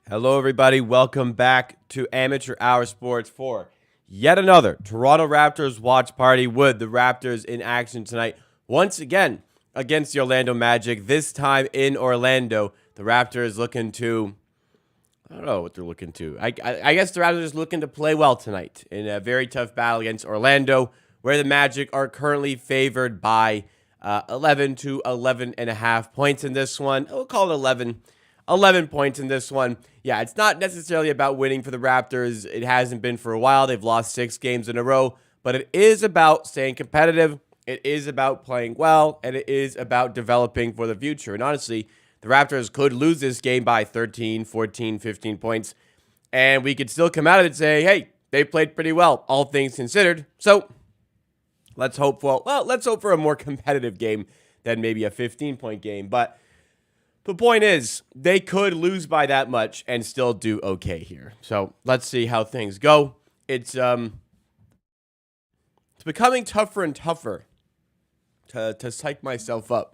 Hello, everybody. Welcome back to Amateur Hour Sports for yet another Toronto Raptors watch party with the Raptors in action tonight. Once again, against the Orlando Magic, this time in Orlando. The Raptors looking to, I don't know what they're looking to. I guess the Raptors are looking to play well tonight in a very tough battle against Orlando, where the Magic are currently favored by 11 to 11.5 points in this one. We'll call it 11 points in this one. Yeah, it's not necessarily about winning for the Raptors. It hasn't been for a while. They've lost 6 games in a row, but it is about staying competitive. It is about playing well, and it is about developing for the future. And honestly, the Raptors could lose this game by 13, 14, 15 points, and we could still come out of it and say, hey, they played pretty well, all things considered. So let's hope for a more competitive game than maybe a 15-point game. But the point is, they could lose by that much and still do okay here. So let's see how things go. It's becoming tougher and tougher to psych myself up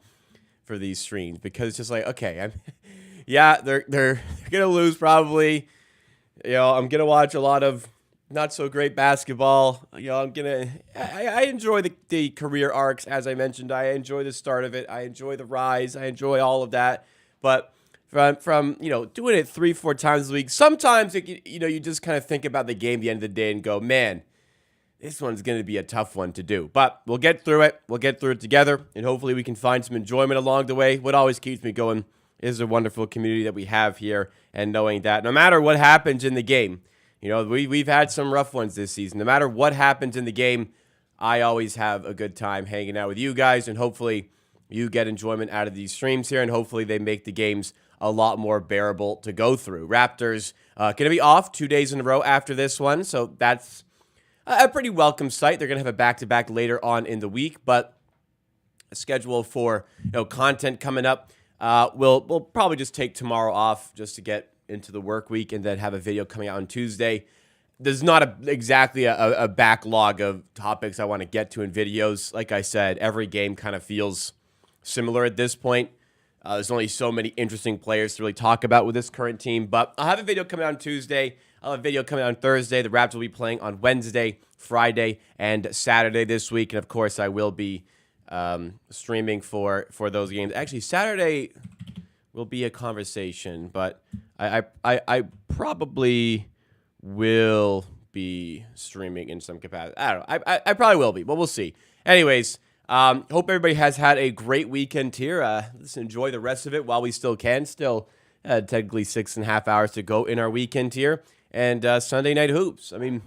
for these streams, because it's just like, okay, they're gonna lose probably. I'm gonna watch a lot of not so great basketball. I enjoy the career arcs, as I mentioned. I enjoy the start of it. I enjoy the rise. I enjoy all of that. But from doing it 3-4 times a week, sometimes you just kind of think about the game at the end of the day and go, man, this one's going to be a tough one to do. But we'll get through it. We'll get through it together, and hopefully we can find some enjoyment along the way. What always keeps me going is the wonderful community that we have here, and knowing that no matter what happens in the game, we've had some rough ones this season. No matter what happens in the game, I always have a good time hanging out with you guys, and hopefully you get enjoyment out of these streams here, and hopefully they make the games a lot more bearable to go through. Raptors going to be off 2 days in a row after this one, so that's a pretty welcome sight. They're going to have a back-to-back later on in the week, but a schedule for content coming up. We'll probably just take tomorrow off just to get into the work week, and then have a video coming out on Tuesday. There's not exactly a backlog of topics I want to get to in videos. Like I said, every game kind of feels similar at this point. There's only so many interesting players to really talk about with this current team. But I'll have a video coming out on Tuesday. I'll have a video coming out on Thursday. The Raptors will be playing on Wednesday, Friday, and Saturday this week. And, of course, I will be streaming for those games. Actually, Saturday will be a conversation, but I probably will be streaming in some capacity. I don't know. I probably will be, but we'll see. Anyways, hope everybody has had a great weekend here. Let's enjoy the rest of it while we still can. Still technically 6.5 hours to go in our weekend here. And Sunday night hoops. I mean,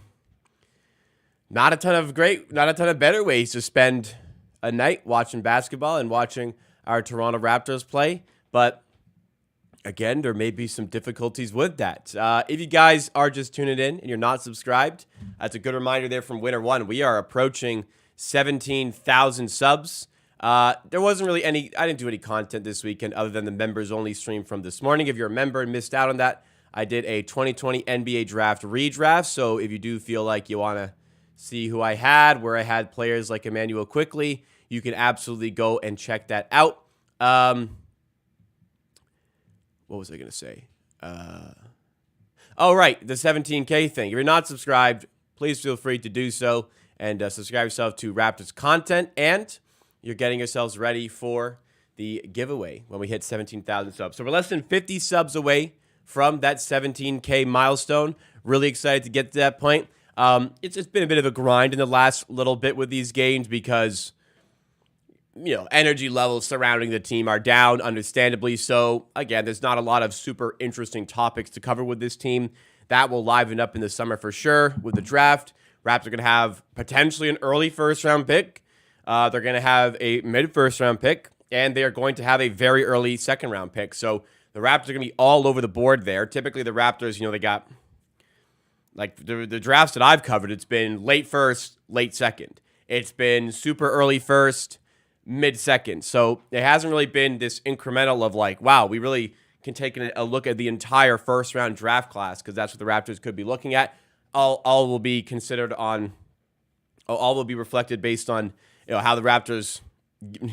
not a ton of better ways to spend a night watching basketball and watching our Toronto Raptors play. But again, there may be some difficulties with that. If you guys are just tuning in and you're not subscribed, that's a good reminder there from Winter One. We are approaching 17,000 subs. There wasn't really I didn't do any content this weekend other than the members only stream from this morning. If you're a member and missed out on that, I did a 2020 NBA draft redraft. So if you do feel like you want to see who I had, where I had players like Emmanuel Quickly, you can absolutely go and check that out. What was I going to say? Right, the 17K thing. If you're not subscribed, please feel free to do so. And subscribe yourself to Raptors content, and you're getting yourselves ready for the giveaway when we hit 17,000 subs. So we're less than 50 subs away from that 17K milestone. Really excited to get to that point. It's been a bit of a grind in the last little bit with these games because energy levels surrounding the team are down, understandably so. Again, there's not a lot of super interesting topics to cover with this team. That will liven up in the summer for sure with the draft. Raptors are going to have potentially an early first-round pick. They're going to have a mid-first-round pick, and they are going to have a very early second-round pick. So the Raptors are going to be all over the board there. Typically, the Raptors, they got, like, the drafts that I've covered, it's been late first, late second. It's been super early first, mid-second. So it hasn't really been this incremental of, like, wow, we really can take a look at the entire first-round draft class, because that's what the Raptors could be looking at. All will be considered on, all will be reflected based on how the Raptors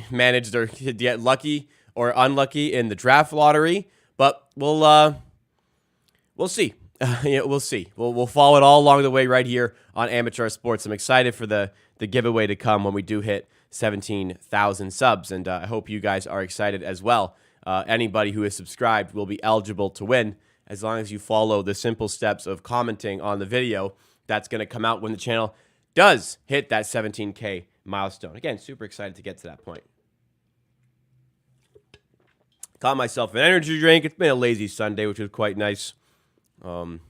managed to get lucky or unlucky in the draft lottery. But we'll we'll see. Yeah, we'll see. We'll follow it all along the way right here on Amateur Sports. I'm excited for the giveaway to come when we do hit 17,000 subs, and I hope you guys are excited as well. Anybody who is subscribed will be eligible to win as long as you follow the simple steps of commenting on the video. That's going to come out when the channel does hit that 17K milestone. Again, super excited to get to that point. Got myself an energy drink. It's been a lazy Sunday, which was quite nice. Watched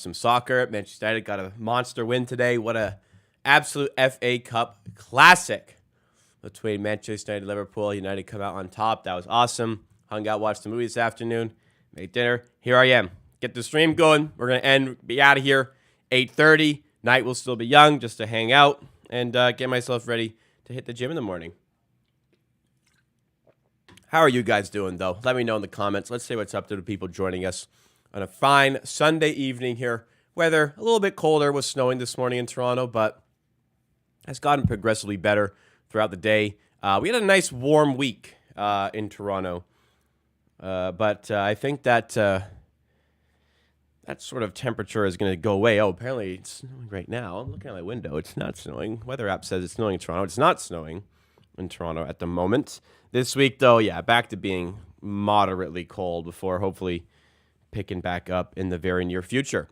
some soccer. Manchester United got a monster win today. What a absolute FA Cup classic between Manchester United and Liverpool. United come out on top. That was awesome. Hung out, watched the movie this afternoon, made dinner. Here I am. Get the stream going. We're going to be out of here 8:30. Night will still be young just to hang out and get myself ready to hit the gym in the morning. How are you guys doing, though? Let me know in the comments. Let's say what's up to the people joining us on a fine Sunday evening here. Weather a little bit colder. Was snowing this morning in Toronto, but has gotten progressively better throughout the day. We had a nice warm week in Toronto, but I think that that sort of temperature is going to go away. Oh, apparently it's snowing right now. I'm looking at my window. It's not snowing. Weather app says it's snowing in Toronto. It's not snowing in Toronto at the moment. This week, though, yeah, back to being moderately cold before hopefully picking back up in the very near future.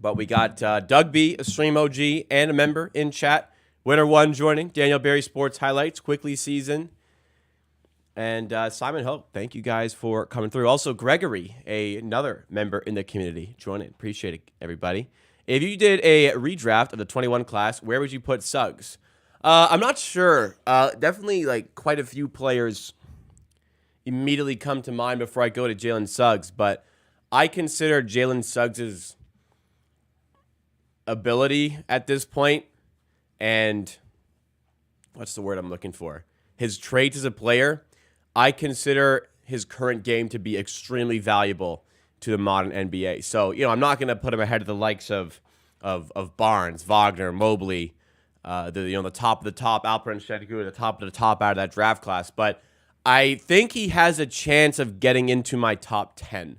But we got Doug B, a stream OG, and a member in chat. Winner 1 joining. Daniel Berry Sports Highlights, Quickly Season. And Simon Hope, thank you guys for coming through. Also, Gregory, another member in the community, joining. Appreciate it, everybody. If you did a redraft of the 21 class, where would you put Suggs? I'm not sure. Definitely, like, quite a few players immediately come to mind before I go to Jalen Suggs, but I consider Jalen Suggs' ability at this point and what's the word I'm looking for? His traits as a player. I consider his current game to be extremely valuable to the modern NBA. So, I'm not going to put him ahead of the likes of Barnes, Wagner, Mobley, the top of the top, Alperen Sengun, the top of the top out of that draft class. But I think he has a chance of getting into my top 10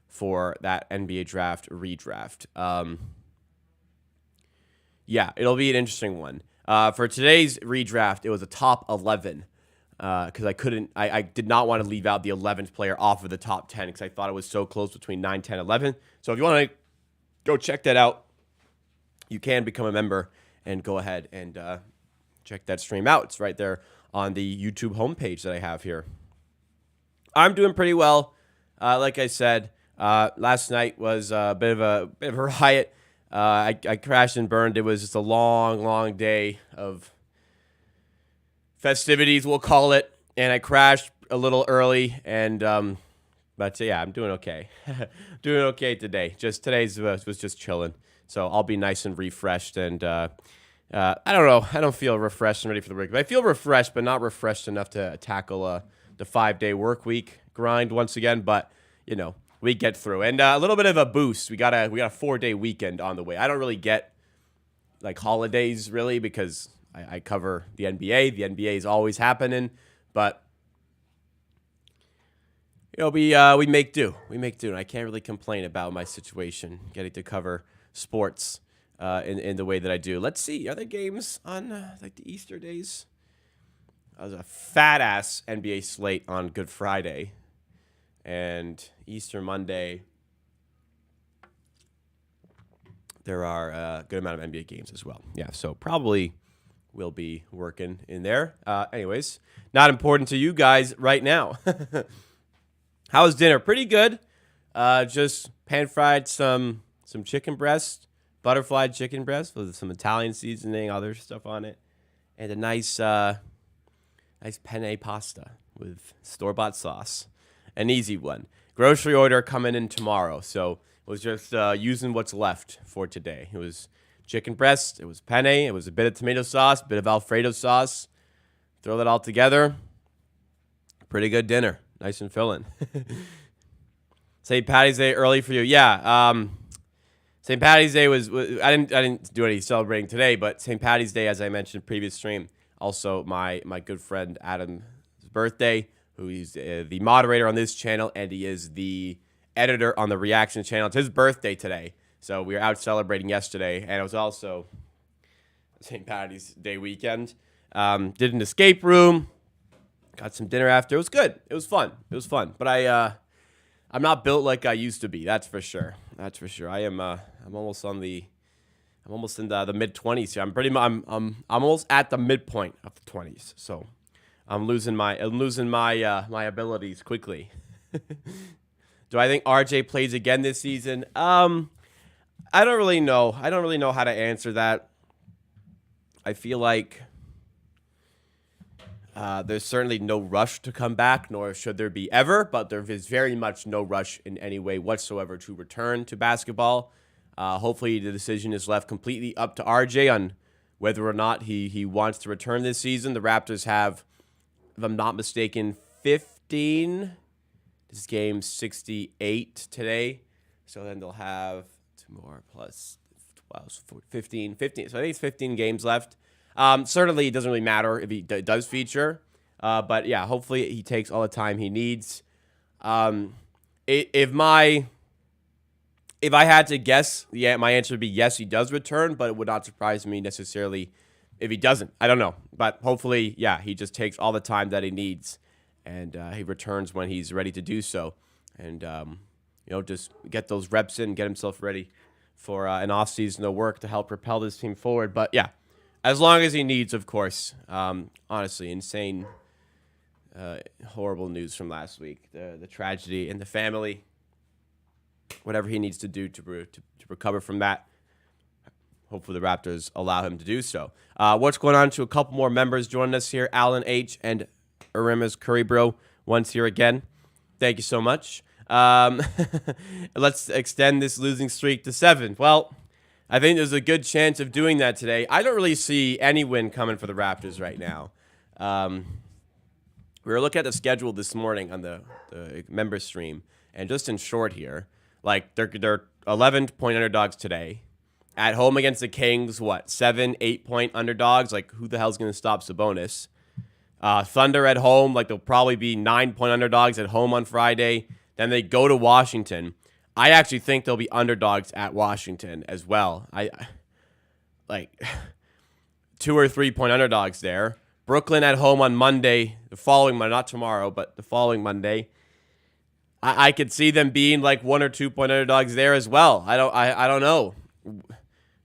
for that NBA draft redraft. Yeah, it'll be an interesting one. For today's redraft, it was a top 11 because I did not want to leave out the 11th player off of the top 10 because I thought it was so close between 9, 10, 11. So if you want to go check that out, you can become a member and go ahead and check that stream out. It's right there on the YouTube homepage that I have here. I'm doing pretty well. Like I said, last night was a bit of a riot. I crashed and burned. It was just a long, long day of festivities, we'll call it. And I crashed a little early. And but yeah, I'm doing okay. Doing okay today. Today's was just chilling. So I'll be nice and refreshed. And I don't know. I don't feel refreshed and ready for the week. But I feel refreshed, but not refreshed enough to tackle the 5-day work week grind once again. But we get through. And a little bit of a boost. We got a 4-day weekend on the way. I don't really get like holidays really because I cover the NBA. The NBA is always happening, but we make do. We make do, and I can't really complain about my situation getting to cover sports in the way that I do. Let's see. Are there games on like the Easter days? There's a fat ass NBA slate on Good Friday. And Easter Monday, there are a good amount of NBA games as well. Yeah, so probably will be working in there. Anyways, not important to you guys right now. How was dinner? Pretty good. Just pan-fried some chicken breast, butterfly chicken breast with some Italian seasoning, other stuff on it, and a nice penne pasta with store-bought sauce. An easy one. Grocery order coming in tomorrow. So it was just using what's left for today. It was chicken breast. It was penne. It was a bit of tomato sauce, a bit of Alfredo sauce. Throw that all together. Pretty good dinner. Nice and filling. St. Patty's Day early for you. Yeah. St. Patty's Day was I didn't do any celebrating today, but St. Patty's Day, as I mentioned previous stream, also my good friend Adam's birthday, who is the moderator on this channel, and he is the editor on the Reaction channel. It's his birthday today, so we were out celebrating yesterday, and it was also St. Patty's Day weekend. Did an escape room, got some dinner after. It was good. It was fun. But I'm not built like I used to be. That's for sure. I'm almost in the mid-20s here. I'm almost at the midpoint of the 20s. So I'm losing my my abilities quickly. Do I think RJ plays again this season? I don't really know. I don't really know how to answer that. I feel like there's certainly no rush to come back, nor should there be ever, but there is very much no rush in any way whatsoever to return to basketball. Hopefully the decision is left completely up to RJ on whether or not he wants to return this season. The Raptors have, if I'm not mistaken, 15. This game 68 today. So then they'll have 2 more plus 12, 15. So I think it's 15 games left. Certainly it doesn't really matter if he does feature. But yeah, hopefully he takes all the time he needs. If I had to guess, yeah, my answer would be yes, he does return, but it would not surprise me necessarily if he doesn't. I don't know. But hopefully, yeah, he just takes all the time that he needs, and he returns when he's ready to do so. And, just get those reps in, get himself ready for an offseason of work to help propel this team forward. But, yeah, as long as he needs, of course. Honestly, insane, horrible news from last week. The tragedy in the family. Whatever he needs to do to recover from that. Hopefully the Raptors allow him to do so. What's going on to a couple more members joining us here. Alan H. and Arimas Curry Bro once here again. Thank you so much. Let's extend this losing streak to 7. Well, I think there's a good chance of doing that today. I don't really see any win coming for the Raptors right now. We were looking at the schedule this morning on the member stream, and just in short here, like they're 11-point underdogs today. At home against the Kings, 7, 8-point underdogs? Like, who the hell's going to stop Sabonis? Thunder at home, like they'll probably be 9-point underdogs at home on Friday. Then they go to Washington. I actually think they'll be underdogs at Washington as well. I like 2 or 3-point underdogs there. Brooklyn at home on Monday, the following Monday, not tomorrow, but the following Monday. I could see them being like 1 or 2-point underdogs there as well. I don't know.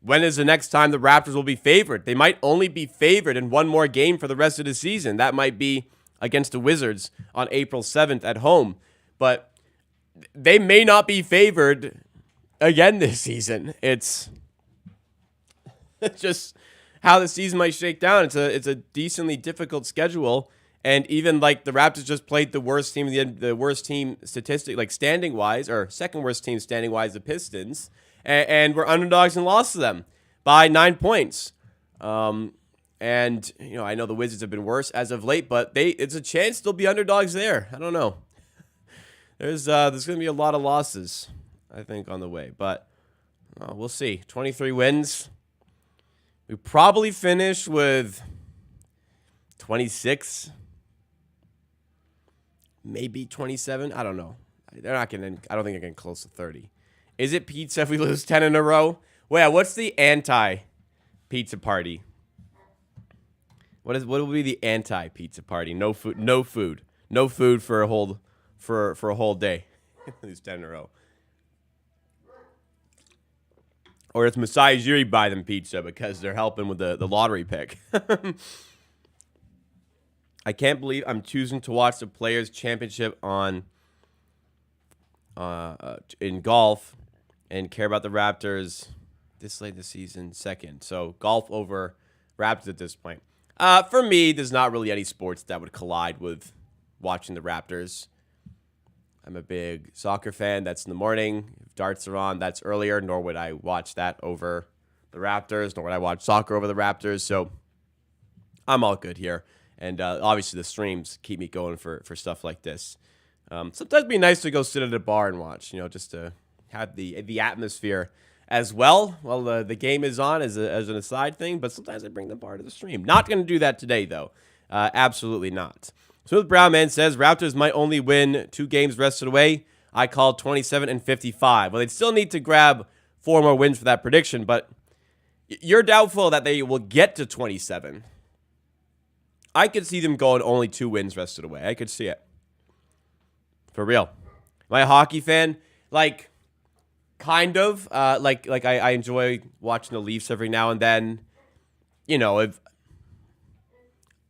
When is the next time the Raptors will be favored? They might only be favored in one more game for the rest of the season. That might be against the Wizards on April 7th at home. But they may not be favored again this season. It's just how the season might shake down. It's a decently difficult schedule. And even like the Raptors just played the worst team, the worst team statistic, like standing wise, or second worst team standing wise, the Pistons, and we're underdogs and lost to them by 9 points. And I know the Wizards have been worse as of late, but it's a chance they'll be underdogs there. I don't know. There's going to be a lot of losses, I think, on the way, but we'll see. 23 wins. We probably finish with 26. Maybe 27. I don't know. They're not getting. I don't think they're getting close to 30. Is it pizza if we lose 10 in a row? Well, yeah, what's the anti-pizza party? What will be the anti-pizza party? No food. No food. No food for a whole day. Lose 10 in a row. Or it's Masai Ujiri buy them pizza because they're helping with the lottery pick. I can't believe I'm choosing to watch the Players' Championship on in golf and care about the Raptors this late in the season second. So golf over Raptors at this point. For me, there's not really any sports that would collide with watching the Raptors. I'm a big soccer fan. That's in the morning. If darts are on, that's earlier. Nor would I watch that over the Raptors. Nor would I watch soccer over the Raptors. So I'm all good here. And obviously the streams keep me going for stuff like this. Sometimes it'd be nice to go sit at a bar and watch, just to have the atmosphere as well. Well, the game is on as an aside thing, but sometimes I bring the bar to the stream. Not going to do that today, though. Absolutely not. Smooth Brown Man says, Raptors might only win 2 games rested away. I called 27 and 55. Well, they'd still need to grab 4 more wins for that prediction, but you're doubtful that they will get to 27. I could see them going only 2 wins rest of the way. I could see it. For real. Am I a hockey fan? Like, kind of. I enjoy watching the Leafs every now and then. You know, if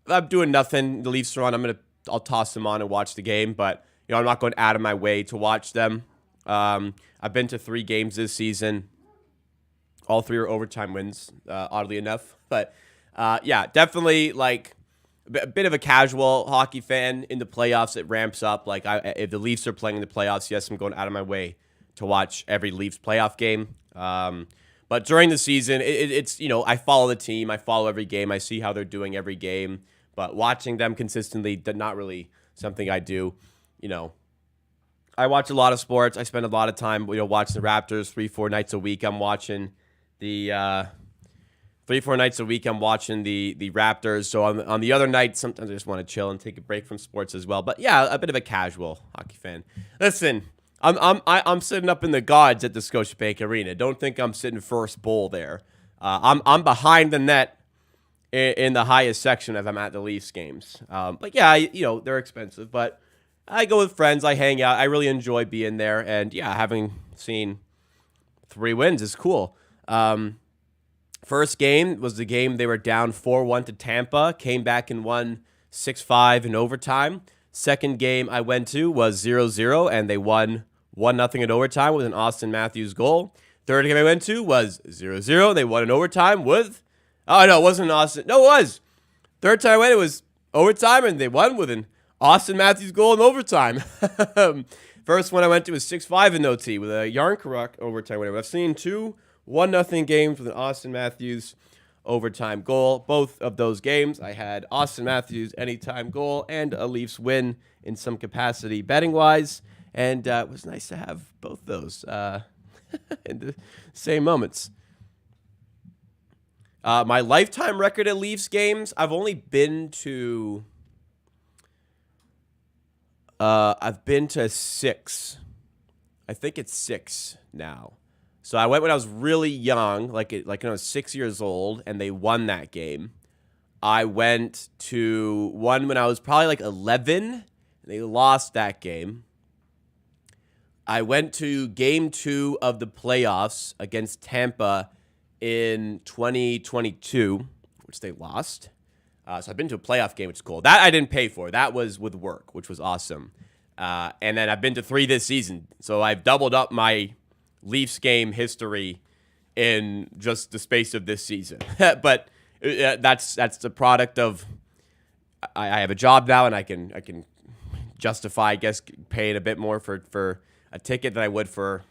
I'm doing nothing, the Leafs are on, I'll toss them on and watch the game, but you know, I'm not going out of my way to watch them. I've been to 3 games this season. All 3 are overtime wins, oddly enough. But yeah, definitely like a bit of a casual hockey fan. In the playoffs, it ramps up. Like if the Leafs are playing in the playoffs, yes, I'm going out of my way to watch every Leafs playoff game. But during the season, it's, you know, I follow the team. I follow every game. I see how they're doing every game. But watching them consistently, not really something I do. You know, I watch a lot of sports. I spend a lot of time, you know, watching the Raptors 3-4 nights a week. I'm watching the 3-4 nights a week. I'm watching the Raptors. So on the other night, sometimes I just want to chill and take a break from sports as well. But yeah, a bit of a casual hockey fan. Listen, I'm sitting up in the gods at the Scotiabank Arena. Don't think I'm sitting first bowl there. I'm behind the net in the highest section if I'm at the Leafs games. But yeah, you know, they're expensive, but I go with friends. I hang out. I really enjoy being there. And yeah, having seen 3 wins is cool. First game was the game they were down 4-1 to Tampa, came back and won 6-5 in overtime. Second game I went to was 0-0, and they won 1-0 in overtime with an Austin Matthews goal. Third game I went to was 0-0, and they won in overtime with... Oh, no, it wasn't Austin. No, it was. Third time I went, it was overtime, and they won with an Austin Matthews goal in overtime. First one I went to was 6-5 in OT with a Yarncroc overtime winner. I've seen 2 1-0 games with an Austin Matthews overtime goal. Both of those games, I had Austin Matthews anytime goal and a Leafs win in some capacity betting-wise. And it was nice to have both those in the same moments. My lifetime record at Leafs games, I've only been to... I've been to 6. I think it's 6 now. So I went when I was really young, like when I was 6 years old, and they won that game. I went to one when I was probably like 11, and they lost that game. I went to game 2 of the playoffs against Tampa in 2022, which they lost. So I've been to a playoff game, which is cool. That I didn't pay for. That was with work, which was awesome. And then I've been to 3 this season. So I've doubled up my Leafs game history in just the space of this season. But that's the product of I have a job now, and I can justify, I guess, paying a bit more for a ticket than I would for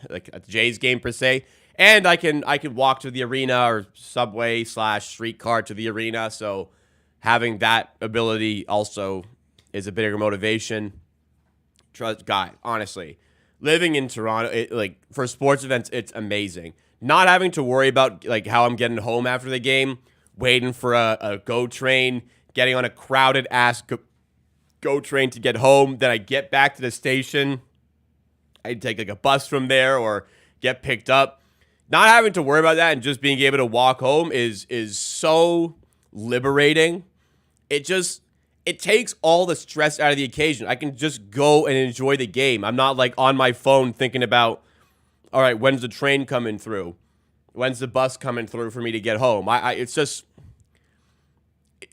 like a Jays game per se. And I can walk to the arena or subway / streetcar to the arena. So having that ability also is a bigger motivation. Trust, guy, honestly, living in Toronto, like for sports events, it's amazing. Not having to worry about like how I'm getting home after the game, waiting for a GO train, getting on a crowded ass GO train to get home. Then I get back to the station. I take like a bus from there or get picked up. Not having to worry about that and just being able to walk home is so liberating. It takes all the stress out of the occasion. I can just go and enjoy the game. I'm not like on my phone thinking about, all right, when's the train coming through? When's the bus coming through for me to get home? It's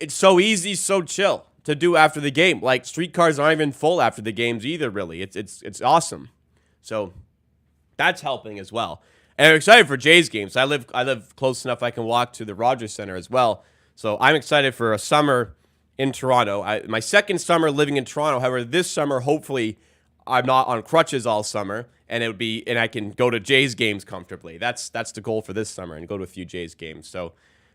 so easy, so chill to do after the game. Like streetcars aren't even full after the games either, really. It's awesome. So that's helping as well. And I'm excited for Jays games. I live close enough I can walk to the Rogers Center as well. So I'm excited for a summer in Toronto. My second summer living in Toronto. However, this summer, hopefully, I'm not on crutches all summer, and I can go to Jays games comfortably. That's the goal for this summer, and go to a few Jays games. So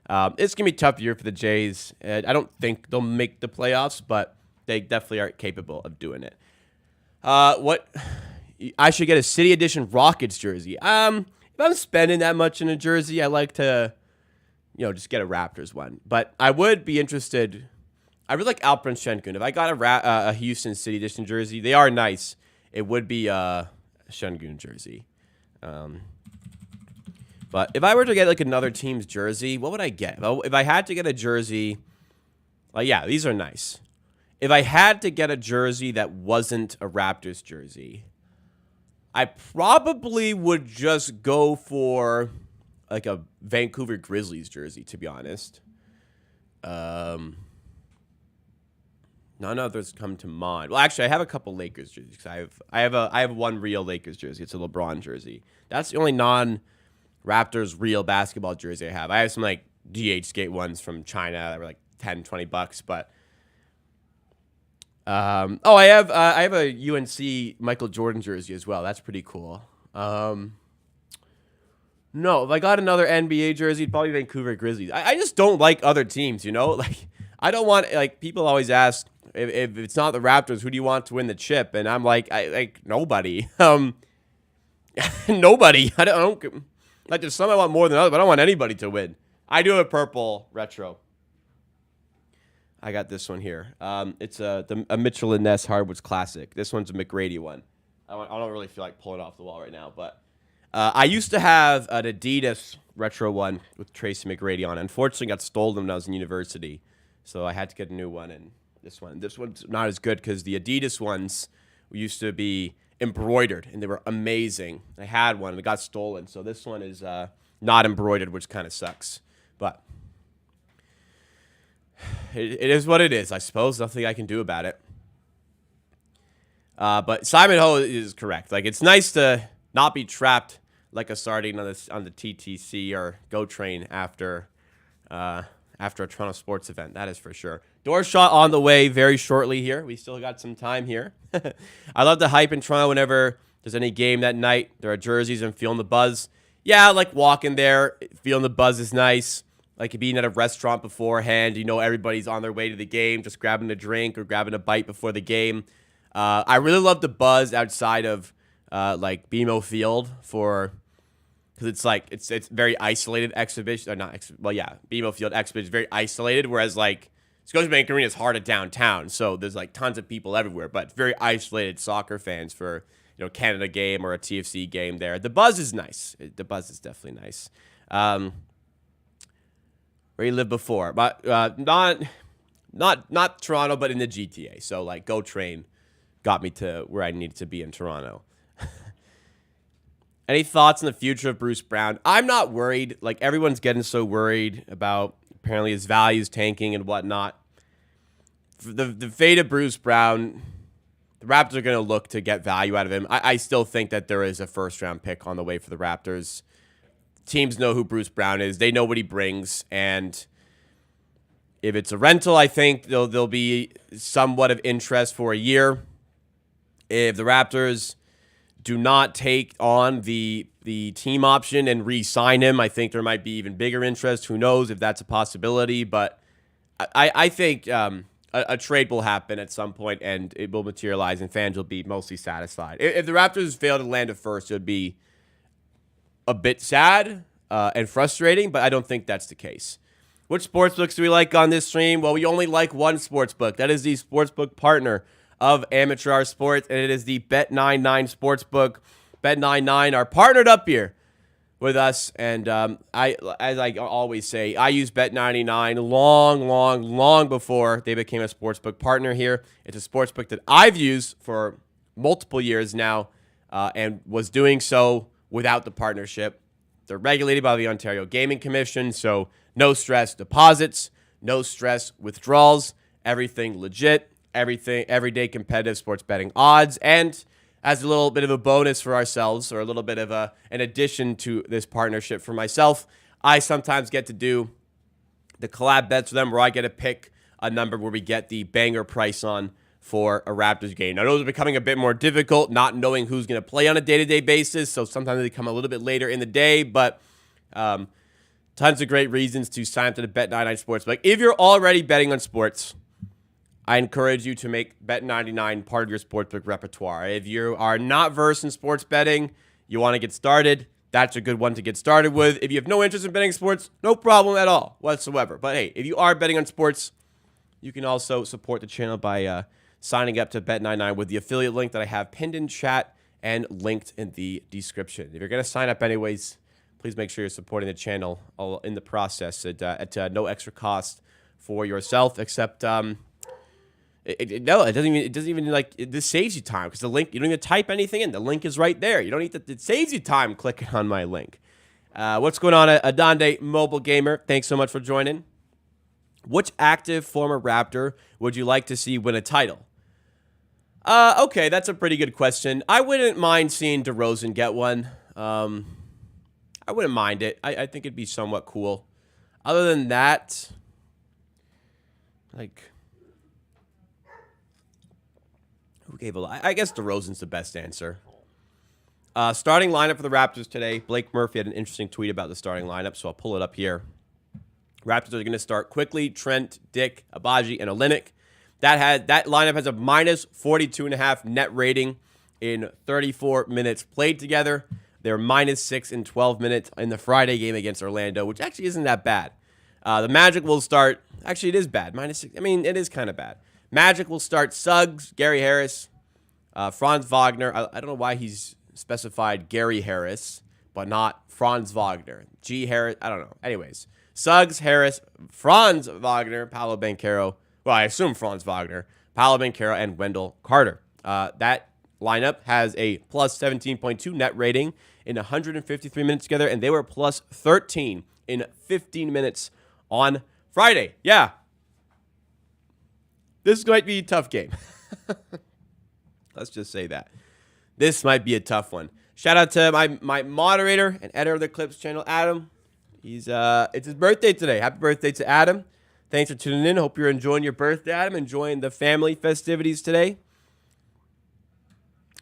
it's gonna be a tough year for the Jays. I don't think they'll make the playoffs, but they definitely are capable of doing it. What I should get a City Edition Rockets jersey. If I'm spending that much in a jersey, I like to, just get a Raptors one. But I would be interested. I really like Alperen Şengün. If I got a Houston City Edition jersey, they are nice. it would be a Şengün jersey. But if I were to get like another team's jersey, what would I get? If I had to get a jersey, yeah, these are nice. If I had to get a jersey that wasn't a Raptors jersey, I probably would just go for like a Vancouver Grizzlies jersey, to be honest. None others come to mind. Well, actually, I have a couple Lakers jerseys. I have one real Lakers jersey. It's a LeBron jersey. That's the only non-Raptors real basketball jersey I have. I have some like DH skate ones from China that were like $10-$20, but I have a UNC Michael Jordan jersey as well. That's pretty cool. No, if I got another NBA jersey, it'd probably be Vancouver Grizzlies. I just don't like other teams, you know? Like, I don't want, like, people always ask, if it's not the Raptors, who do you want to win the chip? And I'm like, nobody. Nobody. I don't, like, there's some I want more than others, but I don't want anybody to win. I do have a purple retro. I got this one here. It's a Mitchell and Ness Hardwoods Classic. This one's a McGrady one. I don't really feel like pulling it off the wall right now, but I used to have an Adidas retro one with Tracy McGrady on. Unfortunately, got stolen when I was in university, so I had to get a new one. And this one's not as good because the Adidas ones used to be embroidered, and they were amazing. I had one, and it got stolen, so this one is not embroidered, which kind of sucks. But it is what it is, I suppose. Nothing I can do about it. But Simon Ho is correct. Like, it's nice to not be trapped like a sardine on the TTC or Go Train after a Toronto sports event. That is for sure. Door shot on the way very shortly here. We still got some time here. I love the hype in Toronto whenever there's any game that night. There are jerseys and feeling the buzz. Yeah, like walking there, feeling the buzz is nice. Like being at a restaurant beforehand, you know everybody's on their way to the game, just grabbing a drink or grabbing a bite before the game. I really love the buzz outside of like BMO Field because it's like it's very isolated exhibition or not. BMO Field exhibition is very isolated, whereas like Scotiabank Arena is hard at downtown, so there's like tons of people everywhere, but it's very isolated soccer fans for Canada game or a TFC game there. The buzz is nice. The buzz is definitely nice. Where you lived before, but not Toronto, but in the GTA. So like Go Train got me to where I needed to be in Toronto. Any thoughts on the future of Bruce Brown? I'm not worried. Like everyone's getting so worried about apparently his values tanking and whatnot. The fate of Bruce Brown, the Raptors are going to look to get value out of him. I still think that there is a first-round pick on the way for the Raptors. Teams know who Bruce Brown is. They know what he brings. And if it's a rental, I think there'll be somewhat of interest for a year. If the Raptors do not take on the team option and re-sign him, I think there might be even bigger interest. Who knows if that's a possibility. But I think a trade will happen at some point and it will materialize and fans will be mostly satisfied. If the Raptors fail to land it first, it would be a bit sad and frustrating, but I don't think that's the case. Which sportsbooks do we like on this stream? Well, we only like one sportsbook. That is the sportsbook partner of Amateur Hour Sports, and it is the Bet99 Sportsbook. Bet99 are partnered up here with us, and as I always say, I used Bet99 long before they became a sportsbook partner here. It's a sportsbook that I've used for multiple years now and was doing so without the partnership. They're regulated by the Ontario Gaming Commission, so no stress deposits, no stress withdrawals, everything legit, everyday competitive sports betting odds. And as a little bit of a bonus for ourselves, or a little bit of an addition to this partnership for myself, I sometimes get to do the collab bets for them where I get to pick a number where we get the banger price on for a Raptors game. Now, those are becoming a bit more difficult, not knowing who's going to play on a day-to-day basis, so sometimes they come a little bit later in the day, but tons of great reasons to sign up to the Bet99 Sportsbook. If you're already betting on sports, I encourage you to make Bet99 part of your sportsbook repertoire. If you are not versed in sports betting, you want to get started, that's a good one to get started with. If you have no interest in betting sports, no problem at all whatsoever. But hey, if you are betting on sports, you can also support the channel by signing up to Bet99 with the affiliate link that I have pinned in chat and linked in the description. If you're going to sign up anyways, please make sure you're supporting the channel all in the process at no extra cost for yourself, except no, it doesn't even like this saves you time because the link, you don't even type anything in. The link is right there. You don't need to, it saves you time clicking on my link. What's going on, Adonde Mobile Gamer? Thanks so much for joining. Which active former Raptor would you like to see win a title? Okay, that's a pretty good question. I wouldn't mind seeing DeRozan get one. I wouldn't mind it. I think it'd be somewhat cool. Other than that, like, who gave a lot? I guess DeRozan's the best answer. Starting lineup for the Raptors today. Blake Murphy had an interesting tweet about the starting lineup, so I'll pull it up here. Raptors are going to start quickly. Trent, Dick, Abaji, and Olynyk. That lineup has a minus 42.5 net rating in 34 minutes played together. They're minus 6 in 12 minutes in the Friday game against Orlando, which actually isn't that bad. The Magic will start. Actually, it is bad. Minus 6. I mean, it is kind of bad. Magic will start Suggs, Gary Harris, Franz Wagner. I don't know why he's specified Gary Harris, but not Franz Wagner. G. Harris. I don't know. Anyways, Suggs, Harris, Franz Wagner, Paolo Banchero. Well, I assume Franz Wagner, Paolo Banchero, and Wendell Carter. That lineup has a plus 17.2 net rating in 153 minutes together, and they were plus 13 in 15 minutes on Friday. Yeah. This might be a tough game. Let's just say that. This might be a tough one. Shout out to my moderator and editor of the Clips channel, Adam. It's his birthday today. Happy birthday to Adam. Thanks for tuning in. Hope you're enjoying your birthday, Adam. Enjoying the family festivities today.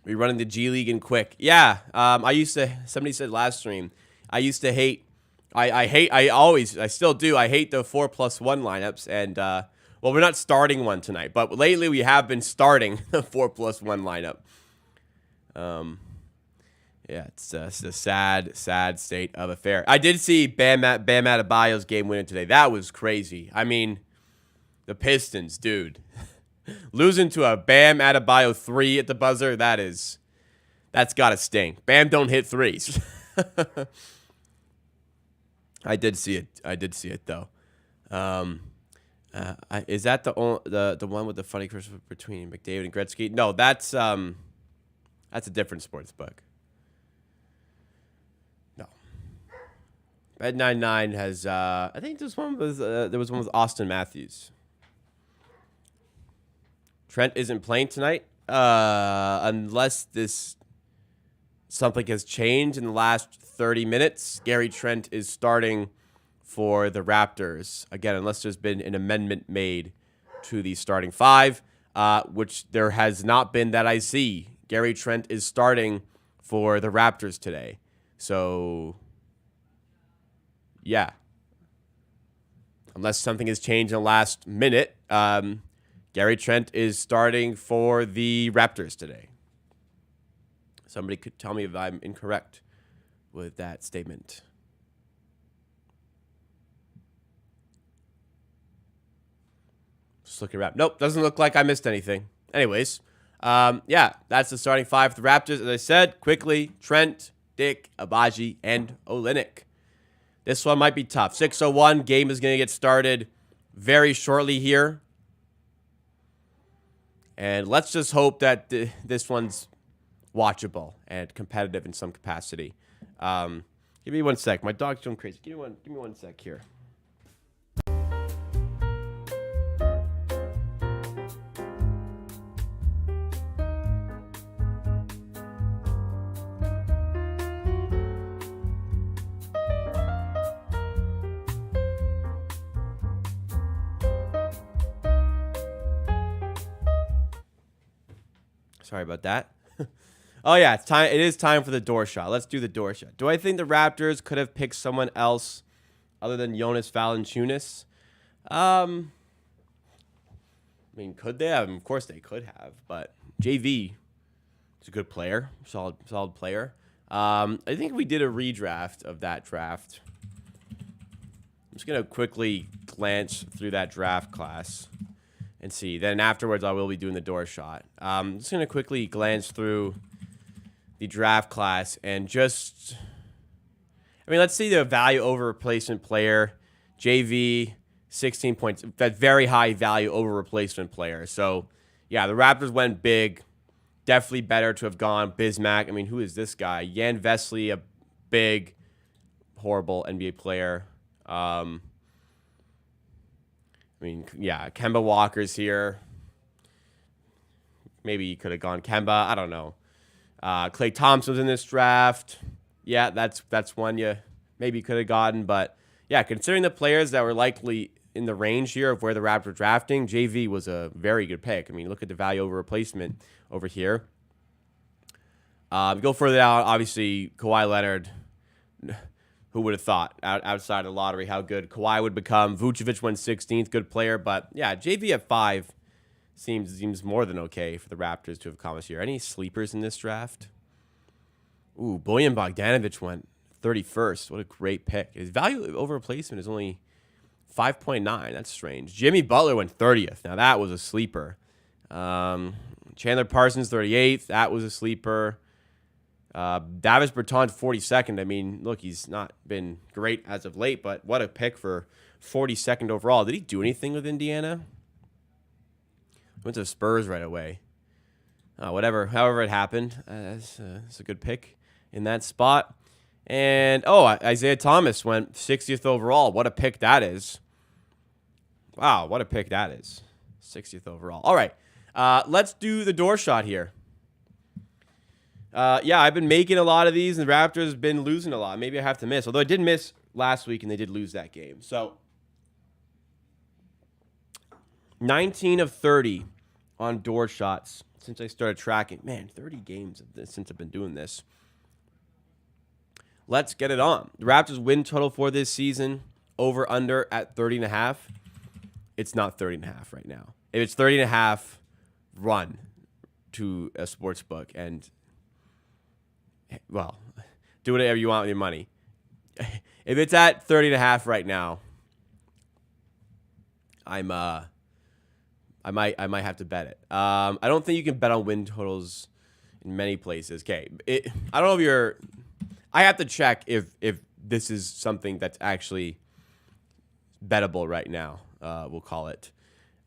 We're running the G League in quick. Yeah, somebody said last stream, I used to hate, I still do. I hate the 4+1 lineups. And, well, we're not starting one tonight, but lately we have been starting the 4+1 lineup. Yeah, it's a sad state of affair. I did see Bam Adebayo's game winner today. That was crazy. I mean, the Pistons, dude. Losing to a Bam Adebayo 3 at the buzzer, that's got to stink. Bam don't hit threes. I did see it though. Is that the one with the funny crossover between McDavid and Gretzky? No, that's a different sports book. No. Bet99 has I think there was one with Austin Matthews. Trent isn't playing tonight unless something has changed in the last 30 minutes. Gary Trent is starting for the Raptors. Again, unless there's been an amendment made to the starting five, which there has not been that I see. Gary Trent is starting for the Raptors today. So, yeah. Unless something has changed in the last minute, Gary Trent is starting for the Raptors today. Somebody could tell me if I'm incorrect with that statement. Just looking around. Nope, doesn't look like I missed anything. Anyways, yeah, that's the starting five for the Raptors. As I said, quickly, Trent, Dick, Abaji, and Olynyk. This one might be tough. 6:01, game is going to get started very shortly here. And let's just hope that this one's watchable and competitive in some capacity. Give me 1 sec. My dog's going crazy. Give me one sec here. Sorry about that. Oh, yeah, it's time. It is time for the door shot. Let's do the door shot. Do I think the Raptors could have picked someone else other than Jonas Valanciunas? I mean, could they have? Of course they could have, but JV is a good player, solid player. I think we did a redraft of that draft. I'm just going to quickly glance through that draft class. and see. Then afterwards, I will be doing the door shot. I'm just going to quickly glance through the draft class and just, let's see the value over replacement player. JV, 16 points. That very high value over replacement player. So, yeah, the Raptors went big. Definitely better to have gone Bismack. Who is this guy? Jan Vesley, a big, horrible NBA player. Kemba Walker's here. Maybe you could have gone Kemba. I don't know. Klay Thompson's in this draft. Yeah, that's one you maybe could have gotten. But, yeah, considering the players that were likely in the range here of where the Raptors were drafting, JV was a very good pick. Look at the value over replacement over here. Go further down, obviously, Kawhi Leonard. Who would have thought outside of the lottery how good Kawhi would become? Vucevic went 16th, good player. But, yeah, JV at 5 seems more than okay for the Raptors to have come this year. Any sleepers in this draft? Ooh, Bojan Bogdanovic went 31st. What a great pick. His value over replacement is only 5.9. That's strange. Jimmy Butler went 30th. Now, that was a sleeper. Chandler Parsons, 38th. That was a sleeper. Davis Bertans, 42nd. Look, he's not been great as of late, but what a pick for 42nd overall. Did he do anything with Indiana? Went to the Spurs right away. However it happened. That's a good pick in that spot. And, Isaiah Thomas went 60th overall. What a pick that is. Wow, what a pick that is. 60th overall. All right, let's do the door shot here. I've been making a lot of these, and the Raptors have been losing a lot. Maybe I have to miss. Although I did miss last week, and they did lose that game. So, 19 of 30 on door shots since I started tracking. Man, 30 games since I've been doing this. Let's get it on. The Raptors win total for this season, over under at 30.5. It's not 30.5 right now. If it's 30.5, run to a sports book and, well, do whatever you want with your money. If it's at 30.5 right now, I might have to bet it. I don't think you can bet on win totals in many places. Okay, I don't know if you're. I have to check if this is something that's actually bettable right now. We'll call it.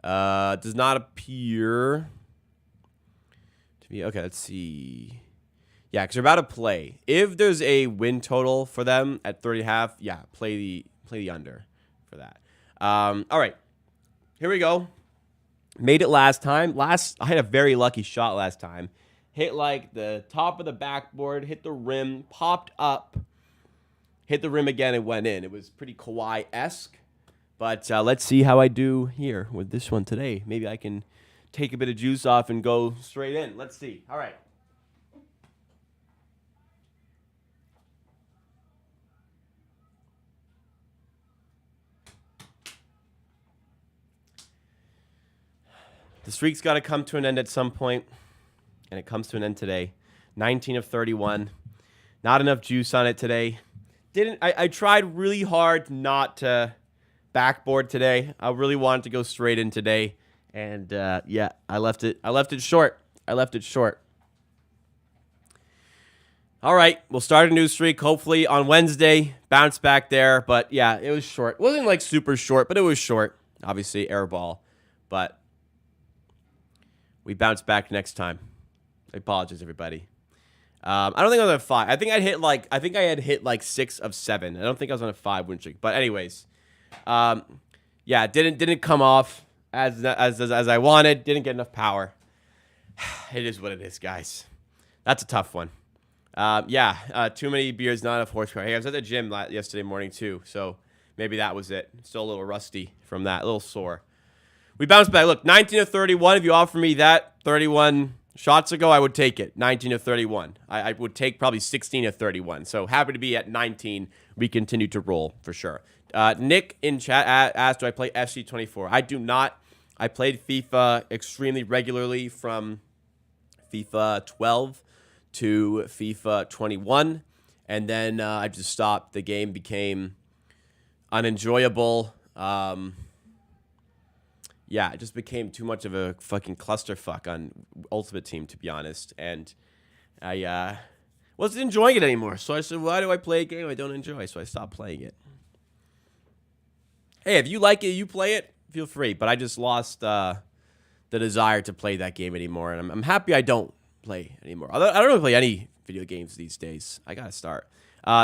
Does not appear to be. Okay, let's see. Yeah, because they're about to play. If there's a win total for them at 30.5, yeah, play the under for that. All right, here we go. Made it last time. I had a very lucky shot last time. Hit like the top of the backboard, hit the rim, popped up, hit the rim again, and went in. It was pretty Kawhi-esque. But let's see how I do here with this one today. Maybe I can take a bit of juice off and go straight in. Let's see. All right. The streak's got to come to an end at some point, and it comes to an end today. 19 of 31. Not enough juice on it today. I tried really hard not to backboard today. I really wanted to go straight in today, and I left it short. All right, we'll start a new streak hopefully on Wednesday. Bounce back there, but yeah, it was short. It wasn't like super short, but it was short. Obviously, air ball, but we bounce back next time. I apologize, everybody. I don't think I was on a 5. I think I had hit like 6 of 7. I don't think I was on a 5 win streak. But anyways, didn't come off as I wanted. Didn't get enough power. It is what it is, guys. That's a tough one. Too many beers, not enough horsepower. Hey, I was at the gym yesterday morning too, so maybe that was it. Still a little rusty from that, a little sore. We bounced back. Look, 19 of 31. If you offer me that 31 shots ago, I would take it. 19 of 31. I would take probably 16 of 31. So happy to be at 19. We continue to roll for sure. Nick in chat asked, do I play FC24? I do not. I played FIFA extremely regularly from FIFA 12 to FIFA 21. And then I just stopped. The game became unenjoyable. yeah, it just became too much of a fucking clusterfuck on Ultimate Team, to be honest. And I wasn't enjoying it anymore. So I said, why do I play a game I don't enjoy? So I stopped playing it. Hey, if you like it, you play it, feel free. But I just lost the desire to play that game anymore. And I'm happy I don't play anymore. I don't really play any video games these days. I got to start.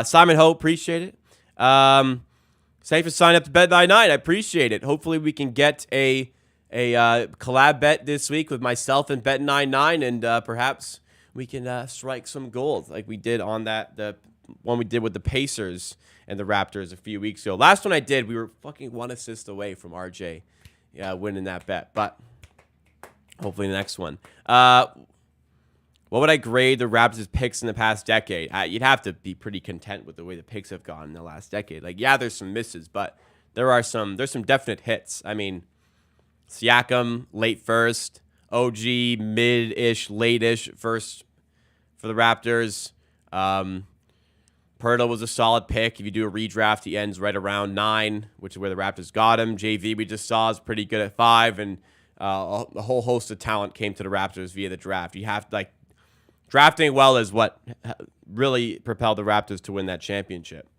Simon Ho, appreciate it. Thanks for signing up to Bet99. I appreciate it. Hopefully we can get a collab bet this week with myself and Bet99, and perhaps we can strike some gold like we did on the one we did with the Pacers and the Raptors a few weeks ago. Last one I did, we were fucking 1 assist away from RJ winning that bet, but hopefully the next one. What would I grade the Raptors' picks in the past decade? You'd have to be pretty content with the way the picks have gone in the last decade. Like, yeah, there's some misses, but there's some definite hits. I mean, Siakam, late first. OG, mid-ish, late-ish first for the Raptors. Pirtle was a solid pick. If you do a redraft, he ends right around 9, which is where the Raptors got him. JV, we just saw, is pretty good at 5, and a whole host of talent came to the Raptors via the draft. You have to, like, drafting well is what really propelled the Raptors to win that championship.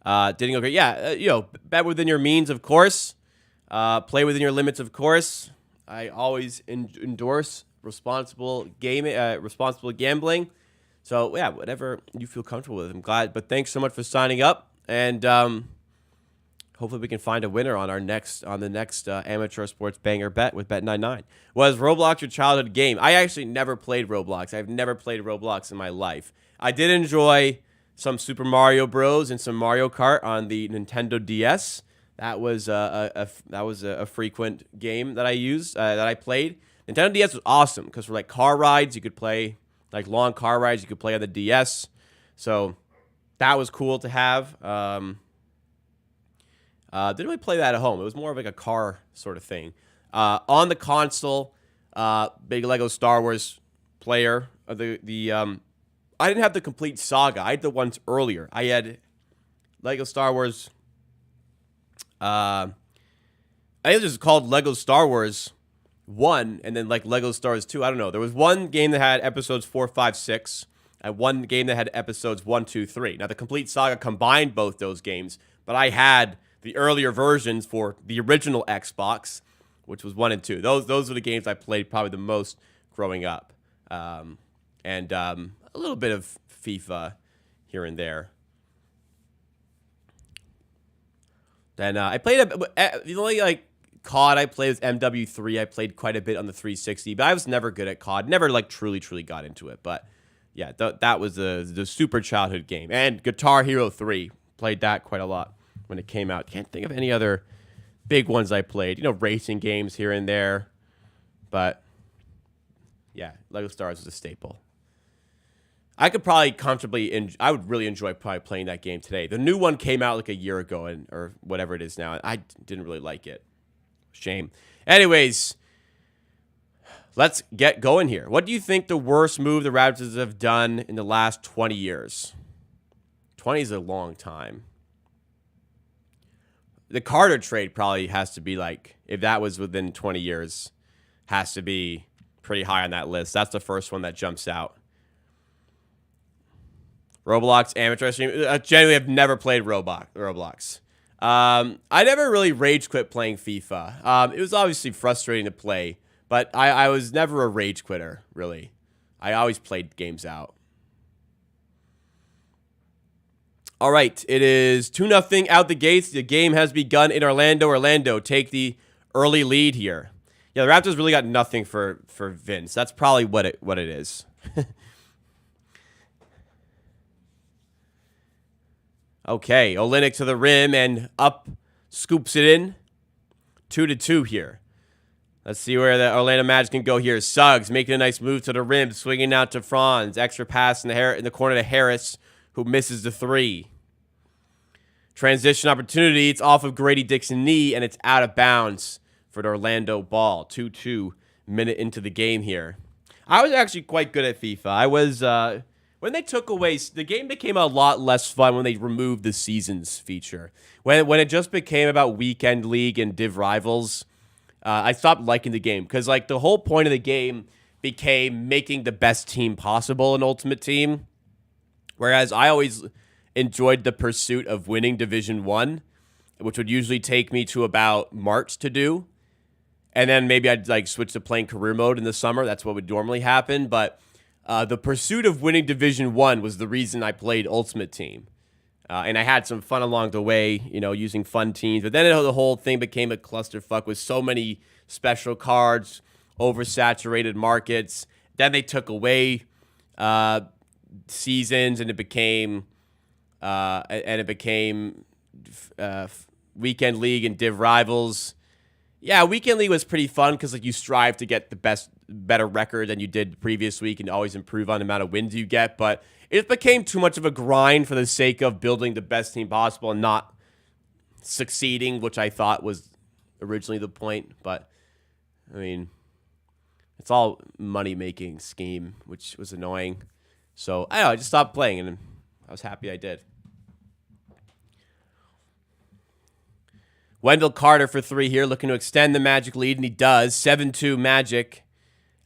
Didn't go great. Yeah, bet within your means, of course. Play within your limits, of course. I always endorse responsible gambling. So, yeah, whatever you feel comfortable with. I'm glad. But thanks so much for signing up. And hopefully we can find a winner on the next amateur sports banger bet with Bet99. Was Roblox your childhood game? I actually never played Roblox. I've never played Roblox in my life. I did enjoy some Super Mario Bros. And some Mario Kart on the Nintendo DS. That was a frequent game that I used, that I played. Nintendo DS was awesome because for like car rides, you could play like long car rides. You could play on the DS, so that was cool to have. Didn't really play that at home. It was more of like a car sort of thing. On the console, big Lego Star Wars player. I didn't have the complete saga. I had the ones earlier. I had Lego Star Wars. I think it was called Lego Star Wars 1, and then like Lego Star Wars 2. I don't know. There was one game that had episodes 4, 5, 6, and one game that had episodes 1, 2, 3. Now the complete saga combined both those games, but I had the earlier versions for the original Xbox, which was 1 and 2. Those were the games I played probably the most growing up, and a little bit of FIFA here and there. Then I played the only like COD I played was MW3. I played quite a bit on the 360, but I was never good at COD. Never like truly got into it. But yeah, that was the super childhood game. And Guitar Hero 3, played that quite a lot when it came out. Can't think of any other big ones I played. You know, racing games here and there. But yeah, Lego Stars was a staple. I could probably comfortably, I would really enjoy probably playing that game today. The new one came out like a year ago, or whatever it is now. I didn't really like it. Shame. Anyways, let's get going here. What do you think the worst move the Raptors have done in the last 20 years? 20 is a long time. The Carter trade probably has to be like, if that was within 20 years, has to be pretty high on that list. That's the first one that jumps out. Roblox amateur stream. Genuinely, I've never played Roblox. I never really rage quit playing FIFA. It was obviously frustrating to play, but I was never a rage quitter, really. I always played games out. All right, it is 2-0 out the gates. The game has begun in Orlando. Orlando take the early lead here. Yeah, the Raptors really got nothing for Vince. That's probably what it is. Okay, Olynyk to the rim and up, scoops it in. 2-2 here. Let's see where the Orlando Magic can go here. Suggs making a nice move to the rim, swinging out to Franz. Extra pass in the corner to Harris, who misses the 3. Transition opportunity. It's off of Grady Dick's knee, and it's out of bounds for the Orlando ball. 2-2 minute into the game here. I was actually quite good at FIFA. I was when they took away, the game became a lot less fun when they removed the seasons feature. When it just became about weekend league and div rivals, I stopped liking the game because like the whole point of the game became making the best team possible in Ultimate Team, whereas I always enjoyed the pursuit of winning Division 1, which would usually take me to about March to do. And then maybe I'd like switch to playing career mode in the summer. That's what would normally happen. But the pursuit of winning Division 1 was the reason I played Ultimate Team. And I had some fun along the way, you know, using fun teams. But then the whole thing became a clusterfuck with so many special cards, oversaturated markets. Then they took away seasons, and it became weekend league and div rivals. Yeah, weekend league was pretty fun because like you strive to get the better record than you did the previous week and always improve on the amount of wins you get. But it became too much of a grind for the sake of building the best team possible and not succeeding, which I thought was originally the point. But I mean, it's all money-making scheme, which was annoying. So I don't know, I just stopped playing, and I was happy I did. Wendell Carter for 3 here, looking to extend the Magic lead, and he does. 7-2 Magic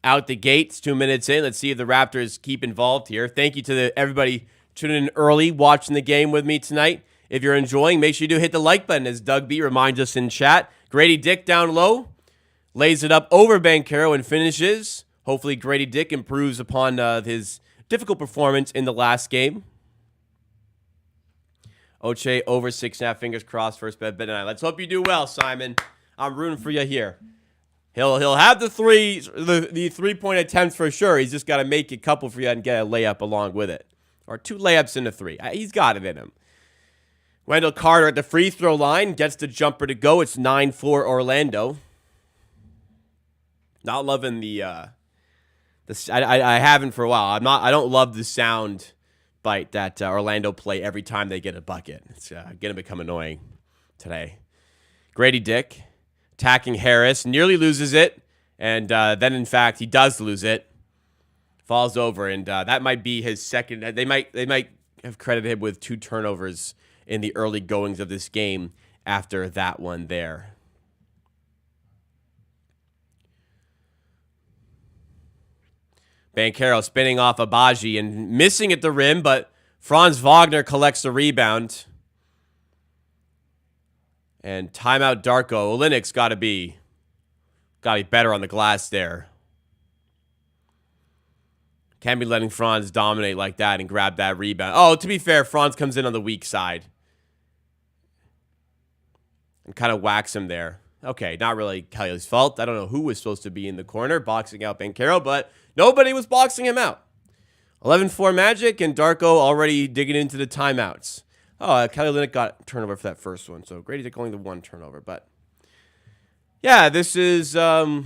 out the gates, 2 minutes in. Let's see if the Raptors keep involved here. Thank you to everybody tuning in early, watching the game with me tonight. If you're enjoying, make sure you do hit the like button, as Doug B reminds us in chat. Grady Dick down low, lays it up over Banchero and finishes. Hopefully Grady Dick improves upon his difficult performance in the last game. Oche over 6.5, fingers crossed, first bet tonight. Let's hope you do well, Simon. I'm rooting for you here. He'll have the 3-point attempts for sure. He's just got to make a couple for you and get a layup along with it. Or 2 layups into 3. He's got it in him. Wendell Carter at the free throw line gets the jumper to go. It's 9-4 Orlando. Not loving I haven't for a while. I don't love the sound bite that Orlando play every time they get a bucket. It's going to become annoying today. Grady Dick attacking Harris, nearly loses it, and then in fact he does lose it. Falls over, and that might be his second. They might have credited him with 2 turnovers in the early goings of this game after that one there. Banchero spinning off Abaji and missing at the rim, but Franz Wagner collects the rebound. And timeout Darko. Olynyk's got to be better on the glass there. Can't be letting Franz dominate like that and grab that rebound. Oh, to be fair, Franz comes in on the weak side and kind of whacks him there. Okay, not really Kelly's fault. I don't know who was supposed to be in the corner boxing out Banchero, but nobody was boxing him out. 11-4 Magic, and Darko already digging into the timeouts. Oh, Kelly Olynyk got turnover for that first one, so Grady Dick only the 1 turnover. But yeah, this is so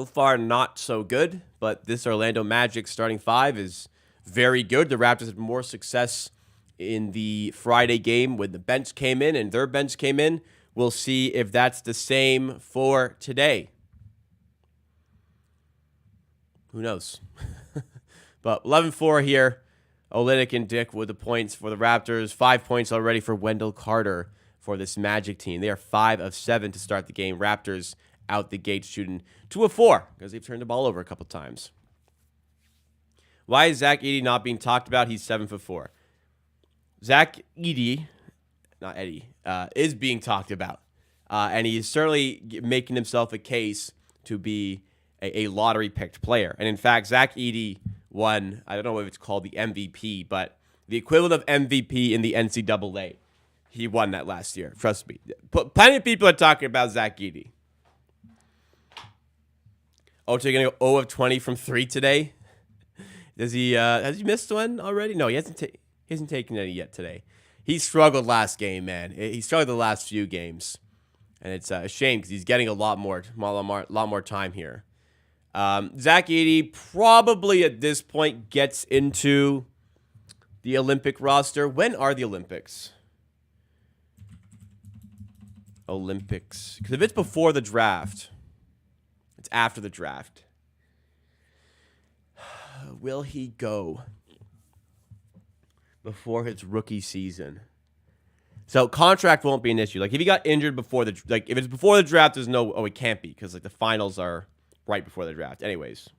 far not so good, but this Orlando Magic starting 5 is very good. The Raptors had more success in the Friday game when the bench came in and their bench came in. We'll see if that's the same for today. Who knows? But 11-4 here. Olynyk and Dick with the points for the Raptors. 5 points already for Wendell Carter for this Magic team. They are 5 of 7 to start the game. Raptors out the gate shooting 2 of 4 because they've turned the ball over a couple times. Why is Zach Edey not being talked about? He's 7 for 4. Zach Edey, not Eddie, is being talked about. And he is certainly making himself a case to be a lottery-picked player. And in fact, Zach Edey won, I don't know if it's called the MVP, but the equivalent of MVP in the NCAA. He won that last year. Trust me. Plenty of people are talking about Zach Edey. Ocho going to go 0 of 20 from 3 today. Has he missed one already? No, he hasn't taken any yet today. He struggled last game, man. He struggled the last few games. And it's a shame because he's getting a lot more time here. Zach Edey probably at this point gets into the Olympic roster. When are the Olympics? Because if it's before the draft, it's after the draft. will he go before his rookie season? So contract won't be an issue. Like if he got injured before if it's before the draft, there's no, it can't be because like the finals are right before the draft. Anyways,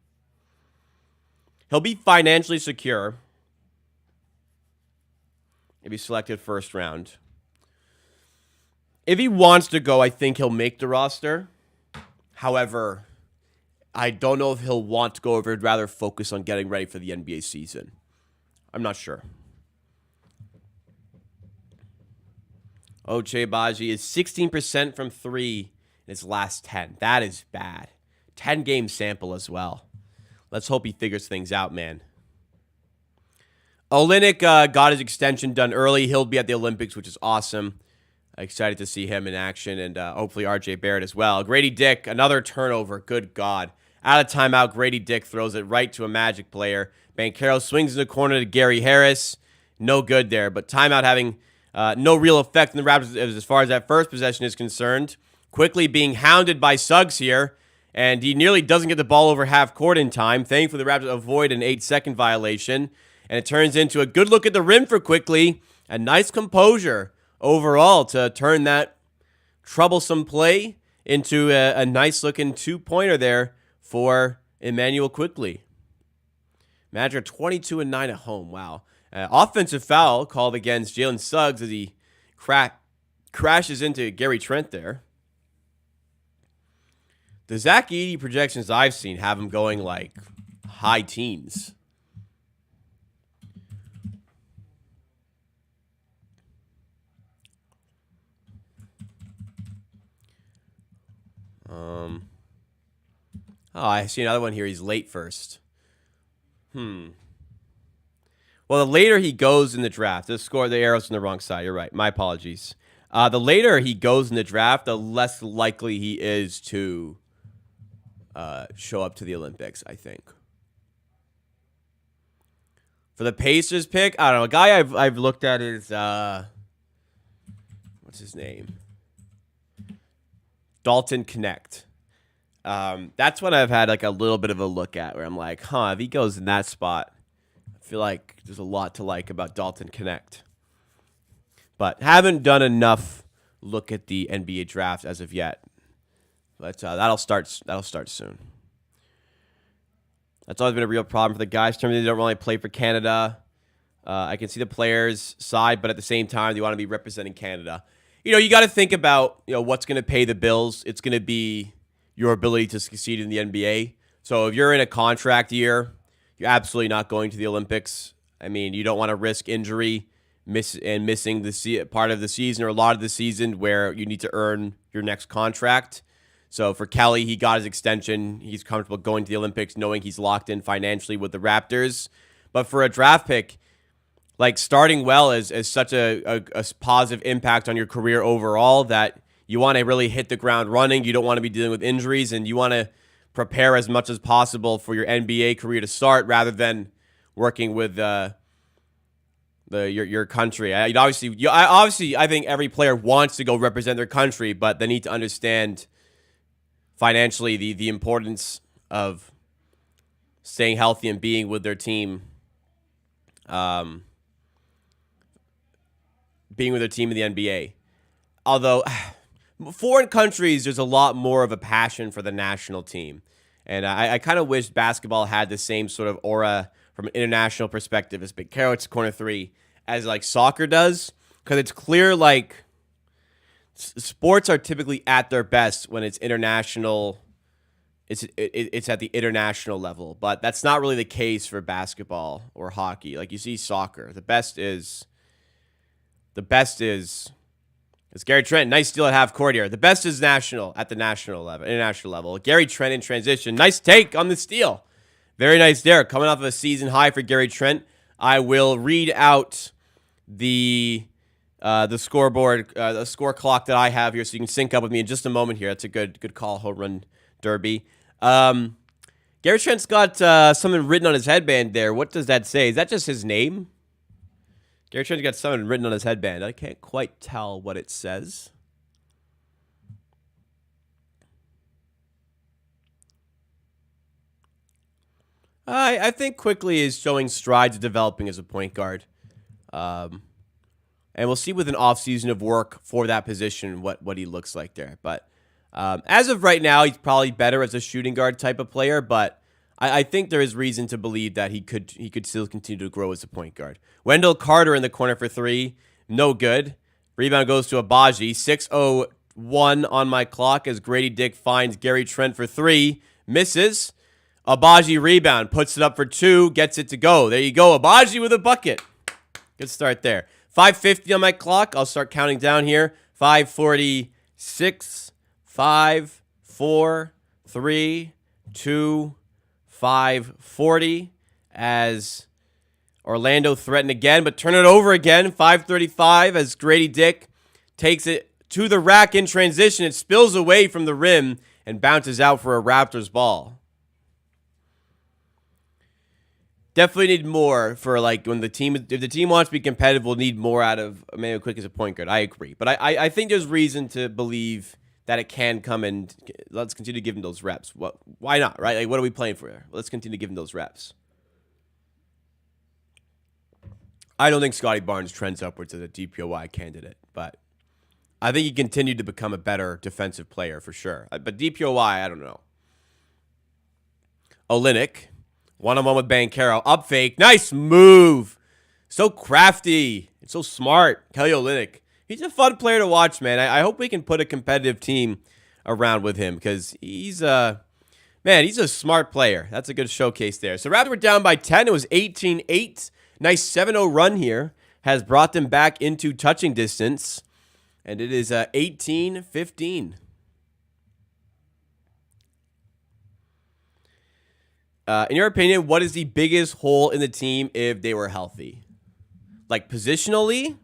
he'll be financially secure if he's selected first round. If he wants to go, I think he'll make the roster. However, I don't know if he'll want to go over. He'd rather focus on getting ready for the NBA season. I'm not sure. Ochai Agbaji is 16% from 3 in his last 10. That is bad. 10-game sample as well. Let's hope he figures things out, man. Olynyk got his extension done early. He'll be at the Olympics, which is awesome. Excited to see him in action, and hopefully RJ Barrett as well. Grady Dick, another turnover. Good God. Out of timeout, Grady Dick throws it right to a Magic player. Banchero swings in the corner to Gary Harris. No good there, but timeout having no real effect on the Raptors as far as that first possession is concerned. Quickly being hounded by Suggs here, and he nearly doesn't get the ball over half court in time. Thankfully, the Raptors avoid an 8-second violation, and it turns into a good look at the rim for Quickly. A nice composure overall to turn that troublesome play into a nice-looking two-pointer there for Immanuel Quickly. Magic 22-9 at home. Wow. Offensive foul called against Jalen Suggs as he crashes into Gary Trent there. The Zach Edey projections I've seen have him going like high teens. Oh, I see another one here. He's late first. Well, the later he goes in the draft, the arrow's on the wrong side. You're right. My apologies. The later he goes in the draft, the less likely he is to show up to the Olympics, I think. For the Pacers pick, I don't know. A guy I've looked at is what's his name? Dalton Connect. That's what I've had like a little bit of a look at where I'm like, if he goes in that spot, I feel like there's a lot to like about Dalton Connect. But haven't done enough look at the NBA draft as of yet. But that'll start soon. That's always been a real problem for the guys. They don't really play for Canada. I can see the players' side, but at the same time, they want to be representing Canada. You got to think about what's going to pay the bills. It's going to be your ability to succeed in the NBA. So if you're in a contract year, you're absolutely not going to the Olympics. I mean, you don't want to risk injury missing the part of the season or a lot of the season where you need to earn your next contract. So for Kelly, he got his extension. He's comfortable going to the Olympics knowing he's locked in financially with the Raptors. But for a draft pick, like starting well is such a positive impact on your career overall that you want to really hit the ground running. You don't want to be dealing with injuries, and you want to prepare as much as possible for your NBA career to start rather than working with your country. I think every player wants to go represent their country, but they need to understand financially the importance of staying healthy and being with their team. Being with their team in the NBA. Although foreign countries, there's a lot more of a passion for the national team. And I kind of wish basketball had the same sort of aura from an international perspective as Big Carrots Corner 3 as like soccer does. Because it's clear like sports are typically at their best when it's international. It's at the international level. But that's not really the case for basketball or hockey. Like you see soccer. The best is it's Gary Trent. Nice steal at half court here. The best is international level. Gary Trent in transition. Nice take on the steal. Very nice there. Coming off of a season high for Gary Trent. I will read out the scoreboard, the score clock that I have here, so you can sync up with me in just a moment here. That's a good call, home run derby. Gary Trent's got something written on his headband there. What does that say? Is that just his name? Gary Trent's got something written on his headband. I can't quite tell what it says. I think quickly is showing strides of developing as a point guard. Um, and we'll see with an offseason of work for that position what he looks like there. But as of right now, he's probably better as a shooting guard type of player, but I think there is reason to believe that he could still continue to grow as a point guard. Wendell Carter in the corner for three. No good. Rebound goes to Abaji. 6:01 on my clock as Grady Dick finds Gary Trent for three. Misses. Abaji rebound. Puts it up for two. Gets it to go. There you go. Abaji with a bucket. Good start there. 5:50 on my clock. I'll start counting down here. 5:46. 5, 4, 3, 2, 5:40 as Orlando threatened again, but turn it over again. 5:35 as Grady Dick takes it to the rack in transition. It spills away from the rim and bounces out for a Raptors ball. Definitely need more for like when if the team wants to be competitive, we'll need more out of Emmanuel Quick as a point guard. I agree, but I think there's reason to believe that it can come, and let's continue to give him those reps. Why not, right? Like, what are we playing for there? Let's continue to give him those reps. I don't think Scotty Barnes trends upwards as a DPOY candidate, but I think he continued to become a better defensive player for sure. But DPOY, I don't know. Olynyk, one-on-one with Banchero. Up fake. Nice move. So crafty. It's so smart. Kelly Olynyk. He's a fun player to watch, man. I hope we can put a competitive team around with him because he's a smart player. That's a good showcase there. So Raptors were down by 10. It was 18-8. Nice 7-0 run here has brought them back into touching distance. And it is 18-15. In your opinion, what is the biggest hole in the team if they were healthy? Like positionally?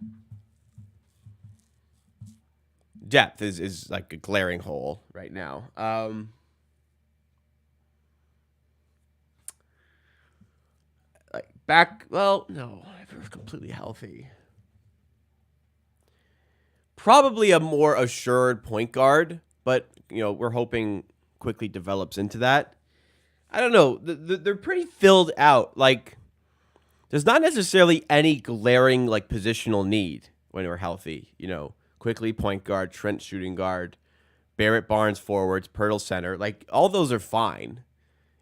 Depth is like a glaring hole right now. No, if it was completely healthy. Probably a more assured point guard, but we're hoping quickly develops into that. I don't know. They're pretty filled out. Like, there's not necessarily any glaring like positional need when we're healthy. Quickly point guard, Trent shooting guard, Barrett Barnes forwards, Pirtle center. Like, all those are fine.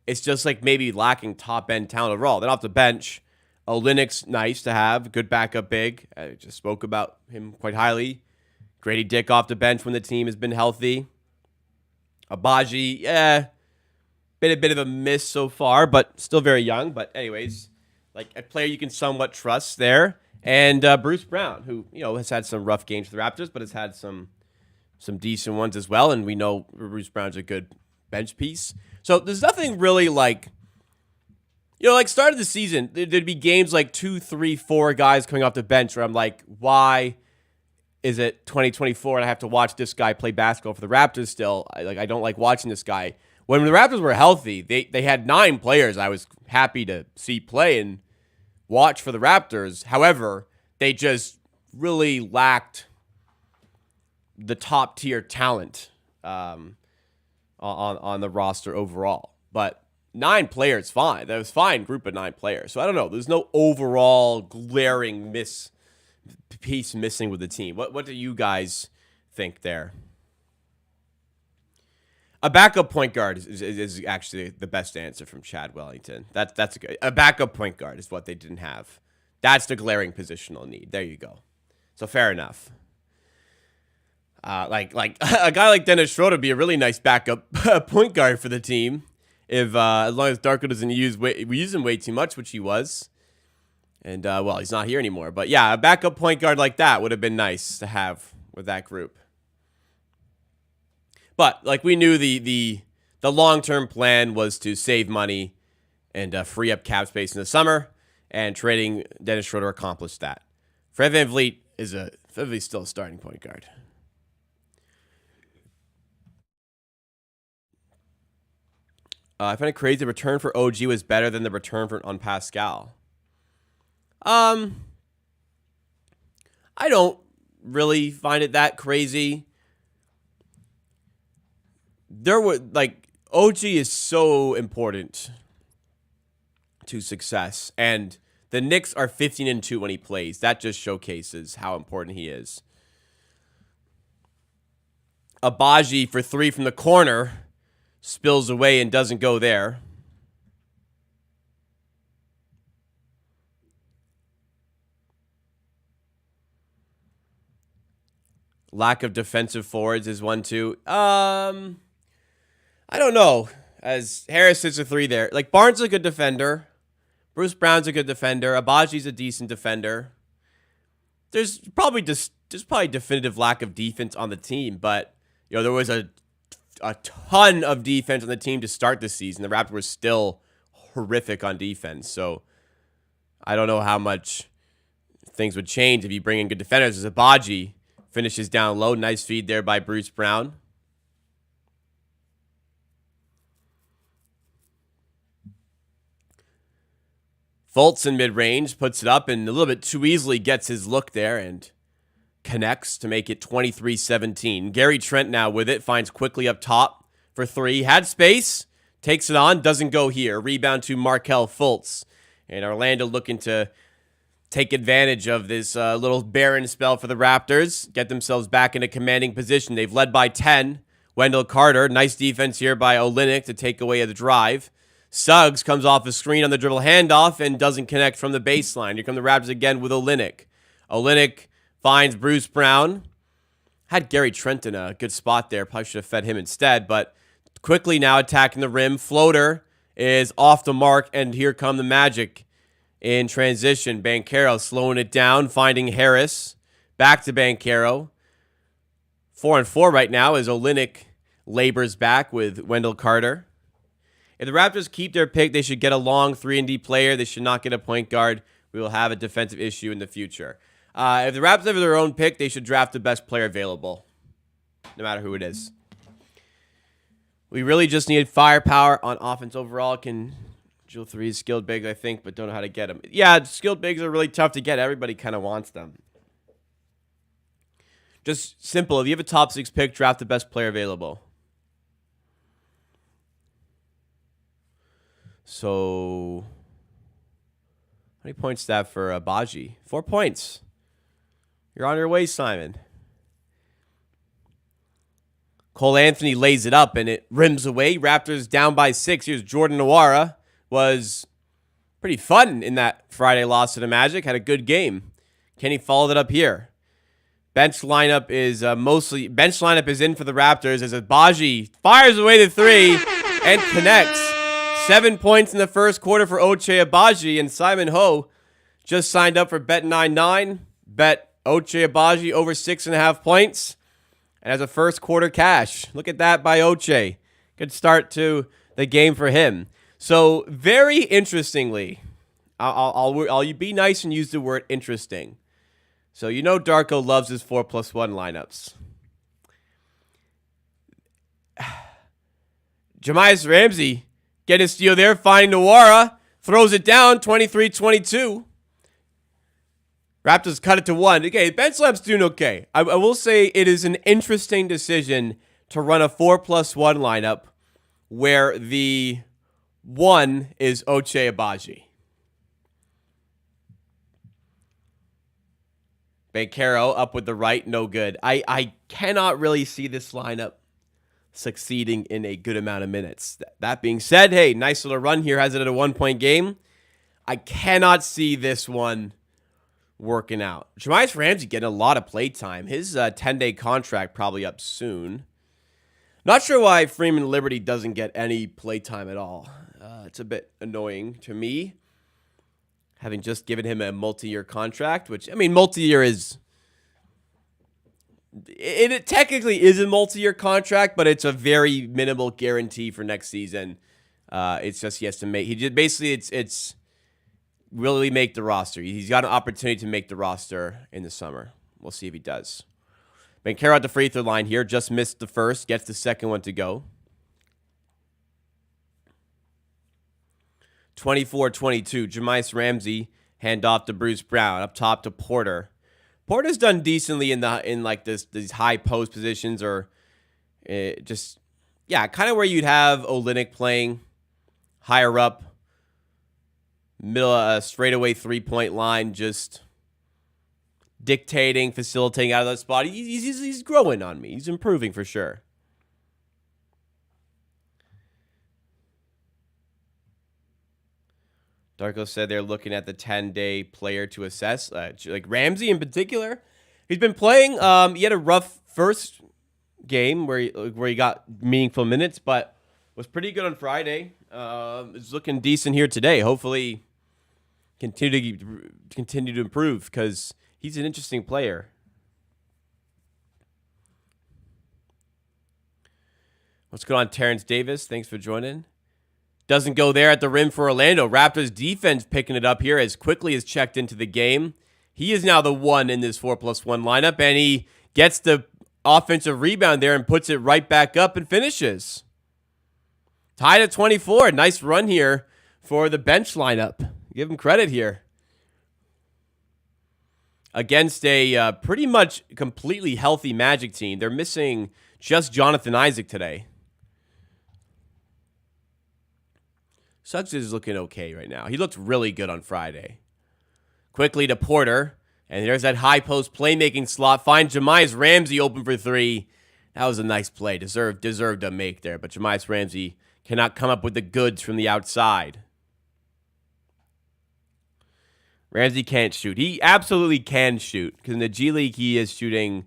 It's just like maybe lacking top end talent overall. Then off the bench, Olynyk's nice to have, good backup big. I just spoke about him quite highly. Grady Dick off the bench when the team has been healthy. Abaji, been a bit of a miss so far, but still very young. But anyways, like a player you can somewhat trust there. And Bruce Brown, who has had some rough games for the Raptors, but has had some decent ones as well. And we know Bruce Brown's a good bench piece. So there's nothing really like start of the season, there'd be games like 2, 3, 4 guys coming off the bench where I'm like, why is it 2024 and I have to watch this guy play basketball for the Raptors still? I don't like watching this guy. When the Raptors were healthy, they had 9 players I was happy to see play and watch for the Raptors. However, they just really lacked the top tier talent on the roster overall. But 9 players, fine. That was fine group of 9 players. So I don't know. There's no overall glaring piece missing with the team. What do you guys think there? A backup point guard is actually the best answer from Chad Wellington. That's a backup point guard is what they didn't have. That's the glaring positional need. There you go. So fair enough. Like a guy like Dennis Schroeder would be a really nice backup point guard for the team if as long as Darko doesn't use him way too much, which he was. And he's not here anymore. But yeah, a backup point guard like that would have been nice to have with that group. But like we knew the long-term plan was to save money and free up cap space in the summer, and trading Dennis Schroeder accomplished that. Fred VanVleet is still a starting point guard. I find it crazy the return for OG was better than the return on Pascal. I don't really find it that crazy. OG is so important to success. And the Knicks are 15-2 when he plays. That just showcases how important he is. Abaji for three from the corner. Spills away and doesn't go there. Lack of defensive forwards is 1-2. I don't know. As Harris hits a three there. Like, Barnes is a good defender. Bruce Brown's a good defender. Abaji's a decent defender. There's probably definitive lack of defense on the team, but there was a ton of defense on the team to start this season. The Raptors were still horrific on defense, so I don't know how much things would change if you bring in good defenders. As Abaji finishes down low. Nice feed there by Bruce Brown. Fultz in mid-range, puts it up and a little bit too easily gets his look there and connects to make it 23-17. Gary Trent now with it, finds quickly up top for three. Had space, takes it on, doesn't go here. Rebound to Markelle Fultz. And Orlando looking to take advantage of this little barren spell for the Raptors, get themselves back in a commanding position. They've led by 10. Wendell Carter, nice defense here by Olynyk to take away the drive. Suggs comes off a screen on the dribble handoff and doesn't connect from the baseline. Here come the Raptors again with Olynyk. Olynyk finds Bruce Brown. Had Gary Trent in a good spot there. Probably should have fed him instead, but quickly now attacking the rim. Floater is off the mark, and here come the Magic in transition. Banchero slowing it down, finding Harris. Back to Banchero. 4-4 right now as Olynyk labors back with Wendell Carter. If the Raptors keep their pick, they should get a long 3-and-D player. They should not get a point guard. We will have a defensive issue in the future. If the Raptors have their own pick, they should draft the best player available, no matter who it is. We really just needed firepower on offense overall. Can Jewel 3 is skilled bigs, I think, but don't know how to get them. Yeah, skilled bigs are really tough to get. Everybody kind of wants them. Just simple. If you have a top 6 pick, draft the best player available. So, how many points is that for Abaji? 4 points. You're on your way, Simon. Cole Anthony lays it up, and it rims away. Raptors down by 6. Here's Jordan Nwora. Was pretty fun in that Friday loss to the Magic. Had a good game. Can he follow that up here? Bench lineup is in for the Raptors as Abaji fires away the three and connects. 7 points in the first quarter for Ochai Abaji, and Simon Ho just signed up for Bet99. Bet Ochai Abaji over 6.5 points and has a first quarter cash. Look at that by Ochai. Good start to the game for him. So very interestingly, I'll be nice and use the word interesting. So Darko loves his 4+1 lineups. Jahmi'us Ramsey getting a steal there, finding Nwora, throws it down, 23-22. Raptors cut it to 1. Okay, bench lamp's doing okay. I will say it is an interesting decision to run a 4+1 lineup where the 1 is Ochai Abaji. Banchero up with the right, no good. I cannot really see this lineup succeeding in a good amount of minutes. That being said, hey, nice little run here. Has it at a 1-point game. I cannot see this one working out. Jahmi'us Ramsey getting a lot of play time. His 10-day contract probably up soon. Not sure why Freeman Liberty doesn't get any play time at all. It's a bit annoying to me, having just given him a multi-year contract, which, multi-year is... It technically is a multi-year contract, but it's a very minimal guarantee for next season. It's just he has to make... It's really make the roster. He's got an opportunity to make the roster in the summer. We'll see if he does. Banchero at the free throw line here. Just missed the first. Gets the second one to go. 24-22. Jahmi'us Ramsey hand off to Bruce Brown. Up top to Porter. Porter's done decently in these high post positions, or kind of where you'd have Olynyk playing higher up. middle straightaway 3-point line, just dictating, facilitating out of that spot. He's growing on me. He's improving for sure. Darko said they're looking at the 10-day player to assess. Like Ramsey in particular, he's been playing. He had a rough first game where he got meaningful minutes, but was pretty good on Friday. Is looking decent here today. Hopefully, continue to improve because he's an interesting player. What's going on, Terrence Davis? Thanks for joining. Doesn't go there at the rim for Orlando. Raptors defense picking it up here as quickly as checked into the game. He is now the one in this 4+1 lineup, and he gets the offensive rebound there and puts it right back up and finishes. Tied at 24. Nice run here for the bench lineup. Give him credit here. Against a pretty much completely healthy Magic team. They're missing just Jonathan Isaac today. Suggs is looking okay right now. He looked really good on Friday. Quickly to Porter. And there's that high post playmaking slot. Finds Jamias Ramsey open for three. That was a nice play. Deserved a make there. But Jamias Ramsey cannot come up with the goods from the outside. Ramsey can't shoot. He absolutely can shoot. Because in the G League, he is shooting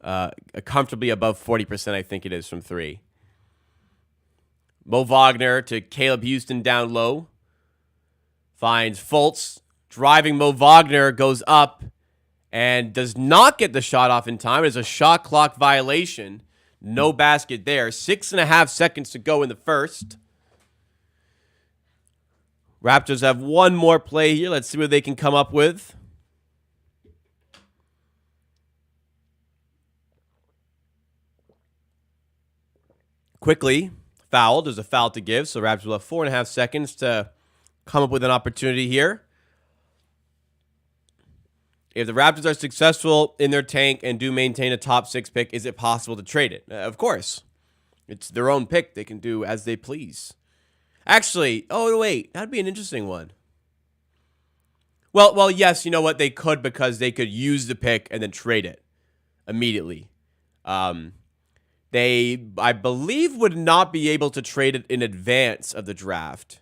comfortably above 40%, I think it is, from three. Mo Wagner to Caleb Houston down low. Finds Fultz. Driving Mo Wagner goes up and does not get the shot off in time. It's a shot clock violation. No basket there. 6.5 seconds to go in the first. Raptors have one more play here. Let's see what they can come up with. Quickly. Foul. There's a foul to give, so Raptors will have 4.5 seconds to come up with an opportunity here. If the Raptors are successful in their tank and do maintain a top 6 pick, is it possible to trade it? Of course. It's their own pick. They can do as they please. Actually, oh, wait. That'd be an interesting one. Well, yes, you know what? They could because they could use the pick and then trade it immediately. They, I believe, would not be able to trade it in advance of the draft.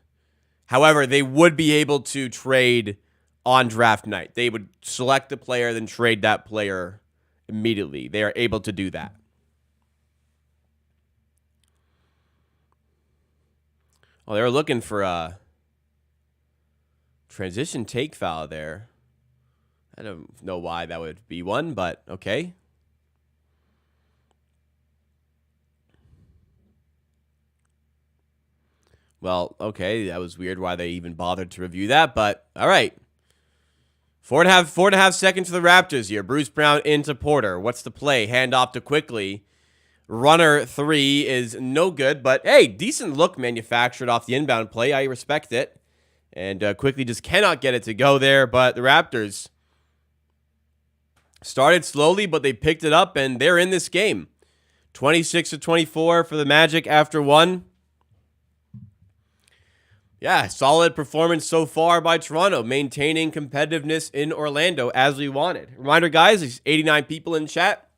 However, they would be able to trade on draft night. They would select the player, then trade that player immediately. They are able to do that. Oh, they were looking for a transition take foul there. I don't know why that would be one, but okay. Well, okay, that was weird why they even bothered to review that, but all right. 4.5 seconds for the Raptors here. Bruce Brown into Porter. What's the play? Handoff to Quickly. Runner 3 is no good, but hey, decent look manufactured off the inbound play. I respect it. And Quickly just cannot get it to go there, but the Raptors started slowly, but they picked it up, and they're in this game. 26-24 for the Magic after one. Yeah, solid performance so far by Toronto, maintaining competitiveness in Orlando as we wanted. Reminder, guys, there's 89 people in chat.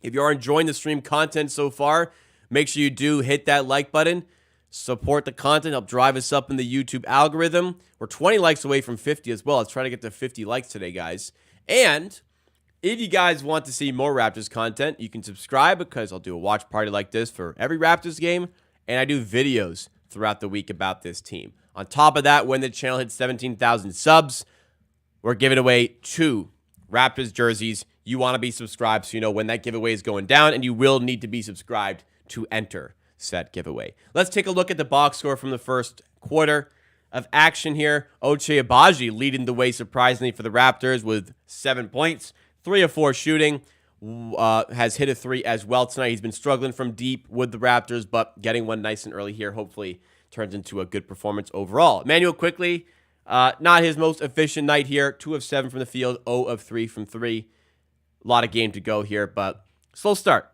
If you are enjoying the stream content so far, make sure you do hit that like button. Support the content, help drive us up in the YouTube algorithm. We're 20 likes away from 50 as well. Let's try to get to 50 likes today, guys. And if you guys want to see more Raptors content, you can subscribe because I'll do a watch party like this for every Raptors game, and I do videos throughout the week about this team. On top of that, when the channel hits 17,000 subs, we're giving away 2 Raptors jerseys. You want to be subscribed so you know when that giveaway is going down, and you will need to be subscribed to enter said giveaway. Let's take a look at the box score from the first quarter of action here. Ochai Agbaji leading the way surprisingly for the Raptors with 7 points, 3 of 4 shooting. Has hit a 3 as well tonight. He's been struggling from deep with the Raptors, but getting one nice and early here hopefully turns into a good performance overall. Emmanuel Quickly, not his most efficient night here. 2 of 7 from the field, 0 of 3 from 3. A lot of game to go here, but slow start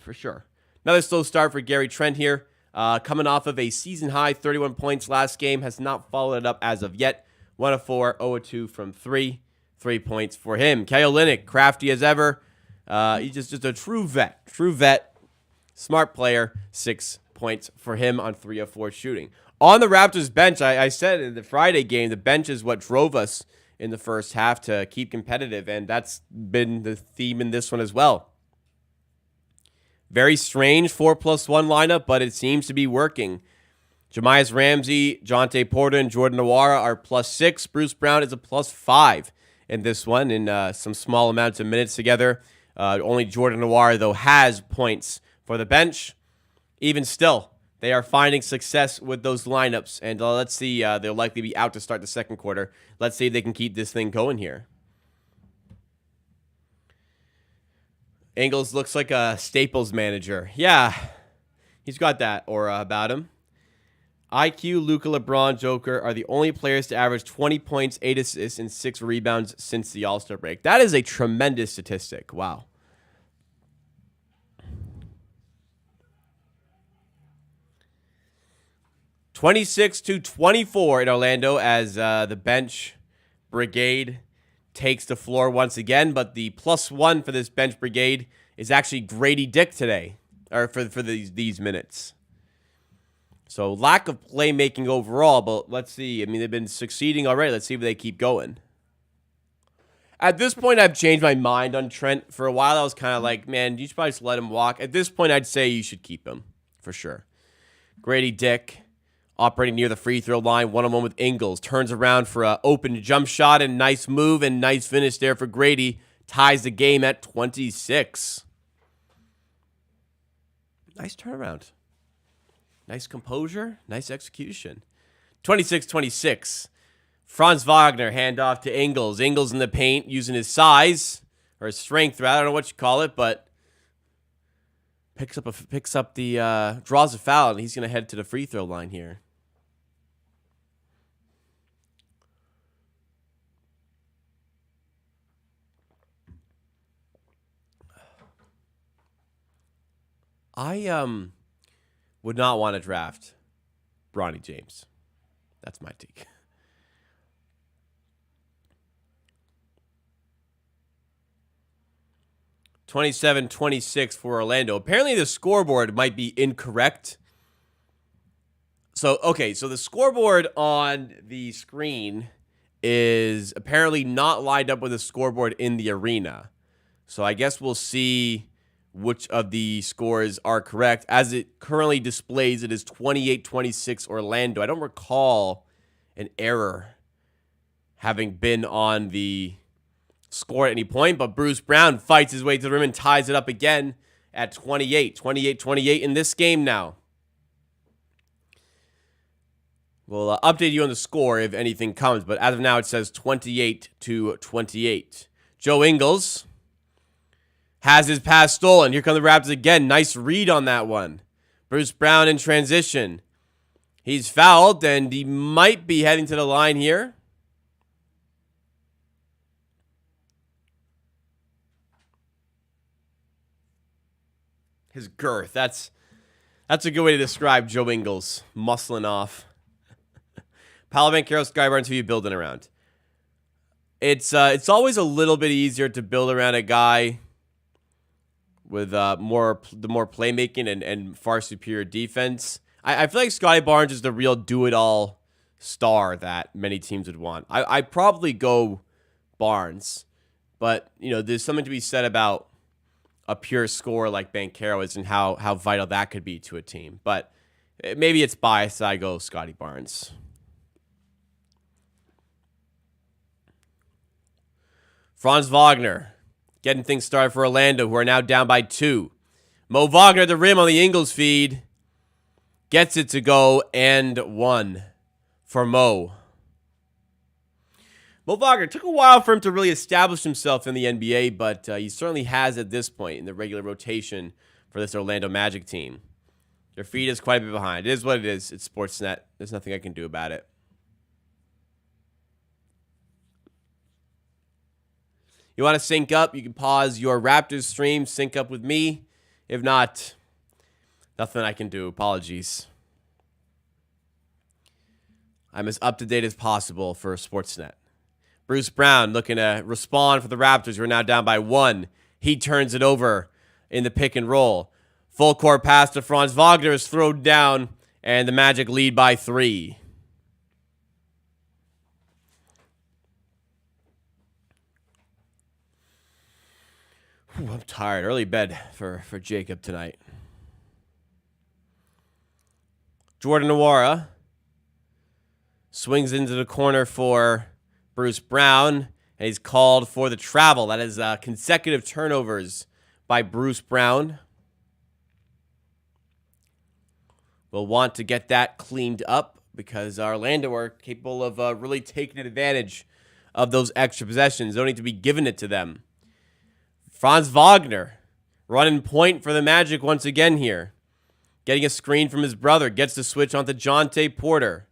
for sure. Another slow start for Gary Trent here. coming off of a season-high 31 points last game, has not followed it up as of yet. 1 of 4, 0 of 2 from 3. 3 points for him. Kelly Olynyk, crafty as ever. He's just a true vet. Smart player. 6 points for him on 3 of 4 shooting. On the Raptors bench, I said in the Friday game, the bench is what drove us in the first half to keep competitive, and that's been the theme in this one as well. Very strange 4+1 lineup, but it seems to be working. Jamias Ramsey, Jonte Porter, and Jordan Nwora are +6. Bruce Brown is a +5 in this one in some small amounts of minutes together. Only Jordan Nwora, though, has points for the bench. Even still, they are finding success with those lineups. And let's see, they'll likely be out to start the second quarter. Let's see if they can keep this thing going here. Ingles looks like a Staples manager. Yeah, he's got that aura about him. IQ, Luka, LeBron, Joker are the only players to average 20 points, 8 assists, and 6 rebounds since the All-Star break. That is a tremendous statistic. Wow. (26-24) in Orlando as the bench brigade takes the floor once again. But the +1 for this bench brigade is actually Grady Dick today, or for these minutes. So lack of playmaking overall, but let's see. I mean, they've been succeeding already. Let's see if they keep going. At this point, I've changed my mind on Trent. For a while, I was kind of like, man, you should probably just let him walk. At this point, I'd say you should keep him, for sure. Grady Dick, operating near the free throw line, one-on-one with Ingles. Turns around for an open jump shot, and nice move and nice finish there for Grady. Ties the game at 26. Nice turnaround. Nice composure, nice execution. 26-26. Franz Wagner, handoff to Ingles. Ingles in the paint using his size, or his strength, rather. I don't know what you call it, but draws a foul, and he's going to head to the free throw line here. I would not want to draft Bronny James. That's my take. (27-26) for Orlando. Apparently the scoreboard might be incorrect. So the scoreboard on the screen is apparently not lined up with the scoreboard in the arena. So I guess we'll see which of the scores are correct. As it currently displays, it is 28-26 Orlando. I don't recall an error having been on the score at any point, but Bruce Brown fights his way to the rim and ties it up again at 28. 28-28 in this game now. We'll update you on the score if anything comes, but as of now, it says 28-28. Joe Ingles has his pass stolen. Here come the Raptors again. Nice read on that one. Bruce Brown in transition. He's fouled, and he might be heading to the line here. His girth. That's a good way to describe Joe Ingles. Muscling off. Paolo Banchero, Sky Barnes, who you building around? It's always a little bit easier to build around a guy with more playmaking and far superior defense. I feel like Scotty Barnes is the real do-it-all star that many teams would want. I'd probably go Barnes, but there's something to be said about a pure scorer like Banchero is and how vital that could be to a team. But maybe it's biased. I go Scotty Barnes. Franz Wagner getting things started for Orlando, who are now down by 2. Mo Wagner at the rim on the Ingles feed. Gets it to go, and 1 for Mo. Mo Wagner, took a while for him to really establish himself in the NBA, but he certainly has at this point in the regular rotation for this Orlando Magic team. Their feed is quite a bit behind. It is what it is. It's Sportsnet. There's nothing I can do about it. You want to sync up? You can pause your Raptors stream, sync up with me. If not, Nothing I can do. Apologies. I'm as up-to-date as possible for Sportsnet. Bruce Brown looking to respond for the Raptors, who are now down by 1. He turns it over in the pick and roll. Full court pass to Franz Wagner is thrown down, and the Magic lead by 3. I'm tired. Early bed for Jacob tonight. Jordan Nwora swings into the corner for Bruce Brown, and he's called for the travel. That is consecutive turnovers by Bruce Brown. We'll want to get that cleaned up because Orlando are capable of really taking advantage of those extra possessions. Don't need to be giving it to them. Franz Wagner running point for the Magic once again here. Getting a screen from his brother. Gets the switch onto Jonte Porter.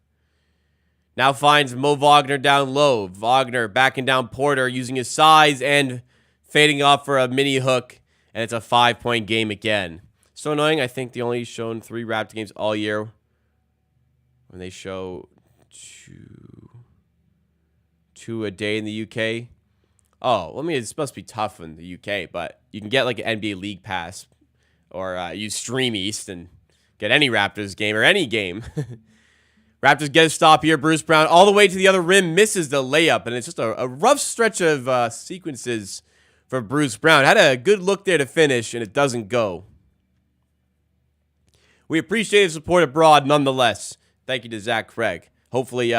Now finds Mo Wagner down low. Wagner backing down Porter using his size and fading off for a mini hook. And it's a 5-point game again. So annoying. I think they only shown 3 Raptor games all year. When they show two a day in the UK. Oh, I mean, it must be tough in the UK, but you can get like an NBA League Pass or use Stream East and get any Raptors game or any game. Raptors get a stop here. Bruce Brown all the way to the other rim, misses the layup, and it's just a rough stretch of sequences for Bruce Brown. Had a good look there to finish, and it doesn't go. We appreciate the support abroad nonetheless. Thank you to Zach Craig. Hopefully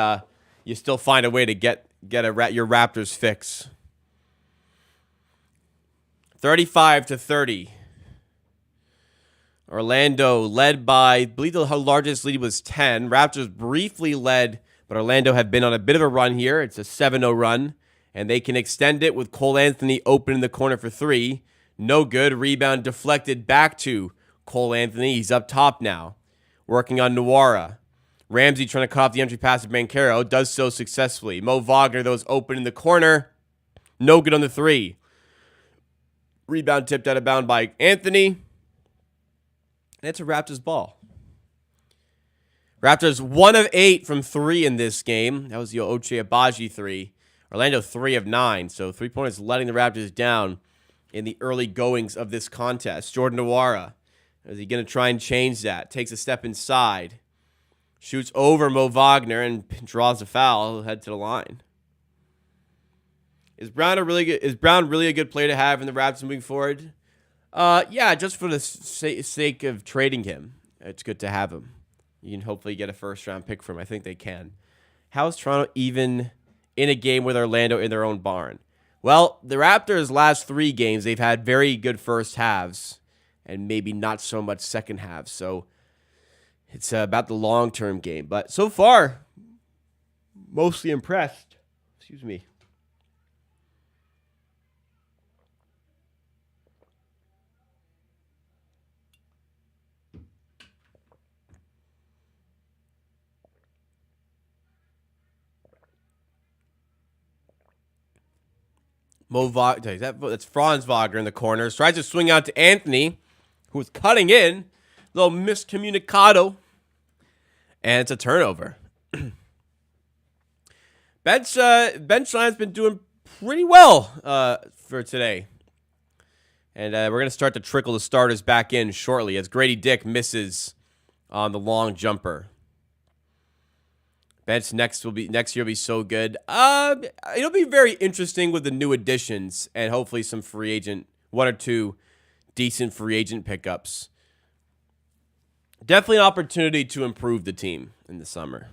you still find a way to get your Raptors fix. 35-30. Orlando led by, I believe the largest lead was 10. Raptors briefly led, but Orlando have been on a bit of a run here. It's a 7-0 run, and they can extend it with Cole Anthony open in the corner for 3. No good. Rebound deflected back to Cole Anthony. He's up top now, working on Nwora. Ramsey trying to cut off the entry pass of Banchero. Does so successfully. Mo Wagner, though, is open in the corner. No good on the 3. Rebound tipped out of bound by Anthony. And it's a Raptors ball. Raptors 1 of 8 from 3 in this game. That was the Ochai Agbaji 3. Orlando 3 of 9. So 3-pointers letting the Raptors down in the early goings of this contest. Jordan Nwora. Is he going to try and change that? Takes a step inside. Shoots over Mo Wagner and draws a foul. He'll head to the line. Is Brown really a good player to have in the Raptors moving forward? Yeah, just for the sake of trading him, it's good to have him. You can hopefully get a first-round pick from him. I think they can. How is Toronto even in a game with Orlando in their own barn? Well, the Raptors' last 3 games, they've had very good first halves and maybe not so much second halves. So it's about the long-term game. But so far, mostly impressed. Excuse me. Mo Wagner, that's Franz Wagner in the corner. Tries to swing out to Anthony, who's cutting in. Little miscommunicado. And it's a turnover. Bench line's been doing pretty well for today. And we're going to start to trickle the starters back in shortly as Grady Dick misses on the long jumper. Bench next year will be so good. It'll be very interesting with the new additions and hopefully some free agent, 1 or 2 decent free agent pickups. Definitely an opportunity to improve the team in the summer.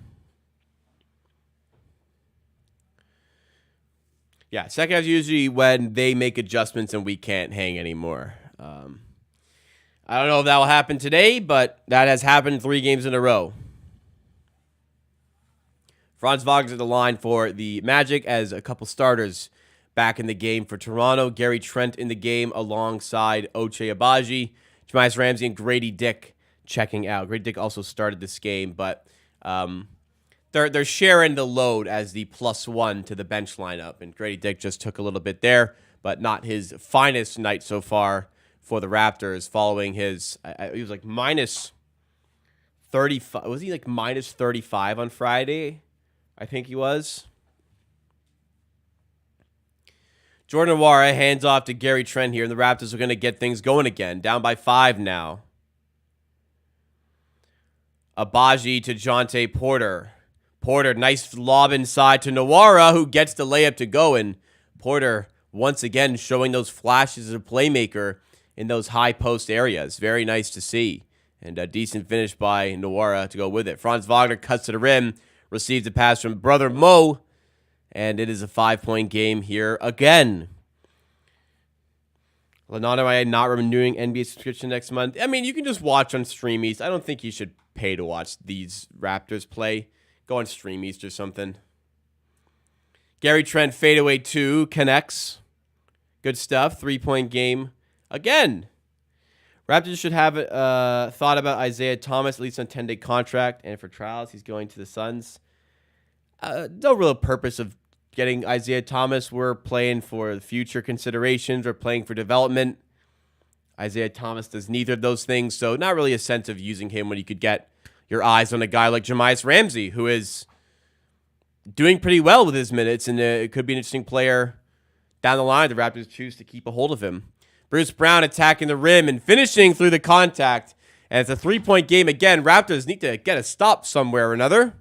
Yeah, second half is usually when they make adjustments and we can't hang anymore. I don't know if that will happen today, but that has happened 3 games in a row. Franz Wagner's at the line for the Magic as a couple starters back in the game for Toronto. Gary Trent in the game alongside Ochai Agbaji. Jamias Ramsey and Grady Dick checking out. Grady Dick also started this game, but they're sharing the load as the +1 to the bench lineup. And Grady Dick just took a little bit there, but not his finest night so far for the Raptors following his, he was like minus 35. Was he like minus 35 on Friday? I think he was. Jordan Nwora hands off to Gary Trent here, and the Raptors are going to get things going again. Down by 5 now. Abaji to Jonte Porter. Porter, nice lob inside to Nwora, who gets the layup to go. And Porter, once again, showing those flashes of a playmaker in those high post areas. Very nice to see. And a decent finish by Nwora to go with it. Franz Wagner cuts to the rim, receives a pass from brother Mo. And it is a 5-point game here again. Leonardo, am I not renewing NBA subscription next month? I mean, you can just watch on Stream East. I don't think you should pay to watch these Raptors play. Go on Stream East or something. Gary Trent fadeaway 2 connects. Good stuff. 3-point game again. Raptors should have thought about Isaiah Thomas, at least on a 10-day contract. And for trials, he's going to the Suns. No real purpose of getting Isaiah Thomas. We're playing for future considerations. We're playing for development. Isaiah Thomas does neither of those things, so not really a sense of using him when you could get your eyes on a guy like Jahmi'us Ramsey, who is doing pretty well with his minutes, and it could be an interesting player down the line. The Raptors choose to keep a hold of him. Bruce Brown attacking the rim and finishing through the contact, and it's a 3-point game again. Raptors need to get a stop somewhere or another.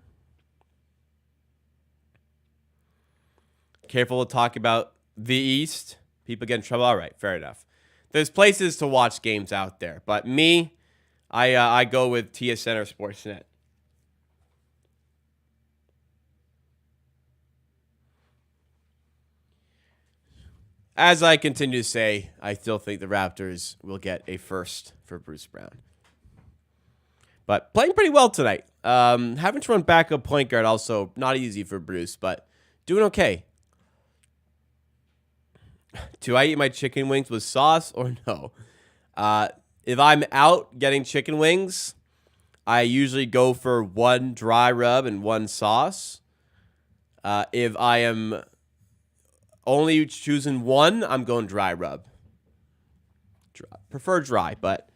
Careful to talk about the East. People get in trouble. All right, fair enough. There's places to watch games out there, but me, I go with TSN or Sportsnet. As I continue to say, I still think the Raptors will get a first for Bruce Brown. But playing pretty well tonight. Having to run backup point guard also not easy for Bruce, but doing okay. Do I eat my chicken wings with sauce or no? If I'm out getting chicken wings, I usually go for 1 dry rub and 1 sauce. If I am only choosing 1, I'm going dry rub. Prefer dry, but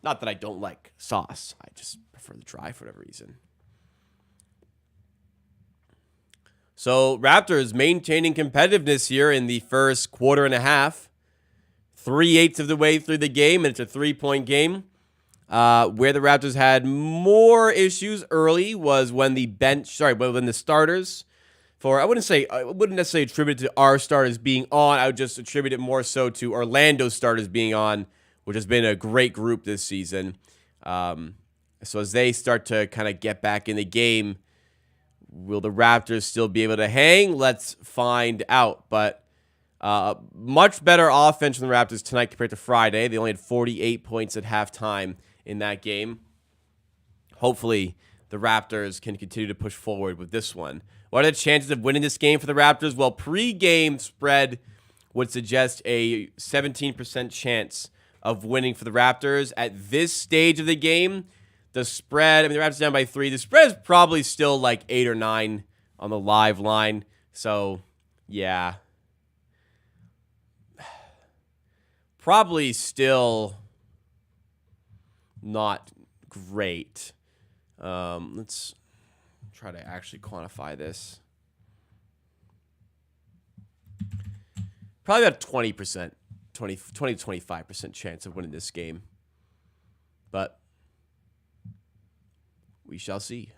not that I don't like sauce. I just prefer the dry for whatever reason. So Raptors maintaining competitiveness here in the first quarter and a half. 3/8 of the way through the game, and it's a 3-point game. Where the Raptors had more issues early was when the when the starters, I wouldn't necessarily attribute it to our starters being on. I would just attribute it more so to Orlando's starters being on, which has been a great group this season. So as they start to kind of get back in the game, will the Raptors still be able to hang? Let's find out. But much better offense from the Raptors tonight compared to Friday. They only had 48 points at halftime in that game. Hopefully, the Raptors can continue to push forward with this one. What are the chances of winning this game for the Raptors? Well, pre-game spread would suggest a 17% chance of winning for the Raptors. At this stage of the game, the spread, the Raptors down by 3. The spread is probably still like 8 or 9 on the live line. So, yeah. Probably still not great. Let's try to actually quantify this. Probably about 20%, 20 to 25% chance of winning this game. But we shall see.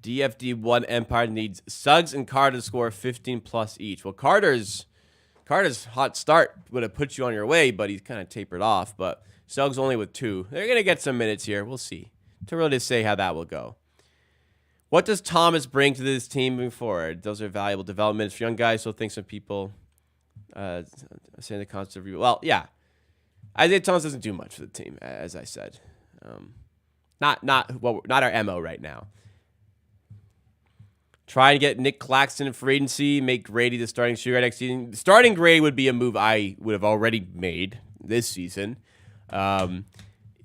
DFD1 Empire needs Suggs and Carter to score 15 plus each. Well, Carter's hot start would have put you on your way, but he's kind of tapered off. But Suggs only with 2. They're going to get some minutes here. We'll see. Too early to say how that will go. What does Thomas bring to this team moving forward? Those are valuable developments for young guys. So I think some people saying the concept of review. Well, yeah. Isaiah Thomas doesn't do much for the team, as I said. Not our MO right now. Try to get Nick Claxton in free agency, make Grady the starting shooter next season. Starting Grady would be a move I would have already made this season.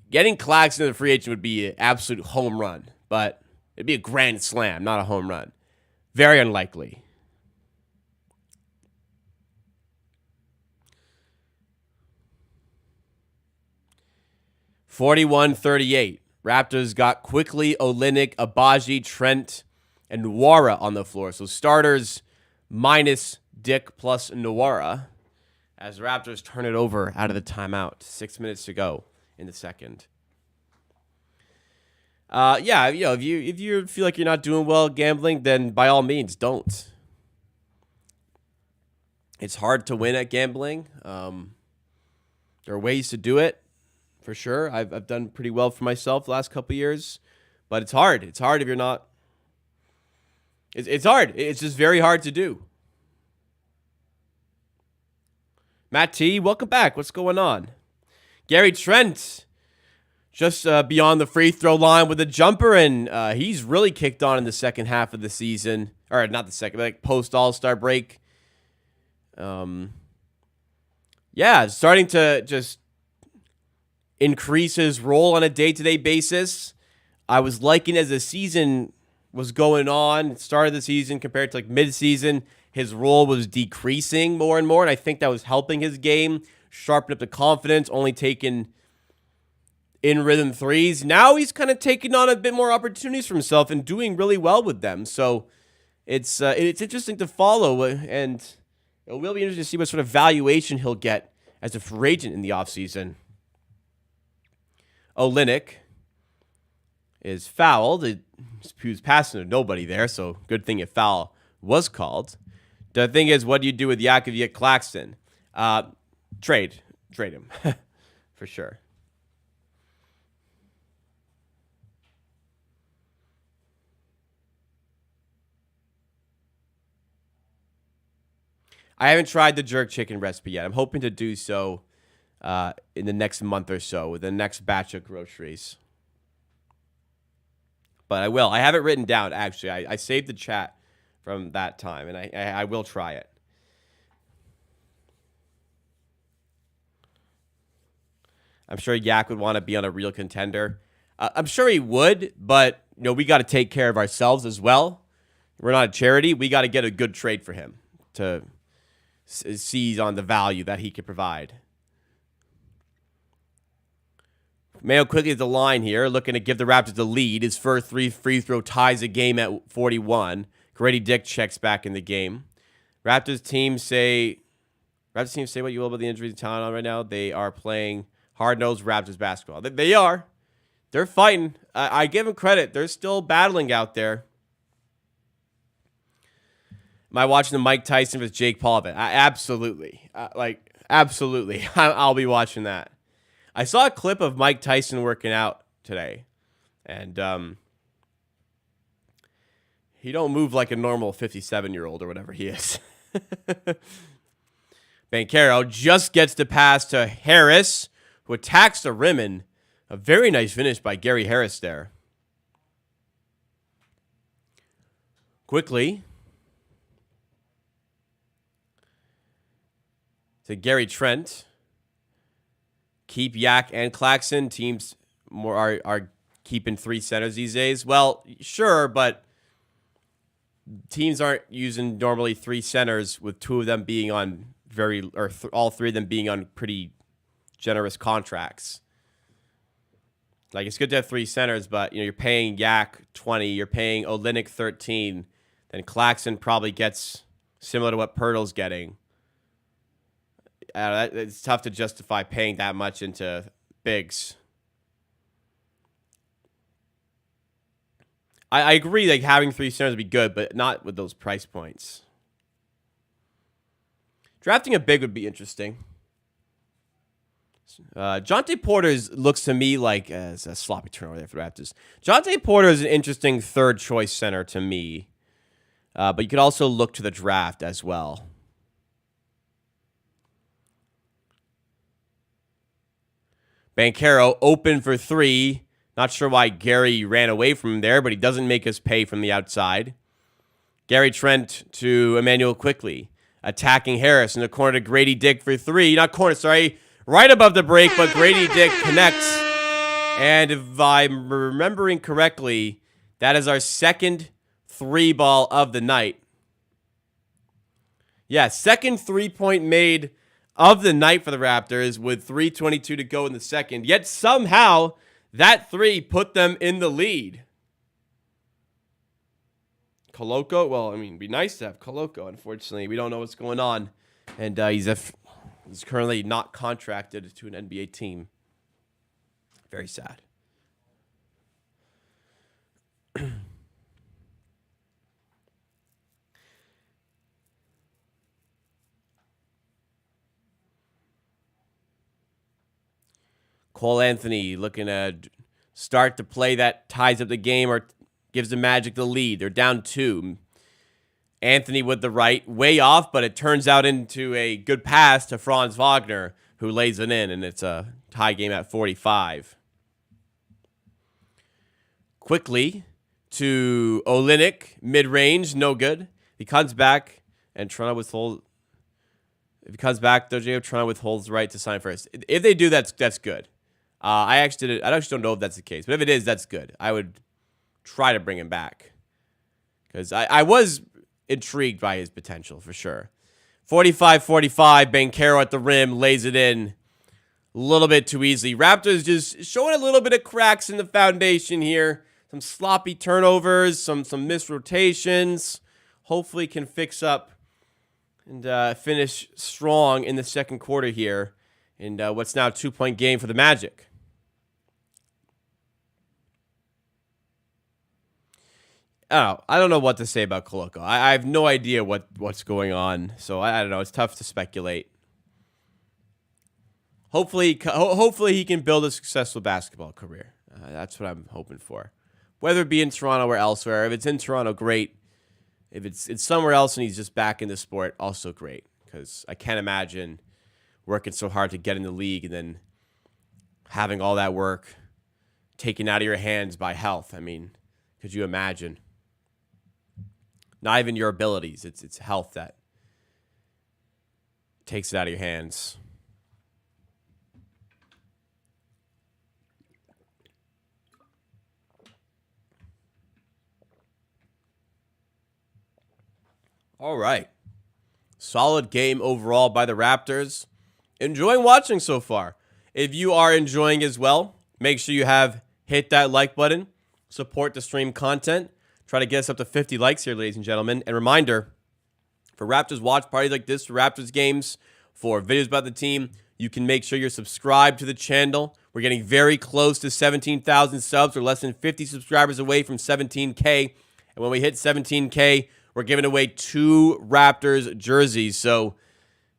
Getting Claxton in the free agent would be an absolute home run, but it'd be a grand slam, not a home run. Very unlikely. 41-38. Raptors got Quickly, Olynyk, Abaji, Trent, and Nwora on the floor. So starters minus Dick plus Nwora as Raptors turn it over out of the timeout. 6 minutes to go in the second. If you feel like you're not doing well gambling, then by all means, don't. It's hard to win at gambling. There are ways to do it, for sure. I've done pretty well for myself the last couple of years, but it's hard. It's hard if you're not. It's hard. It's just very hard to do. Matt T, welcome back. What's going on? Gary Trent, just beyond the free throw line with a jumper, and he's really kicked on in the second half of the season. Or not the second, but like post All-Star break. Starting to just increase his role on a day-to-day basis. I was liking as the season was going on, start of the season compared to like mid-season, his role was decreasing more and more, and I think that was helping his game, sharpen up the confidence, only taking in-rhythm threes. Now he's kind of taking on a bit more opportunities for himself and doing really well with them. So it's interesting to follow, and it will be interesting to see what sort of valuation he'll get as a free agent in the offseason. Olynyk is fouled. He was passing to nobody there, so good thing a foul was called. The thing is, what do you do with Jakovic Claxton? Trade him, for sure. I haven't tried the jerk chicken recipe yet. I'm hoping to do so in the next month or so with the next batch of groceries. But I will. I have it written down, actually. I saved the chat from that time, and I will try it. I'm sure Yak would want to be on a real contender. I'm sure he would, but we got to take care of ourselves as well. We're not a charity. We got to get a good trade for him to seize on the value that he could provide. Mayo quickly at the line here, looking to give the Raptors the lead. His first three free throw ties the game at 41. Grady Dick checks back in the game. Raptors team say what you will about the injury to talent on right now. They are playing hard-nosed Raptors basketball. They are. They're fighting. I give them credit. They're still battling out there. Am I watching the Mike Tyson versus Jake Paul event? Absolutely. Absolutely. I'll be watching that. I saw a clip of Mike Tyson working out today, and he don't move like a normal 57-year-old or whatever he is. Banchero just gets the pass to Harris, who attacks the rim, and a very nice finish by Gary Harris there. Quickly to Gary Trent. Keep Yak and Claxton. Teams are keeping three centers these days. Well, sure, but teams aren't using normally three centers with two of them being on all three of them being on pretty generous contracts. Like, it's good to have three centers, but you're paying Yak 20, you're paying Olynyk 13, then Claxton probably gets similar to what Pirtle's getting. It's tough to justify paying that much into bigs. I agree, like having three centers would be good, but not with those price points. Drafting a big would be interesting. Jonte Porter looks to me like as a sloppy turnover there for the Raptors. Jonte Porter is an interesting third choice center to me, but you could also look to the draft as well. Banchero open for three. Not sure why Gary ran away from him there, but he doesn't make us pay from the outside. Gary Trent to Emmanuel Quickly. Attacking Harris in the corner to Grady Dick for three. Not corner, sorry. Right above the break, but Grady Dick connects. And if I'm remembering correctly, that is our second three ball of the night. Yeah, second 3-point made of the night for the Raptors with 3:22 to go in the second. Yet somehow that three put them in the lead. Koloko, well, I mean, it'd be nice to have Koloko. Unfortunately, we don't know what's going on. And he's currently not contracted to an NBA team. Very sad. Cole Anthony looking to start to play that ties up the game or gives the Magic the lead. They're down 2. Anthony with the right, way off, but it turns out into a good pass to Franz Wagner, who lays it in, and it's a tie game at 45. Quickly to Olynyk, mid-range, no good. He comes back, and Toronto withholds. If he comes back, though, Toronto withholds the right to sign first. If they do, that's good. I actually don't know if that's the case, but if it is, that's good. I would try to bring him back because I was intrigued by his potential for sure. 45-45, Banchero at the rim, lays it in a little bit too easily. Raptors just showing a little bit of cracks in the foundation here. Some sloppy turnovers, some missed rotations. Hopefully can fix up and finish strong in the second quarter here. And what's now a 2-point game for the Magic. I don't know what to say about Koloko. I have no idea what's going on, so I don't know. It's tough to speculate. Hopefully he can build a successful basketball career. That's what I'm hoping for. Whether it be in Toronto or elsewhere. If it's in Toronto, great. If it's somewhere else and he's just back in the sport, also great. Because I can't imagine working so hard to get in the league and then having all that work taken out of your hands by health. I mean, could you imagine? Not even your abilities. It's health that takes it out of your hands. All right. Solid game overall by the Raptors. Enjoying watching so far. If you are enjoying as well, make sure you hit that like button. Support the stream content. Try to get us up to 50 likes here, ladies and gentlemen. And reminder, for Raptors watch parties like this, for Raptors games, for videos about the team, you can make sure you're subscribed to the channel. We're getting very close to 17,000 subs. We're less than 50 subscribers away from 17K. And when we hit 17K, we're giving away 2 Raptors jerseys. So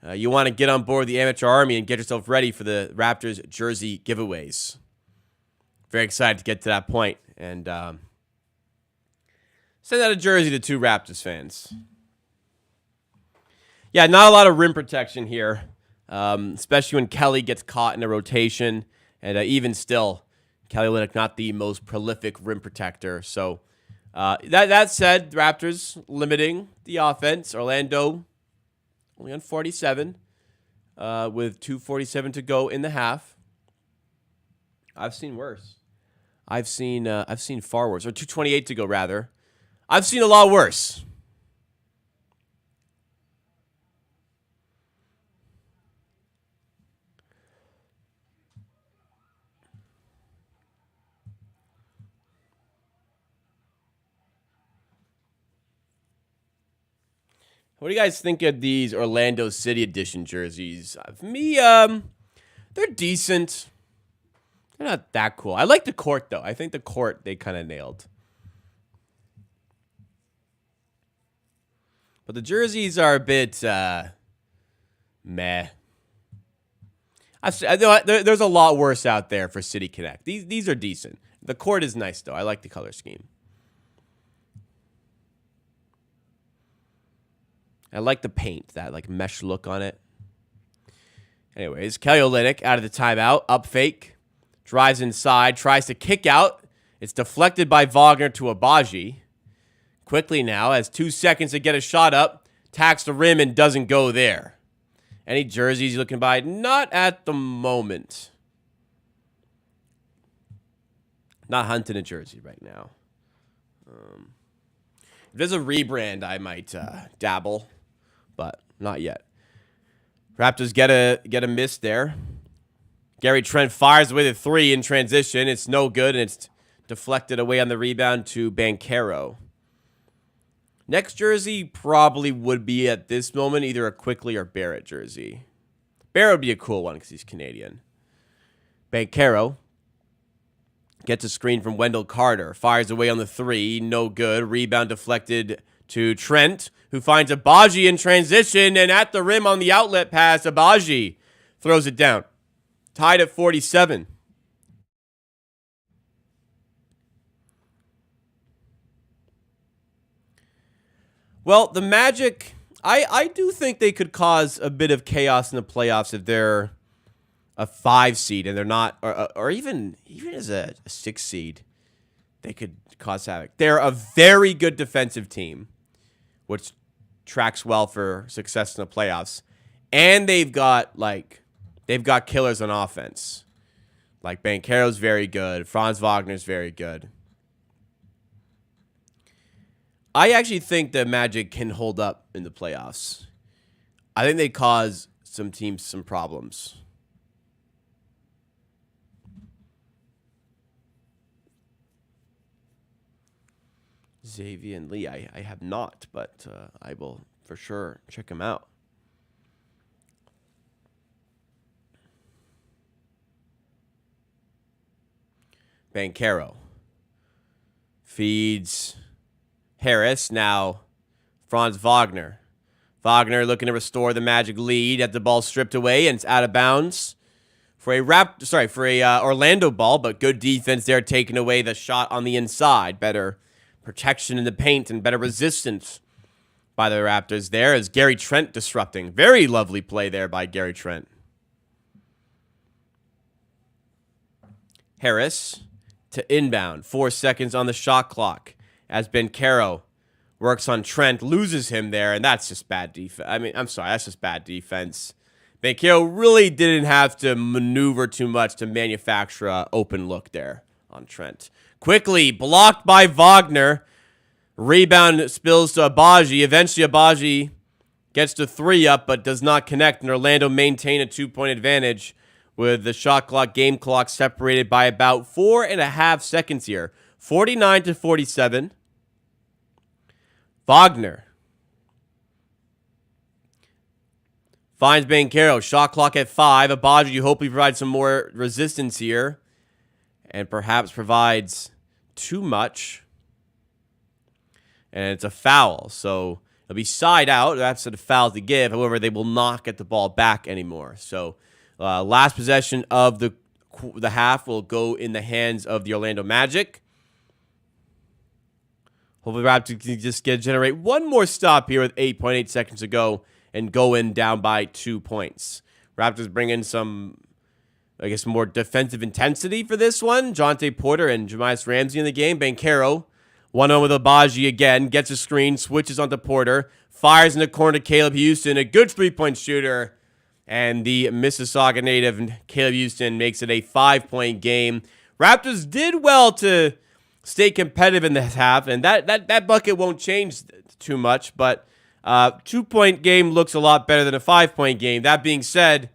you want to get on board the amateur army and get yourself ready for the Raptors jersey giveaways. Very excited to get to that point. And send out a jersey to 2 Raptors fans. Yeah, not a lot of rim protection here, especially when Kelly gets caught in a rotation. And even still, Kelly Olynyk not the most prolific rim protector. So that said, the Raptors limiting the offense. Orlando only on 47 with 2:47 to go in the half. I've seen worse. I've seen far worse, or 2:28 to go rather. I've seen a lot worse. What do you guys think of these Orlando City Edition jerseys? For me, they're decent. They're not that cool. I like the court, though. I think the court they kind of nailed. But the jerseys are a bit meh. There's a lot worse out there for City Connect. These are decent. The court is nice, though. I like the color scheme. I like the paint, that like mesh look on it. Anyways, Kelly Olynyk out of the timeout, up fake, drives inside, tries to kick out. It's deflected by Wagner to Abaji. Quickly now, has 2 seconds to get a shot up, tacks the rim and doesn't go there. Any jerseys you looking by? Not at the moment. Not hunting a jersey right now. If there's a rebrand, I might dabble, but not yet. Raptors get a miss there. Gary Trent fires away the three in transition. It's no good, and it's deflected away on the rebound to Banchero. Next jersey probably would be at this moment either a Quickly or Barrett jersey. Barrett would be a cool one because he's Canadian. Banchero gets a screen from Wendell Carter. Fires away on the three. No good. Rebound deflected to Trent, who finds Abaji in transition. And at the rim on the outlet pass, Abaji throws it down. Tied at 47. Well, the Magic, I do think they could cause a bit of chaos in the playoffs if they're a 5 seed and they're not, or even as a 6 seed, they could cause havoc. They're a very good defensive team, which tracks well for success in the playoffs, and they've got killers on offense. Like Banchero's very good, Franz Wagner's very good. I actually think the Magic can hold up in the playoffs. I think they cause some teams some problems. Xavier and Lee, I have not, but I will for sure check them out. Banchero feeds Harris. Now Franz Wagner. Wagner looking to restore the Magic lead. At the ball stripped away and it's out of bounds for a Orlando ball, but good defense there, taking away the shot on the inside. Better protection in the paint and better resistance by the Raptors there as Gary Trent disrupting. Very lovely play there by Gary Trent. Harris to inbound. 4 seconds on the shot clock as Banchero works on Trent, loses him there, and that's just bad defense. That's just bad defense. Banchero really didn't have to maneuver too much to manufacture an open look there on Trent. Quickly blocked by Wagner. Rebound spills to Abaji. Eventually, Abaji gets the 3 up, but does not connect, and Orlando maintain a 2-point advantage with the shot clock, game clock separated by about 4.5 seconds here. 49-47. Wagner finds Banchero. Shot clock at 5. Abaji, you hope he provides some more resistance here. And perhaps provides too much. And it's a foul. So it'll be side out. That's a foul to give. However, they will not get the ball back anymore. So last possession of the half will go in the hands of the Orlando Magic. Hopefully, Raptors can just generate one more stop here with 8.8 seconds to go and go in down by 2 points. Raptors bring in some, more defensive intensity for this one. Jonte Porter and Jamias Ramsey in the game. Banchero, 1-0 with Abaji again. Gets a screen, switches onto Porter. Fires in the corner to Caleb Houston. A good 3-point shooter. And the Mississauga native, Caleb Houston, makes it a 5-point game. Raptors did well to stay competitive in this half, and that bucket won't change too much, but 2-point game looks a lot better than a 5-point game. That being said,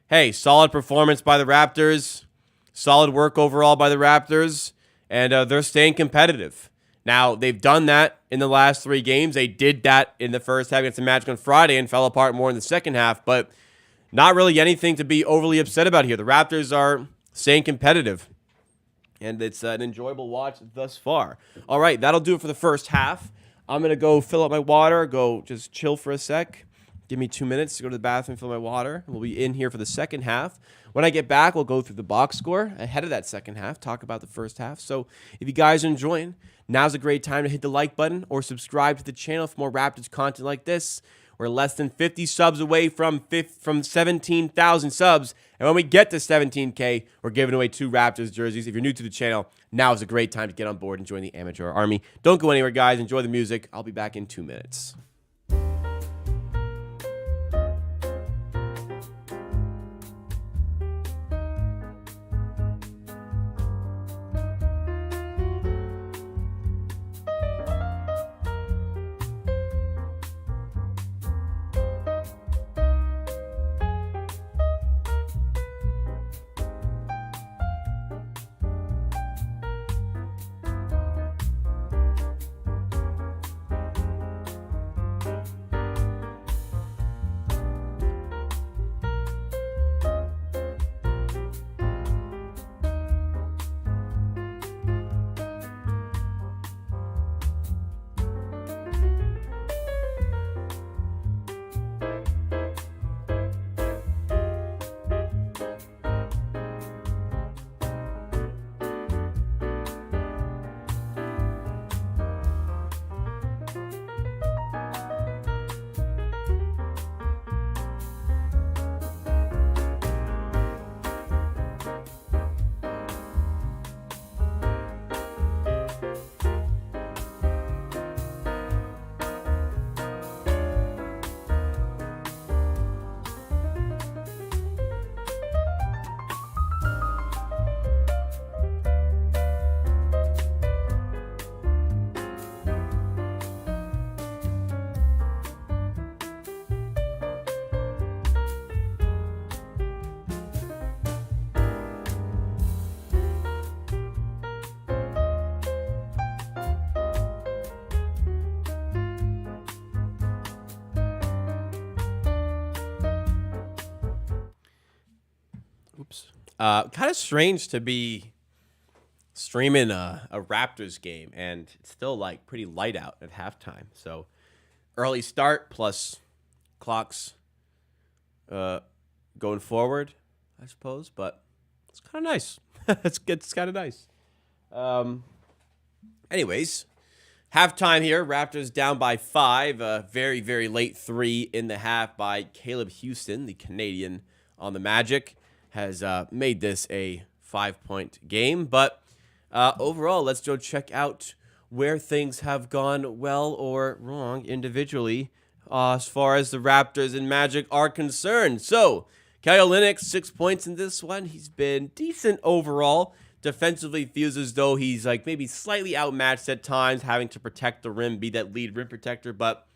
hey, solid performance by the Raptors, solid work overall by the Raptors, and they're staying competitive. Now, they've done that in the last 3 games. They did that in the first half against the Magic on Friday and fell apart more in the second half, but not really anything to be overly upset about here. The Raptors are staying competitive. And it's an enjoyable watch thus far. All right, that'll do it for the first half. I'm going to go fill up my water, go just chill for a sec. Give me 2 minutes to go to the bathroom, fill my water. We'll be in here for the second half. When I get back, we'll go through the box score ahead of that second half, talk about the first half. So if you guys are enjoying, now's a great time to hit the like button or subscribe to the channel for more Raptors content like this. We're less than 50 subs away from 17,000 subs. And when we get to 17K, we're giving away 2 Raptors jerseys. If you're new to the channel, now is a great time to get on board and join the amateur army. Don't go anywhere, guys. Enjoy the music. I'll be back in 2 minutes. Kind of strange to be streaming a Raptors game, and it's still like pretty light out at halftime. So early start plus clocks going forward, I suppose. But it's kind of nice. It's kind of nice. Anyways, halftime here. Raptors down by 5. A very, very late 3 in the half by Caleb Houston, the Canadian on the Magic, has made this a 5-point game. But overall, let's go check out where things have gone well or wrong individually as far as the Raptors and Magic are concerned. So, Kelly Olynyk, 6 points in this one. He's been decent overall. Defensively, feels as though he's like maybe slightly outmatched at times, having to protect the rim, be that lead rim protector, but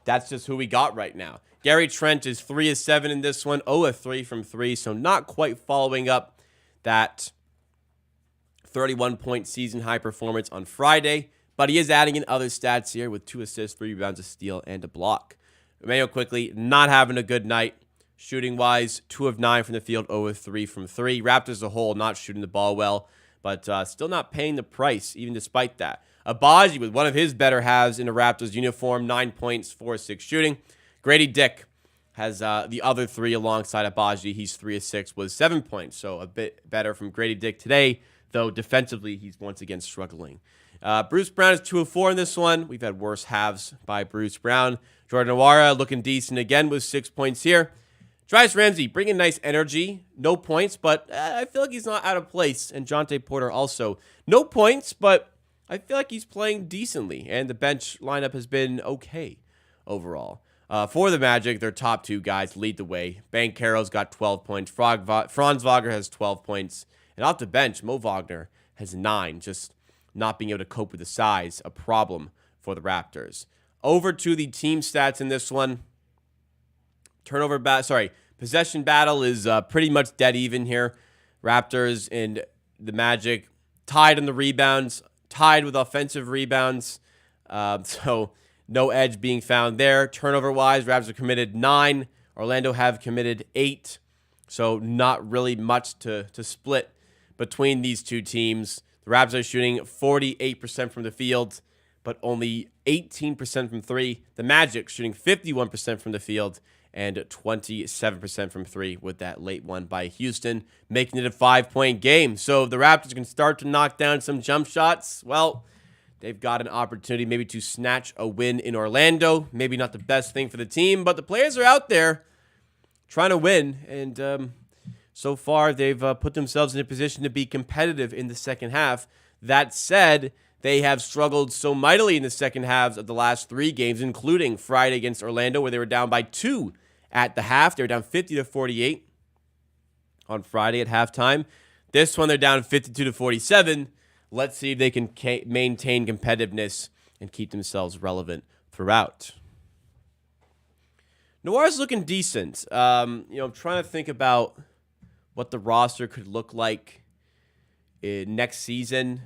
that's just who we got right now. Gary Trent is 3 of 7 in this one, 0 of 3 from 3, so not quite following up that 31-point season high performance on Friday, but he is adding in other stats here with 2 assists, 3 rebounds, a steal, and a block. Emmanuel quickly not having a good night. Shooting-wise, 2 of 9 from the field, 0 of 3 from 3. Raptors as a whole not shooting the ball well, but still not paying the price, even despite that. Abaji with one of his better halves in a Raptors uniform, 9 points, 4 of 6 shooting. Grady Dick has the other 3 alongside Abaji. He's 3 of 6 with 7 points, so a bit better from Grady Dick today, though defensively he's once again struggling. Bruce Brown is 2 of 4 in this one. We've had worse halves by Bruce Brown. Jordan Nwora looking decent again with 6 points here. Travis Ramsey, bringing nice energy. No points, but I feel like he's not out of place. And Jonte Porter also. No points, but I feel like he's playing decently. And the bench lineup has been okay overall. For the Magic, their top 2 guys lead the way. Banchero's got 12 points. Franz Wagner has 12 points. And off the bench, Mo Wagner has 9. Just not being able to cope with the size, a problem for the Raptors. Over to the team stats in this one. Possession battle is pretty much dead even here. Raptors and the Magic tied on the rebounds, tied with offensive rebounds. So no edge being found there. Turnover-wise, Raptors have committed 9. Orlando have committed 8. So not really much to split between these two teams. The Raptors are shooting 48% from the field, but only 18% from 3. The Magic shooting 51% from the field and 27% from 3 with that late one by Houston, making it a 5-point game. So if the Raptors can start to knock down some jump shots, well, they've got an opportunity maybe to snatch a win in Orlando. Maybe not the best thing for the team, but the players are out there trying to win. And so far, they've put themselves in a position to be competitive in the second half. That said, they have struggled so mightily in the second halves of the last 3 games, including Friday against Orlando, where they were down by 2 at the half. They were down 50-48 on Friday at halftime. This one, they're down 52-47. Let's see if they can maintain competitiveness and keep themselves relevant throughout. Noir's looking decent. I'm trying to think about what the roster could look like next season.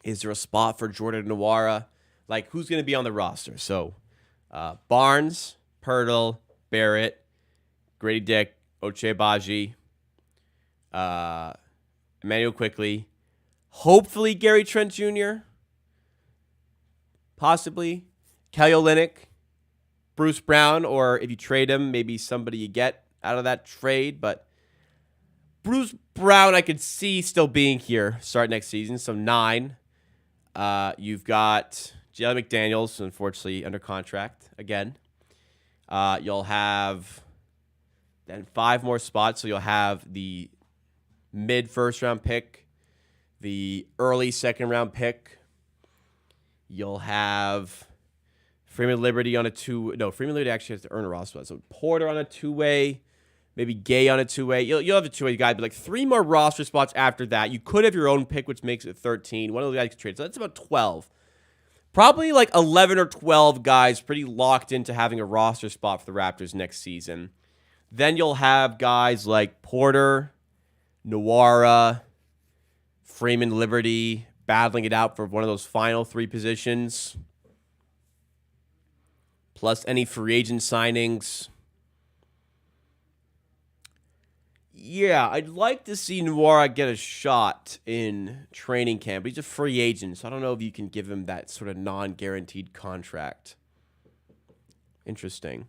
Is there a spot for Jordan Nwora? Like, who's going to be on the roster? So, Barnes, Pirtle, Barrett, Grady Dick, Ochai Agbaji, Emmanuel Quickly, hopefully Gary Trent Jr., possibly Kelly Olynyk, Bruce Brown, or if you trade him, maybe somebody you get out of that trade. But Bruce Brown, I could see still being here start next season. So 9. You've got Jalen McDaniels, unfortunately, under contract again. You'll have then 5 more spots. So you'll have the mid-first round pick, the early second-round pick. You'll have Freeman Liberty on a 2. No, Freeman Liberty actually has to earn a roster spot. So Porter on a 2-way. Maybe Gay on a 2-way. You'll have a 2-way guy, but like 3 more roster spots after that. You could have your own pick, which makes it 13. One of those guys can trade. So that's about 12. Probably like 11 or 12 guys pretty locked into having a roster spot for the Raptors next season. Then you'll have guys like Porter, Nwora, Freeman Liberty battling it out for one of those final 3 positions. Plus any free agent signings. Yeah, I'd like to see Nwora get a shot in training camp. He's a free agent, so I don't know if you can give him that sort of non-guaranteed contract. Interesting.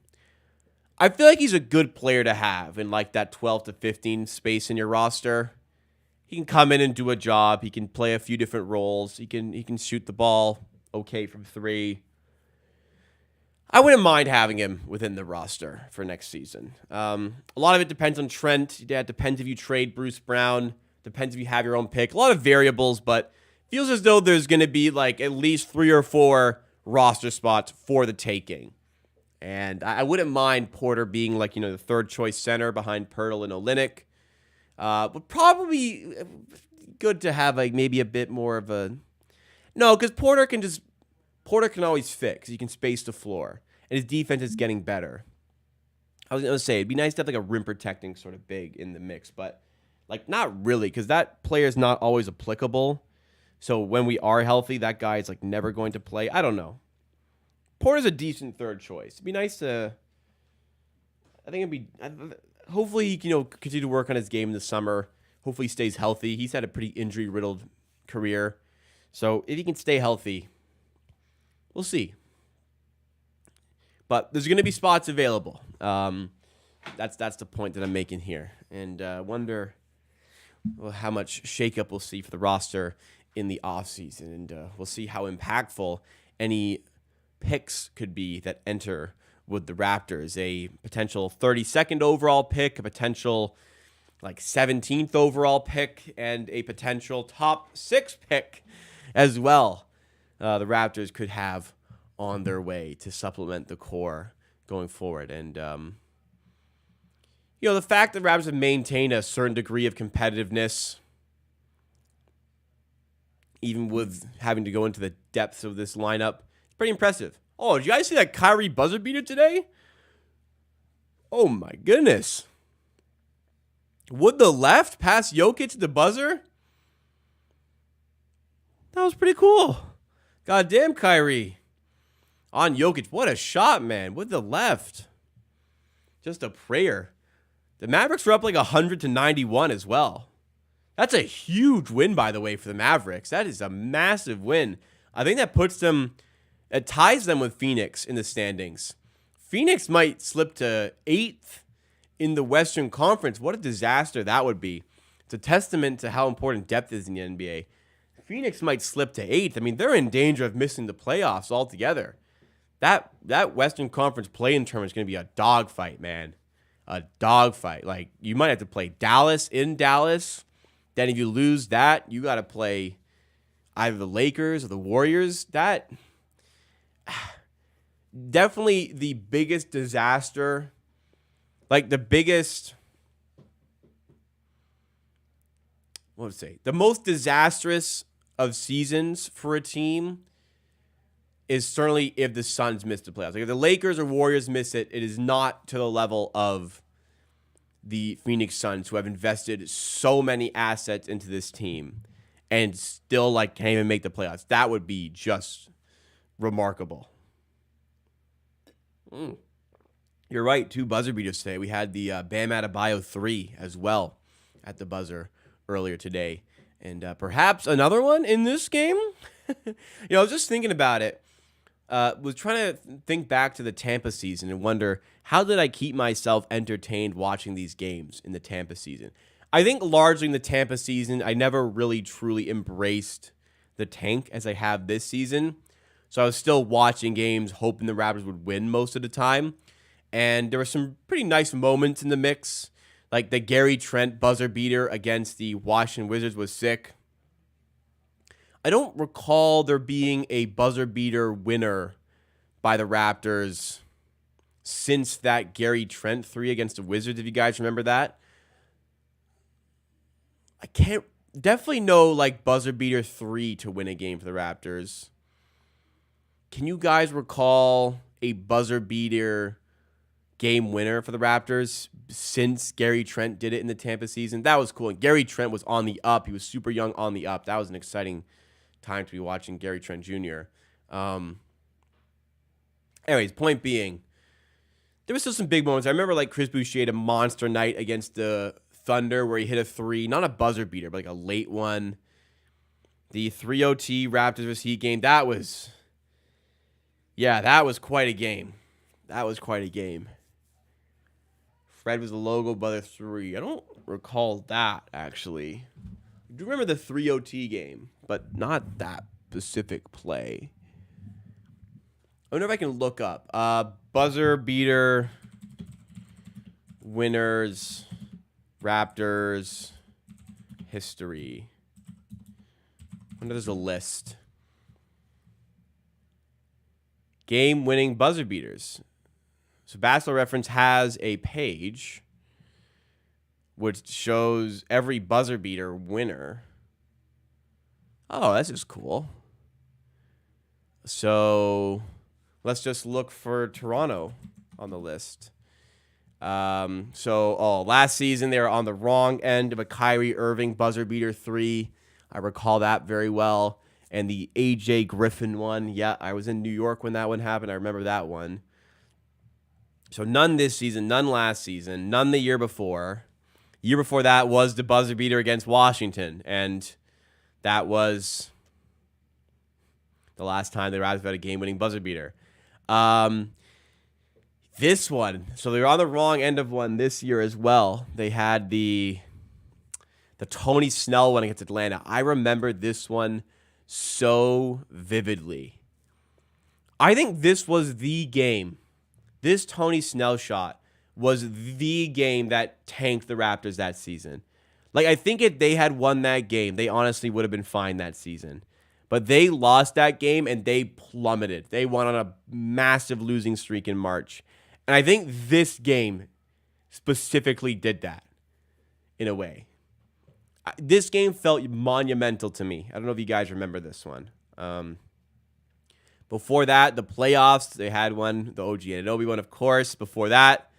I feel like he's a good player to have in like that 12 to 15 space in your roster. He can come in and do a job. He can play a few different roles. He can shoot the ball okay from three. I wouldn't mind having him within the roster for next season. A lot of it depends on Trent. Yeah, it depends if you trade Bruce Brown. Depends if you have your own pick. A lot of variables, but feels as though there's going to be like at least 3 or 4 roster spots for the taking. And I wouldn't mind Porter being like, the third choice center behind Pirtle and Olynyk. But probably good to have like maybe a bit more of a... No, because Porter can always fit because he can space the floor. And his defense is getting better. I was going to say, it'd be nice to have like a rim protecting sort of big in the mix. But like not really because that player is not always applicable. So when we are healthy, that guy is like never going to play. I don't know. Porter's a decent third choice. It'd be nice to... I think it'd be... Hopefully he can continue to work on his game in the summer. Hopefully he stays healthy. He's had a pretty injury-riddled career. So if he can stay healthy... We'll see. But there's going to be spots available. That's the point that I'm making here. And wonder how much shakeup we'll see for the roster in the offseason. And we'll see how impactful any picks could be that enter with the Raptors. A potential 32nd overall pick, a potential like 17th overall pick, and a potential top 6 pick as well. The Raptors could have on their way to supplement the core going forward. And, the fact that Raptors have maintained a certain degree of competitiveness, even with having to go into the depths of this lineup, it's pretty impressive. Oh, did you guys see that Kyrie buzzer beater today? Oh, my goodness. Would the left pass Jokic the buzzer? That was pretty cool. Goddamn, Kyrie. On Jokic. What a shot, man. With the left. Just a prayer. The Mavericks were up like 100-91 as well. That's a huge win, by the way, for the Mavericks. That is a massive win. I think that puts them... It ties them with Phoenix in the standings. Phoenix might slip to 8th in the Western Conference. What a disaster that would be. It's a testament to how important depth is in the NBA. Phoenix might slip to 8th. I mean, they're in danger of missing the playoffs altogether. That Western Conference play-in tournament is going to be a dogfight, man. A dogfight. Like, you might have to play Dallas in Dallas. Then if you lose that, you got to play either the Lakers or the Warriors. That... Definitely the biggest disaster. Like, the biggest... What would I say? The most disastrous of seasons for a team is certainly if the Suns miss the playoffs. Like if the Lakers or Warriors miss it, it is not to the level of the Phoenix Suns, who have invested so many assets into this team and still like can't even make the playoffs. That would be just remarkable. You're right. 2 buzzer beaters today. We had the Bam Adebayo 3 as well at the buzzer earlier today. And perhaps another one in this game. I was just thinking about it. Was trying to think back to the Tampa season and wonder, how did I keep myself entertained watching these games in the Tampa season? I think largely in the Tampa season, I never really truly embraced the tank as I have this season. So I was still watching games, hoping the Raptors would win most of the time. And there were some pretty nice moments in the mix. Like the Gary Trent buzzer beater against the Washington Wizards was sick. I don't recall there being a buzzer beater winner by the Raptors since that Gary Trent 3 against the Wizards, if you guys remember that. I can't... Definitely no like buzzer beater 3 to win a game for the Raptors. Can you guys recall a buzzer beater game winner for the Raptors since Gary Trent did it in the Tampa season? That was cool. And Gary Trent was on the up. He was super young on the up. That was an exciting time to be watching Gary Trent Jr. Anyways, point being, there was still some big moments. I remember like Chris Boucher had a monster night against the Thunder where he hit a three, not a buzzer beater, but like a late one. The 3-0 Raptors vs. Heat game, that was quite a game. That was quite a game. Fred was the logo buzzer three. I don't recall that, actually. I do remember the 3-0 game, but not that specific play. I wonder if I can look up. Buzzer beater winners, Raptors history. I wonder if there's a list. Game-winning buzzer beaters. So Basketball Reference has a page which shows every buzzer beater winner. Oh, that's just cool. So let's just look for Toronto on the list. Last season they were on the wrong end of a Kyrie Irving buzzer beater three. I recall that very well. And the AJ Griffin one. Yeah, I was in New York when that one happened. I remember that one. So none this season, none last season, none the year before. Year before that was the buzzer beater against Washington. And that was the last time the Raptors had a game-winning buzzer beater. This one, so they were on the wrong end of one this year as well. They had the Tony Snell one against Atlanta. I remember this one so vividly. I think this was the game. This Tony Snell shot was the game that tanked the Raptors that season. Like, I think if they had won that game, they honestly would have been fine that season. But they lost that game and they plummeted. They went on a massive losing streak in March. And I think this game specifically did that in a way. This game felt monumental to me. I don't know if you guys remember this one. Before that, the playoffs, they had one, the OG Anunoby one, of course. Before that,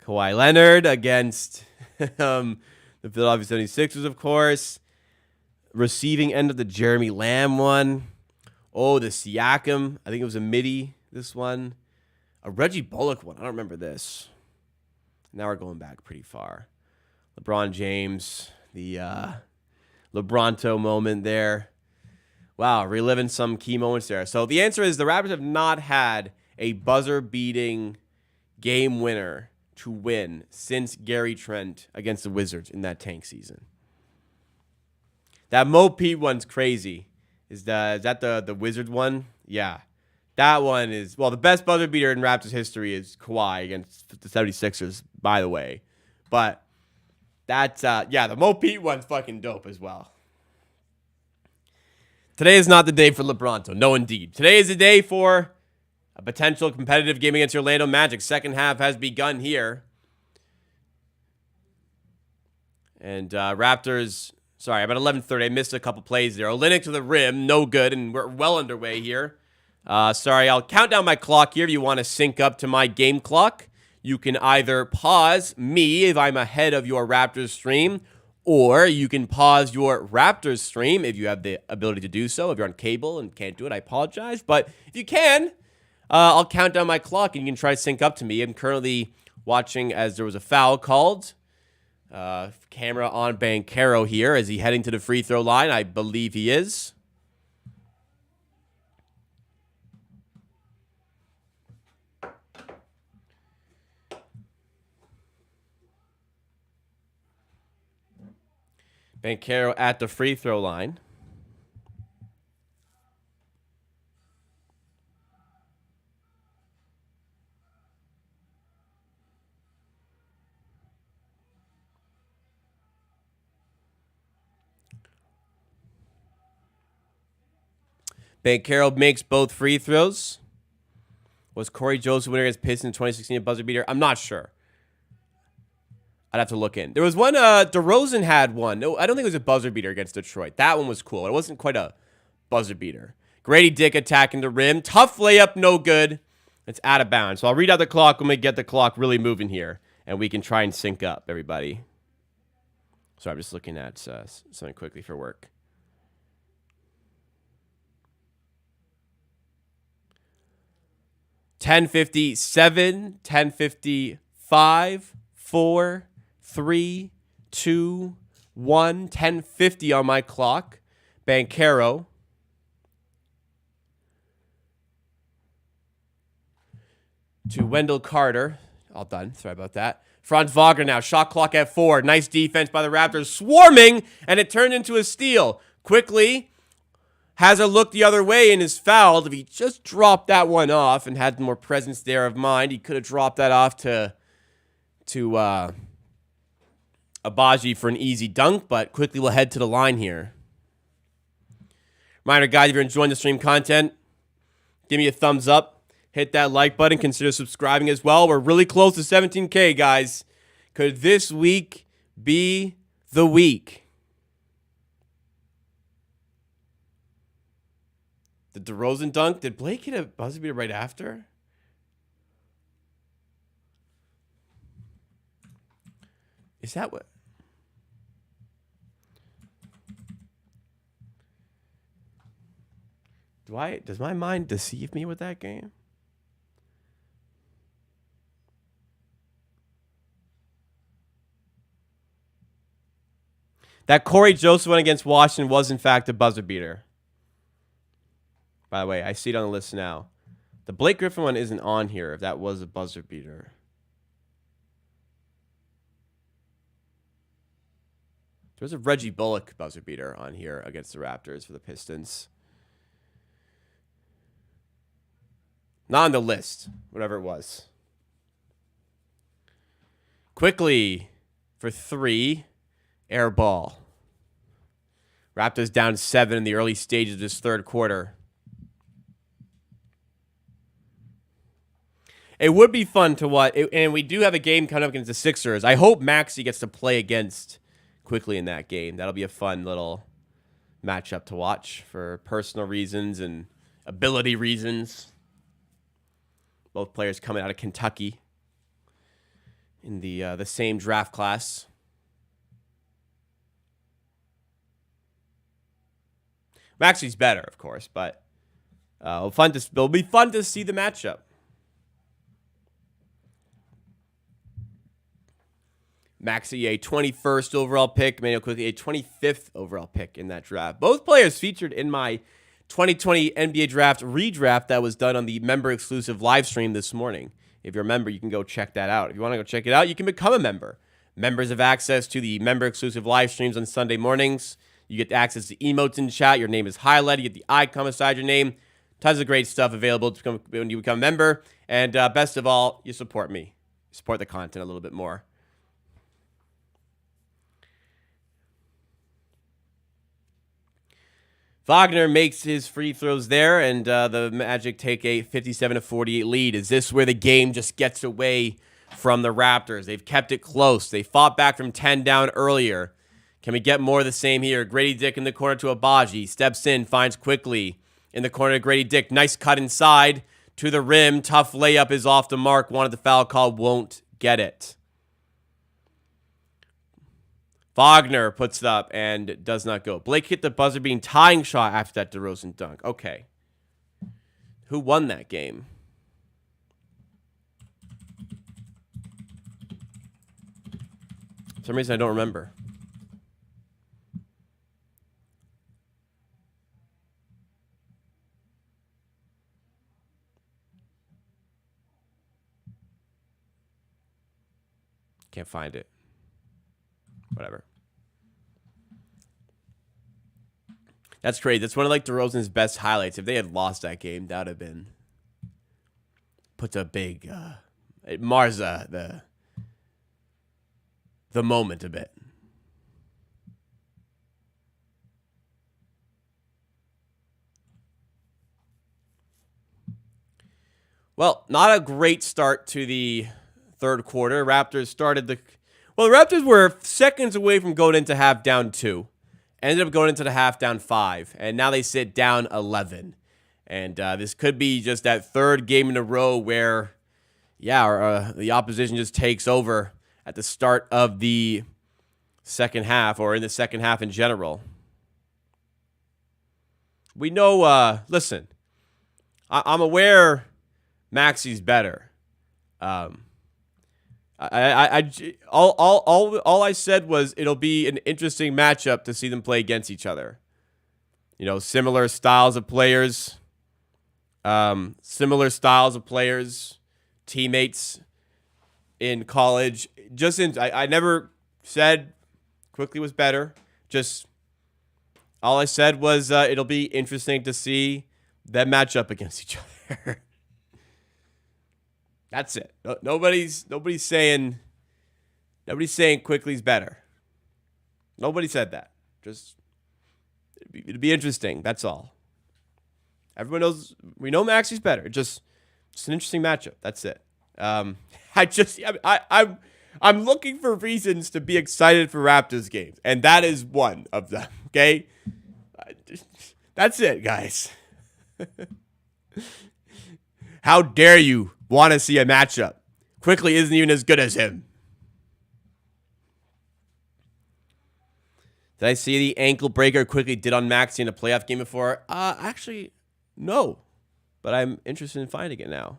Kawhi Leonard against the Philadelphia 76ers, of course. Receiving end of the Jeremy Lamb one. Oh, the Siakam. I think it was a midi, this one. A Reggie Bullock one. I don't remember this. Now we're going back pretty far. LeBron James, the LeBronto moment there. Wow, reliving some key moments there. So the answer is the Raptors have not had a buzzer-beating game winner to win since Gary Trent against the Wizards in that tank season. That Mo Pete one's crazy. Is that the Wizards one? Yeah. That one is, well, the best buzzer beater in Raptors history is Kawhi against the 76ers, by the way. But that's, the Mo Pete one's fucking dope as well. Today is not the day for LeBronto. No, indeed. Today is the day for a potential competitive game against Orlando Magic. Second half has begun here. And Raptors, sorry, about 11:30. I missed a couple plays there. Olynyk to the rim, no good, and we're well underway here. Sorry, I'll count down my clock here if you want to sync up to my game clock. You can either pause me if I'm ahead of your Raptors stream, or you can pause your Raptors stream if you have the ability to do so. If you're on cable and can't do it, I apologize. But if you can, I'll count down my clock and you can try to sync up to me. I'm currently watching as there was a foul called. Camera on Banchero here. Is he heading to the free throw line? I believe he is. Banchero at the free throw line. Banchero makes both free throws. Was Corey Joseph winner against Pistons in 2016 a buzzer beater? I'm not sure. I'd have to look in. There was one, DeRozan had one. No, I don't think it was a buzzer beater against Detroit. That one was cool. It wasn't quite a buzzer beater. Grady Dick attacking the rim. Tough layup, no good. It's out of bounds. So I'll read out the clock when we get the clock really moving here. And we can try and sync up, everybody. So I'm just looking at something quickly for work. $10:57, $10:55, 4, 3, 2, 1, 10:50 on my clock. Banchero. To Wendell Carter. All done. Sorry about that. Franz Wagner now. Shot clock at 4. Nice defense by the Raptors. Swarming, and it turned into a steal. Quickly has a look the other way and is fouled. If he just dropped that one off and had more presence there of mind, he could have dropped that off to Abaji for an easy dunk, but quickly we'll head to the line here. Reminder, guys, if you're enjoying the stream content, give me a thumbs up. Hit that like button. Consider subscribing as well. We're really close to 17K, guys. Could this week be the week? The DeRozan dunk. Did Blake hit a buzzer beater right after? Is that what? Does my mind deceive me with that game? That Corey Joseph one against Washington was, in fact, a buzzer beater. By the way, I see it on the list now. The Blake Griffin one isn't on here if that was a buzzer beater. There's a Reggie Bullock buzzer beater on here against the Raptors for the Pistons. Not on the list, whatever it was. Quickly for 3. Air ball. Raptors down 7 in the early stages of this third quarter. It would be fun to watch, and we do have a game coming up against the Sixers. I hope Maxey gets to play against quickly in that game. That'll be a fun little matchup to watch for personal reasons and ability reasons. Both players coming out of Kentucky in the same draft class. Maxey's better, of course, but it'll be fun to see the matchup. Maxey, a 21st overall pick. Manuel quickly, a 25th overall pick in that draft. Both players featured in my 2020 NBA Draft redraft that was done on the member-exclusive live stream this morning. If you're a member, you can go check that out. If you want to go check it out, you can become a member. Members have access to the member-exclusive live streams on Sunday mornings. You get access to emotes in chat. Your name is highlighted. You get the icon beside your name. Tons of great stuff available when you become a member. And best of all, you support me. You support the content a little bit more. Wagner makes his free throws there, and the Magic take a 57-48 lead. Is this where the game just gets away from the Raptors? They've kept it close. They fought back from 10 down earlier. Can we get more of the same here? Grady Dick in the corner to Abaji. Steps in, finds quickly in the corner to Grady Dick. Nice cut inside to the rim. Tough layup is off the mark. Wanted the foul call, won't get it. Wagner puts it up and does not go. Blake hit the buzzer beating tying shot after that DeRozan dunk. Okay. Who won that game? For some reason I don't remember. Can't find it. Whatever. That's crazy. That's one of like DeRozan's best highlights. If they had lost that game, that would have been puts a big it mars the moment a bit. Well, not a great start to the third quarter. The Raptors were seconds away from going into half down 2. Ended up going into the half down 5. And now they sit down 11. And this could be just that third game in a row where, the opposition just takes over at the start of the second half or in the second half in general. We know, listen, I'm aware Maxey's better. All I said was it'll be an interesting matchup to see them play against each other. You know, similar styles of players, teammates in college. I never said Quickly was better. Just all I said was it'll be interesting to see them match up against each other. That's it. Nobody's saying Quickly's better. Nobody said that. Just it'd be interesting. That's all. Everyone knows we know Maxi's better. Just an interesting matchup. That's it. I'm looking for reasons to be excited for Raptors games, and that is one of them. Okay, that's it, guys. How dare you want to see a matchup? Quickly isn't even as good as him. Did I see the ankle breaker Quickly did on Maxi in a playoff game before? Actually, no. But I'm interested in finding it now.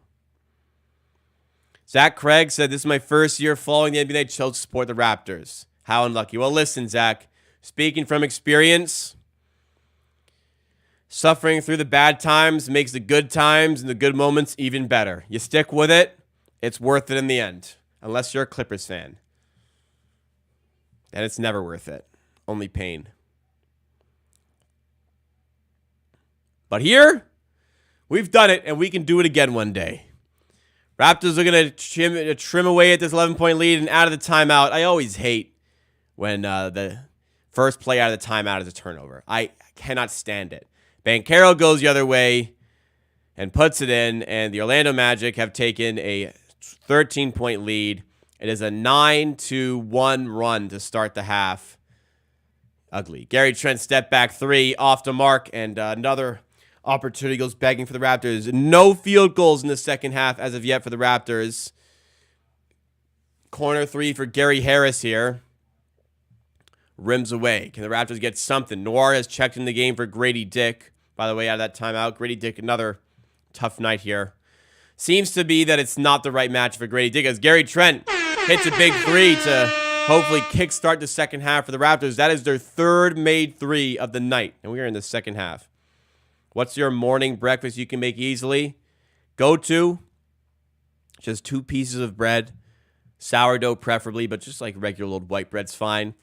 Zach Craig said, this is my first year following the NBA. Chose to support the Raptors. How unlucky. Well, listen, Zach. Speaking from experience, suffering through the bad times makes the good times and the good moments even better. You stick with it, it's worth it in the end. Unless you're a Clippers fan. And it's never worth it. Only pain. But here, we've done it, and we can do it again one day. Raptors are going to trim away at this 11-point lead and out of the timeout. I always hate when the first play out of the timeout is a turnover. I cannot stand it. Banchero goes the other way and puts it in, and the Orlando Magic have taken a 13-point lead. It is a 9-1 run to start the half. Ugly. Gary Trent step back three off the mark, and another opportunity goes begging for the Raptors. No field goals in the second half as of yet for the Raptors. Corner three for Gary Harris here. Rims away. Can the Raptors get something? Noir has checked in the game for Grady Dick. By the way, out of that timeout, Grady Dick, another tough night here. Seems to be that it's not the right match for Grady Dick as Gary Trent hits a big three to hopefully kickstart the second half for the Raptors. That is their third made three of the night, and we are in the second half. What's your morning breakfast you can make easily? Go to just 2 pieces of bread, sourdough preferably, but just like regular old white bread's fine.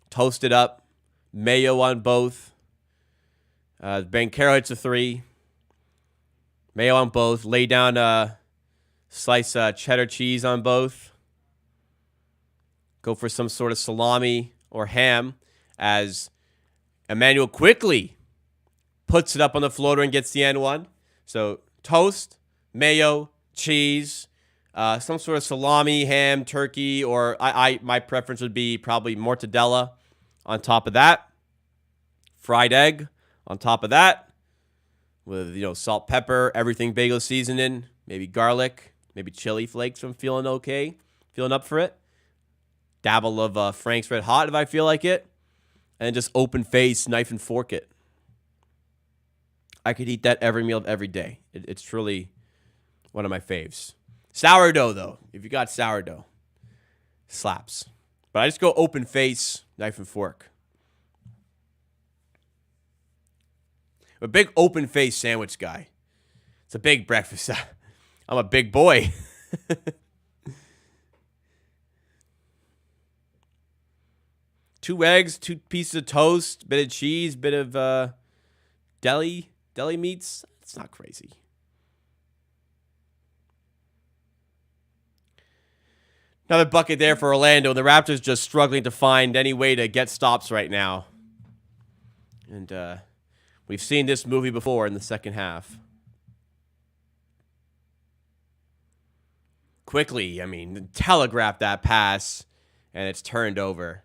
Toast it up, mayo on both. Banchero hits a three. Mayo on both. Lay down slice cheddar cheese on both. Go for some sort of salami or ham as Emmanuel Quickly puts it up on the floater and gets the end one. So toast, mayo, cheese, some sort of salami, ham, turkey, or my preference would be probably mortadella on top of that. Fried egg on top of that with, salt, pepper, everything bagel seasoning, maybe garlic, maybe chili flakes if I'm feeling okay, feeling up for it. Dabble of Frank's Red Hot if I feel like it. And just open face, knife and fork it. I could eat that every meal of every day. It's truly one of my faves. Sourdough, though. If you got sourdough, slaps. But I just go open face, knife and fork. I'm a big open face sandwich guy. It's a big breakfast. I'm a big boy. 2 eggs, 2 pieces of toast, bit of cheese, bit of deli meats. It's not crazy. Another bucket there for Orlando. The Raptors just struggling to find any way to get stops right now. And we've seen this movie before in the second half. Quickly, telegraph that pass, and it's turned over.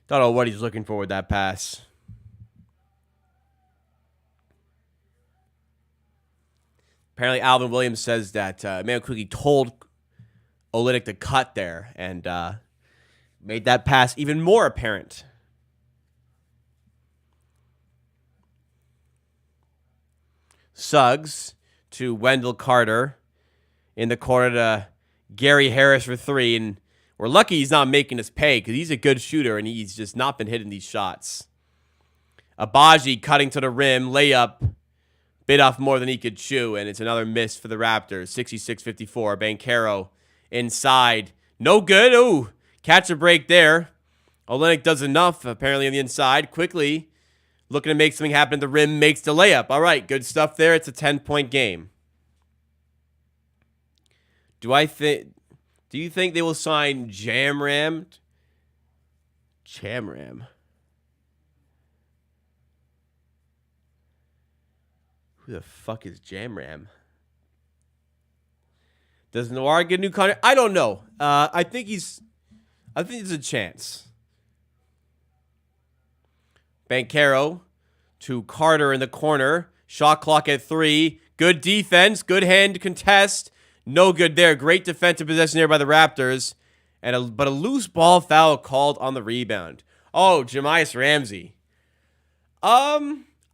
Don't know what he's looking for with that pass. Apparently, Alvin Williams says that Emmanuel Quickly told Olynyk to cut there and made that pass even more apparent. Suggs to Wendell Carter in the corner to Gary Harris for 3. And we're lucky he's not making us pay because he's a good shooter and he's just not been hitting these shots. Agbaji cutting to the rim, layup, bit off more than he could chew, and it's another miss for the Raptors, 66-54. Banchero inside. No good. Ooh, catch a break there. Olynyk does enough, apparently, on the inside. Quickly looking to make something happen at the rim, makes the layup. All right, good stuff there. It's a 10-point game. Do you think they will sign Jamram? Who the fuck is Jamram? Does Noir get a new contract? I don't know. I think there's a chance. Banchero to Carter in the corner. Shot clock at 3. Good defense. Good hand contest. No good there. Great defensive possession there by the Raptors. But a loose ball foul called on the rebound. Oh, Jamias Ramsey.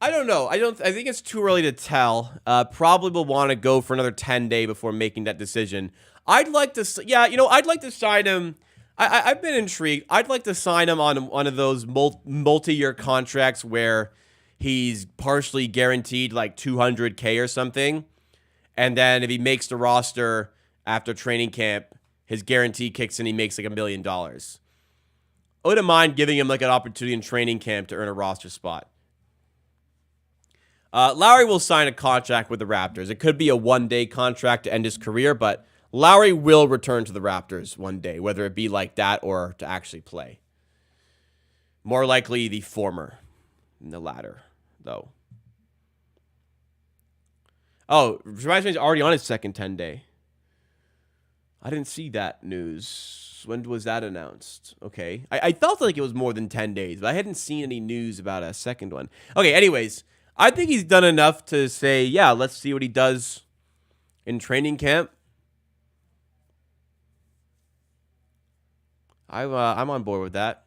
I don't know. I think it's too early to tell. Probably will want to go for another 10-day before making that decision. I'd like to sign him. I've been intrigued. I'd like to sign him on one of those multi-year contracts where he's partially guaranteed like $200K or something. And then if he makes the roster after training camp, his guarantee kicks in, he makes like $1 million. I wouldn't mind giving him like an opportunity in training camp to earn a roster spot. Lowry will sign a contract with the Raptors. It could be a one-day contract to end his career, but Lowry will return to the Raptors one day, whether it be like that or to actually play. More likely the former than the latter, though. Oh, Jamias already on his second 10-day. I didn't see that news. When was that announced? Okay. I felt like it was more than 10 days, but I hadn't seen any news about a second one. Okay, anyways, I think he's done enough to say, yeah, let's see what he does in training camp. I'm on board with that.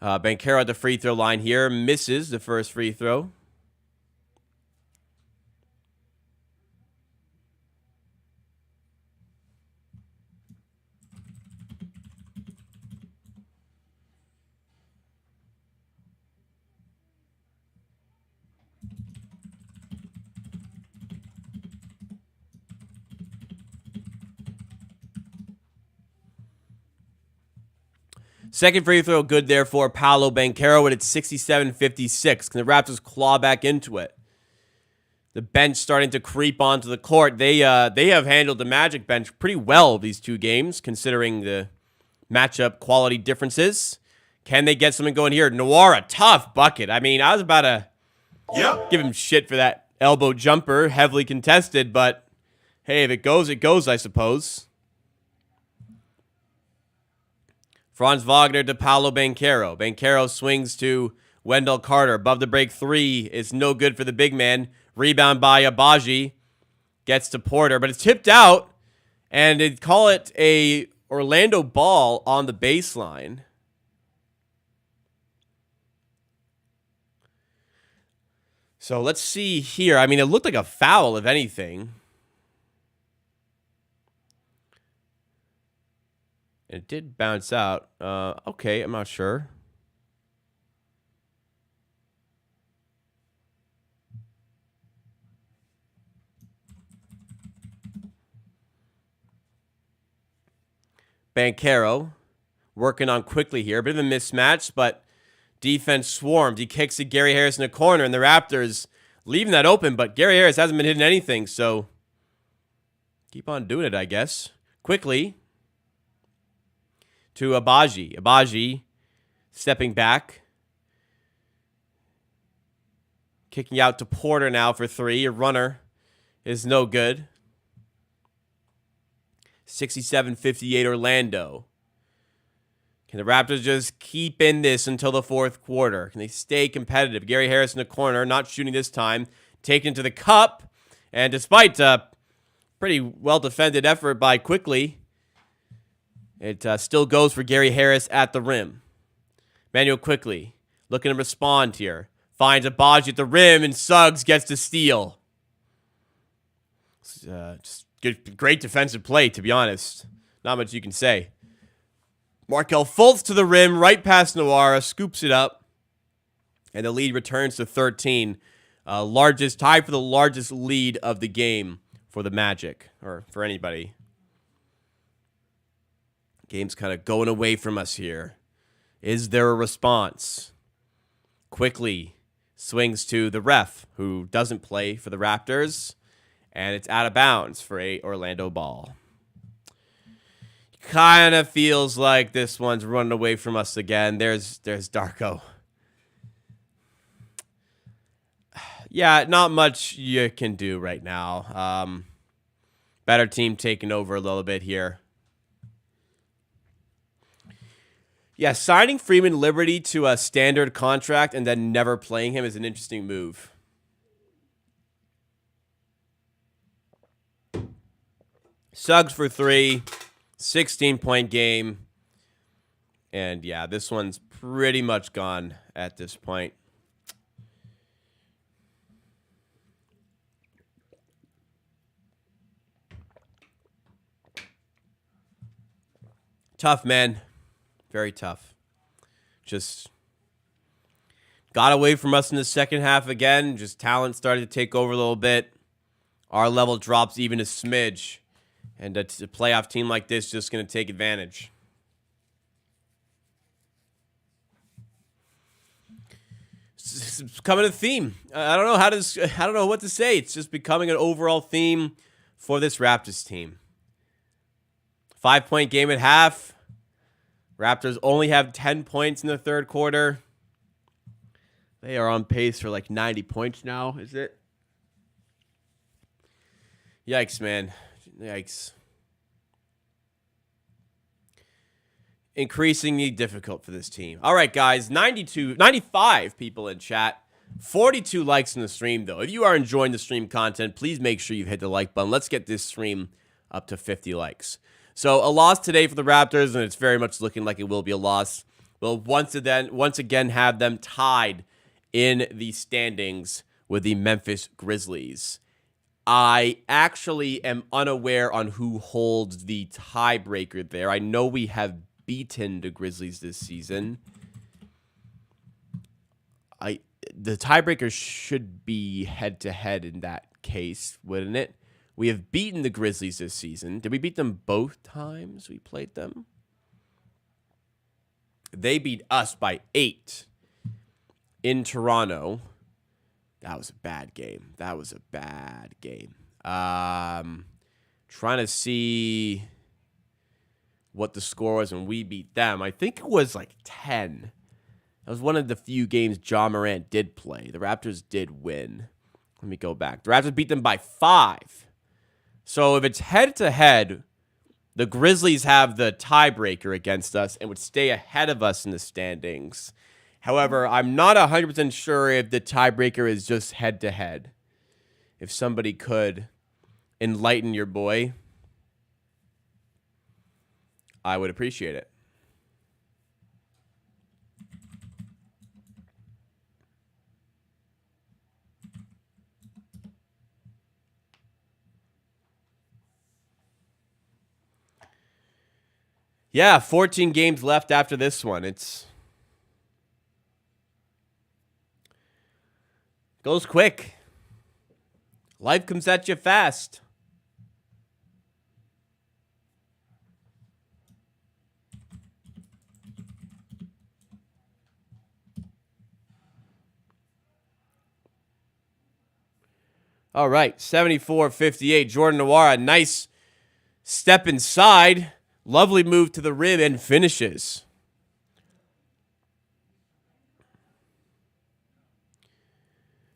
Banchero at the free throw line here. Misses the first free throw. Second free throw good there for Paolo Banchero, and it's 67-56. Can the Raptors claw back into it? The bench starting to creep onto the court. They have handled the Magic bench pretty well these two games, considering the matchup quality differences. Can they get something going here? Noir, a tough bucket. I mean, I was about to give him shit for that elbow jumper, heavily contested, but hey, if it goes, I suppose. Franz Wagner to Paolo Banchero. Banchero swings to Wendell Carter. Above the break 3 is no good for the big man. Rebound by Agbaji. Gets to Porter, but it's tipped out. And they call it a Orlando ball on the baseline. So let's see here. I mean, it looked like a foul, if anything. It did bounce out. Okay, I'm not sure. Banchero working on quickly here. A bit of a mismatch, but defense swarmed. He kicks it Gary Harris in the corner, and the Raptors leaving that open, but Gary Harris hasn't been hitting anything, so keep on doing it, I guess. Quickly to Agbaji. Agbaji stepping back. Kicking out to Porter now for 3. A runner is no good. 67-58 Orlando. Can the Raptors just keep in this until the fourth quarter? Can they stay competitive? Gary Harris in the corner, not shooting this time. Taken to the cup. And despite a pretty well-defended effort by Quickly, it still goes for Gary Harris at the rim. Manuel Quickly looking to respond here. Finds Abaji at the rim, and Suggs gets the steal. Just great defensive play, to be honest. Not much you can say. Markelle Fultz to the rim, right past Nwora, scoops it up, and the lead returns to 13. Tied for the largest lead of the game for the Magic, or for anybody. Game's kind of going away from us here. Is there a response? Quickly swings to the ref, who doesn't play for the Raptors, and it's out of bounds for a Orlando ball. Kind of feels like this one's running away from us again. There's Darko. Yeah, not much you can do right now. Better team taking over a little bit here. Yeah, signing Freeman Liberty to a standard contract and then never playing him is an interesting move. Suggs for 3, 16-point game. And yeah, this one's pretty much gone at this point. Tough, man. Very tough. Just got away from us in the second half again. Just talent started to take over a little bit. Our level drops even a smidge. And a playoff team like this just going to take advantage. It's becoming a theme. I don't know what to say. It's just becoming an overall theme for this Raptors team. 5-point game at half. Raptors only have 10 points in the third quarter. They are on pace for like 90 points now, is it? Yikes, man. Yikes. Increasingly difficult for this team. All right, guys. 95 people in chat. 42 likes in the stream, though. If you are enjoying the stream content, please make sure you hit the like button. Let's get this stream up to 50 likes. So a loss today for the Raptors, and it's very much looking like it will be a loss. We'll once again have them tied in the standings with the Memphis Grizzlies. I actually am unaware on who holds the tiebreaker there. I know we have beaten the Grizzlies this season. The tiebreaker should be head-to-head in that case, wouldn't it? We have beaten the Grizzlies this season. Did we beat them both times we played them? They beat us by 8 in Toronto. That was a bad game. Trying to see what the score was when we beat them. I think it was like 10. That was one of the few games John Morant did play. The Raptors did win. Let me go back. The Raptors beat them by 5. So if it's head-to-head, the Grizzlies have the tiebreaker against us and would stay ahead of us in the standings. However, I'm not 100% sure if the tiebreaker is just head-to-head. If somebody could enlighten your boy, I would appreciate it. Yeah, 14 games left after this one. It's goes quick. Life comes at you fast. All right, 74-58. Jordan Nwora, nice step inside. Lovely move to the rim and finishes.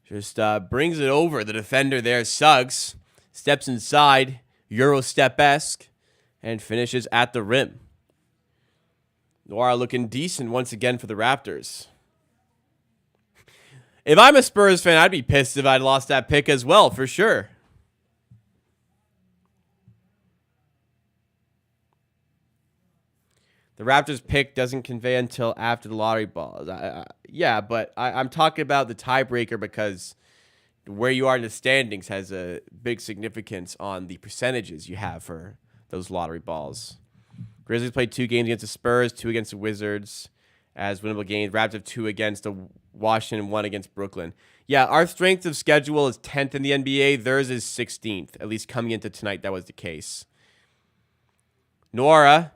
Just brings it over. The defender there, Suggs, steps inside, Euro step-esque, and finishes at the rim. Nwora looking decent once again for the Raptors. If I'm a Spurs fan, I'd be pissed if I'd lost that pick as well, for sure. The Raptors pick doesn't convey until after the lottery balls. Yeah, but I'm talking about the tiebreaker because where you are in the standings has a big significance on the percentages you have for those lottery balls. Grizzlies played 2 games against the Spurs, 2 against the Wizards as winnable games. Raptors have 2 against the Washington and 1 against Brooklyn. Yeah, our strength of schedule is 10th in the NBA. Theirs is 16th. At least coming into tonight, that was the case. Nwora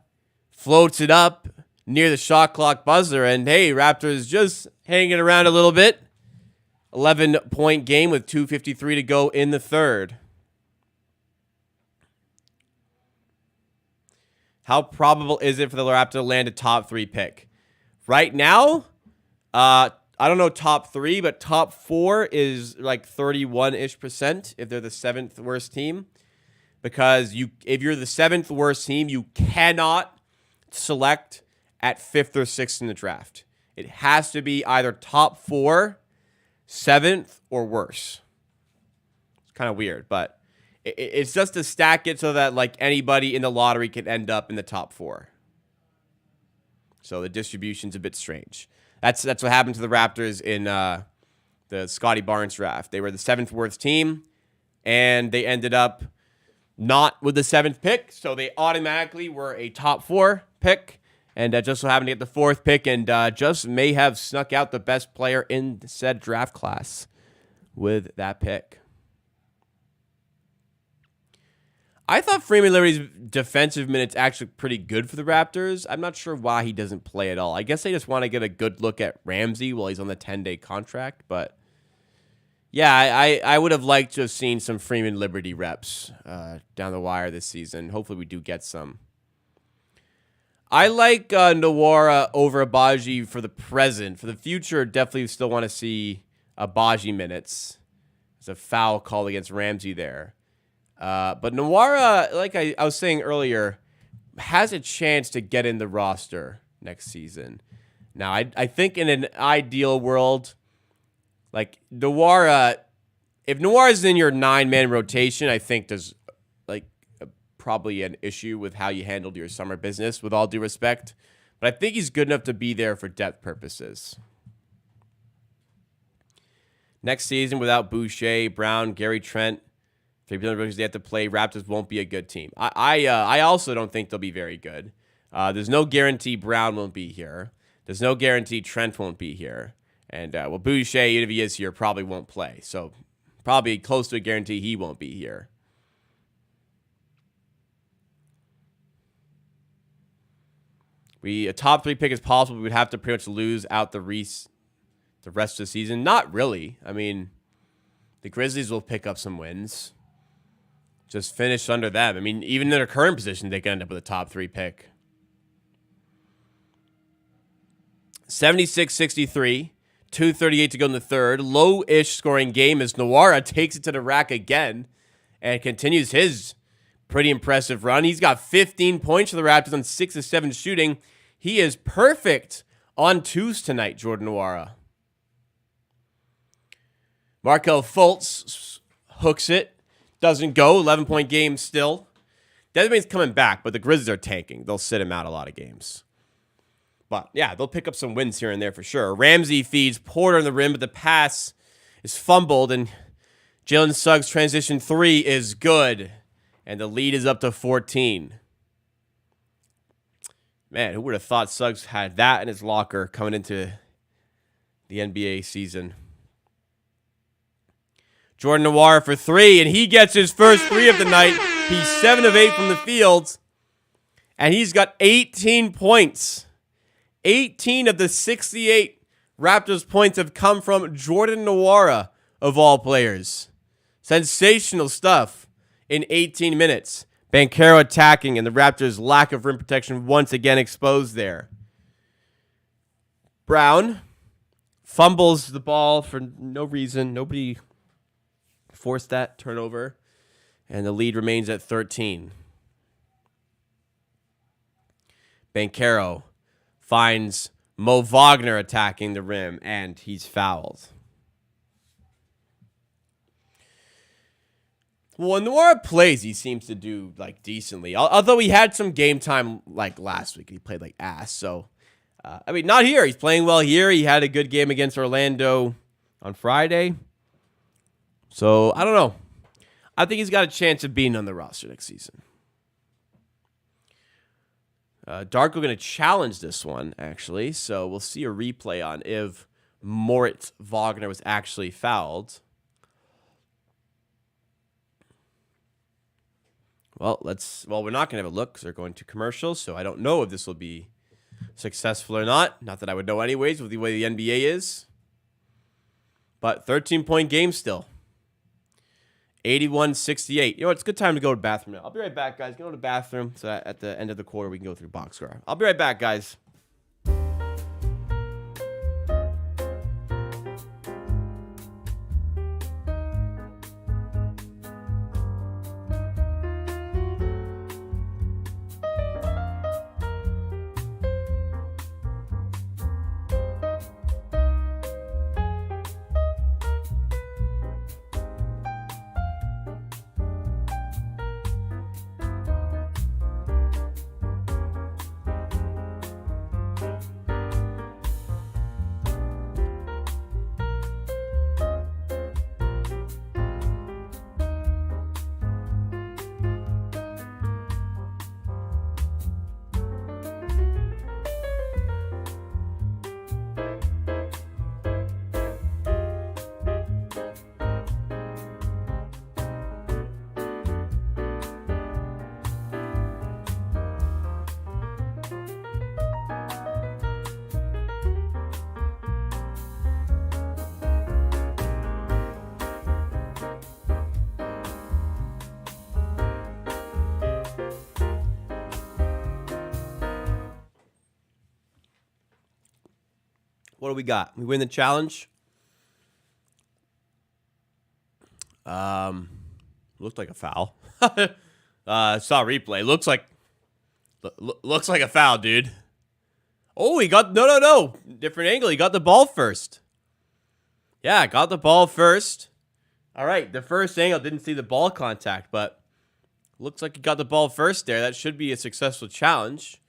floats it up near the shot clock buzzer, and hey, Raptors just hanging around a little bit. 11-point game with 2:53 to go in the third. How probable is it for the Raptors to land a top 3 pick? Right now, I don't know top 3, but top 4 is like 31-ish% if they're the 7th worst team. Because if you're the 7th worst team, you cannot select at 5th or 6th in the draft. It has to be either top 4, 7th, or worse. It's kind of weird, but it's just to stack it so that like anybody in the lottery can end up in the top 4. So the distribution's a bit strange. That's what happened to the Raptors in the Scotty Barnes draft. They were the 7th worst team, and they ended up not with the 7th pick, so they automatically were a top 4 pick, and just so happened to get the 4th pick, and just may have snuck out the best player in said draft class with that pick. I thought Freeman Liberty's defensive minutes actually pretty good for the Raptors. I'm not sure why he doesn't play at all. I guess they just want to get a good look at Ramsey while he's on the 10-day contract, but yeah, I would have liked to have seen some Freeman Liberty reps down the wire this season. Hopefully we do get some. I like Nwora over Abaji for the present. For the future, definitely still want to see Abaji minutes. There's a foul call against Ramsey there. But Nwora, like I was saying earlier, has a chance to get in the roster next season. Now, I think in an ideal world, like Nwora, if Nwora's in your 9-man rotation, I think there's like probably an issue with how you handled your summer business, with all due respect. But I think he's good enough to be there for depth purposes. Next season, without Boucher, Brown, Gary Trent, 3 rookies they have to play, Raptors won't be a good team. I also don't think they'll be very good. There's no guarantee Brown won't be here. There's no guarantee Trent won't be here. And, well, Boucher, even if he is here, probably won't play. So probably close to a guarantee he won't be here. A top 3 pick is possible. We would have to pretty much lose out the rest of the season. Not really. I mean, the Grizzlies will pick up some wins. Just finish under them. I mean, even in their current position, they can end up with a top 3 pick. 76-63. 2:38 to go in the third. Low-ish scoring game as Nwora takes it to the rack again and continues his pretty impressive run. He's got 15 points for the Raptors on 6 of 7 shooting. He is perfect on 2s tonight, Jordan Nwora. Markelle Fultz hooks it. Doesn't go. 11-point game still. Desmond's coming back, but the Grizzlies are tanking. They'll sit him out a lot of games. But, yeah, they'll pick up some wins here and there for sure. Ramsey feeds Porter on the rim, but the pass is fumbled, and Jalen Suggs' transition 3 is good, and the lead is up to 14. Man, who would have thought Suggs had that in his locker coming into the NBA season? Jordan Nwora for 3, and he gets his first 3 of the night. He's 7 of 8 from the field, and he's got 18 points. 18 of the 68 Raptors points have come from Jordan Nwora, of all players. Sensational stuff in 18 minutes. Banchero attacking, and the Raptors' lack of rim protection once again exposed there. Brown fumbles the ball for no reason. Nobody forced that turnover, and the lead remains at 13. Banchero finds Mo Wagner attacking the rim, and he's fouled. Well, when Noir plays, he seems to do like decently. Although he had some game time like last week, he played like ass. So, I mean, not here. He's playing well here. He had a good game against Orlando on Friday. So I don't know. I think he's got a chance of being on the roster next season. Darko going to challenge this one actually. So we'll see a replay on if Moritz Wagner was actually fouled. Well, we're not going to have a look because they're going to commercials, so I don't know if this will be successful or not. Not that I would know anyways with the way the NBA is. But 13-point game still. 81-68. You know what? It's a good time to go to the bathroom now. I'll be right back, guys. Go to the bathroom so that at the end of the quarter we can go through box score. I'll be right back, guys. What do we got? We win the challenge. Looked like a foul. Saw replay. Looks like a foul, dude. Oh, he got no. Different angle. He got the ball first. Yeah, got the ball first. All right, the first angle didn't see the ball contact, but looks like he got the ball first there. That should be a successful challenge.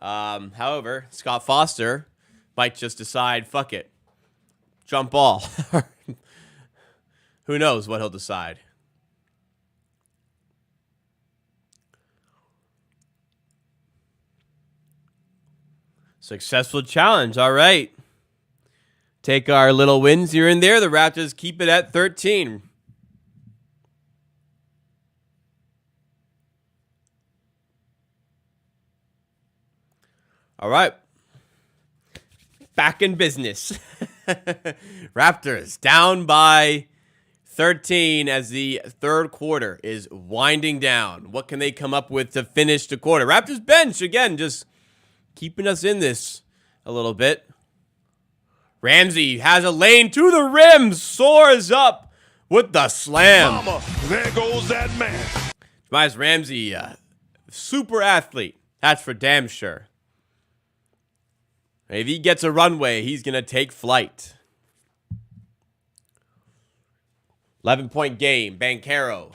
However, Scott Foster might just decide, fuck it, jump ball. Who knows what he'll decide. Successful challenge. All right. Take our little wins here and there. The Raptors keep it at 13. All right. Back in business. Raptors down by 13 as the third quarter is winding down. What can they come up with to finish the quarter? Raptors bench, again, just keeping us in this a little bit. Ramsey has a lane to the rim, soars up with the slam. Mama, there goes that man. Jamias Ramsey, super athlete. That's for damn sure. If he gets a runway, he's going to take flight. 11-point game. Banchero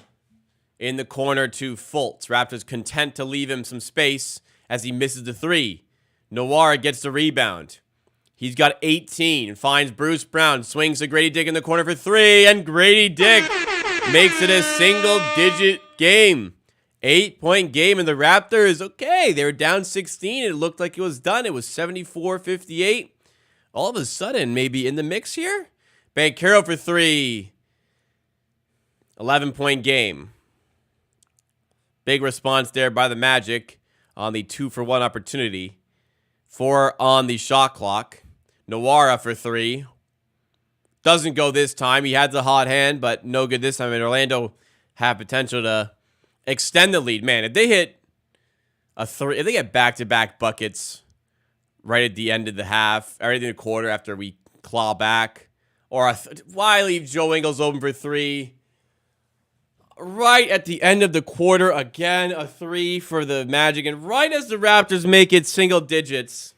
in the corner to Fultz. Raptors content to leave him some space as he misses the three. Noir gets the rebound. He's got 18 and finds Bruce Brown. Swings to Grady Dick in the corner for three. And Grady Dick makes it a single-digit game. 8-point game, and the Raptors, okay, they were down 16. It looked like it was done. It was 74-58. All of a sudden, maybe in the mix here? Banchero for three. 11-point game. Big response there by the Magic on the 2-for-1 opportunity. 4 on the shot clock. Noir for three. Doesn't go this time. He had the hot hand, but no good this time. And Orlando have potential to extend the lead. Man, if they hit a three, if they get back-to-back buckets right at the end of the half, or in the quarter after we claw back, or why leave Joe Ingles open for three? Right at the end of the quarter, again, a three for the Magic, and right as the Raptors make it single digits,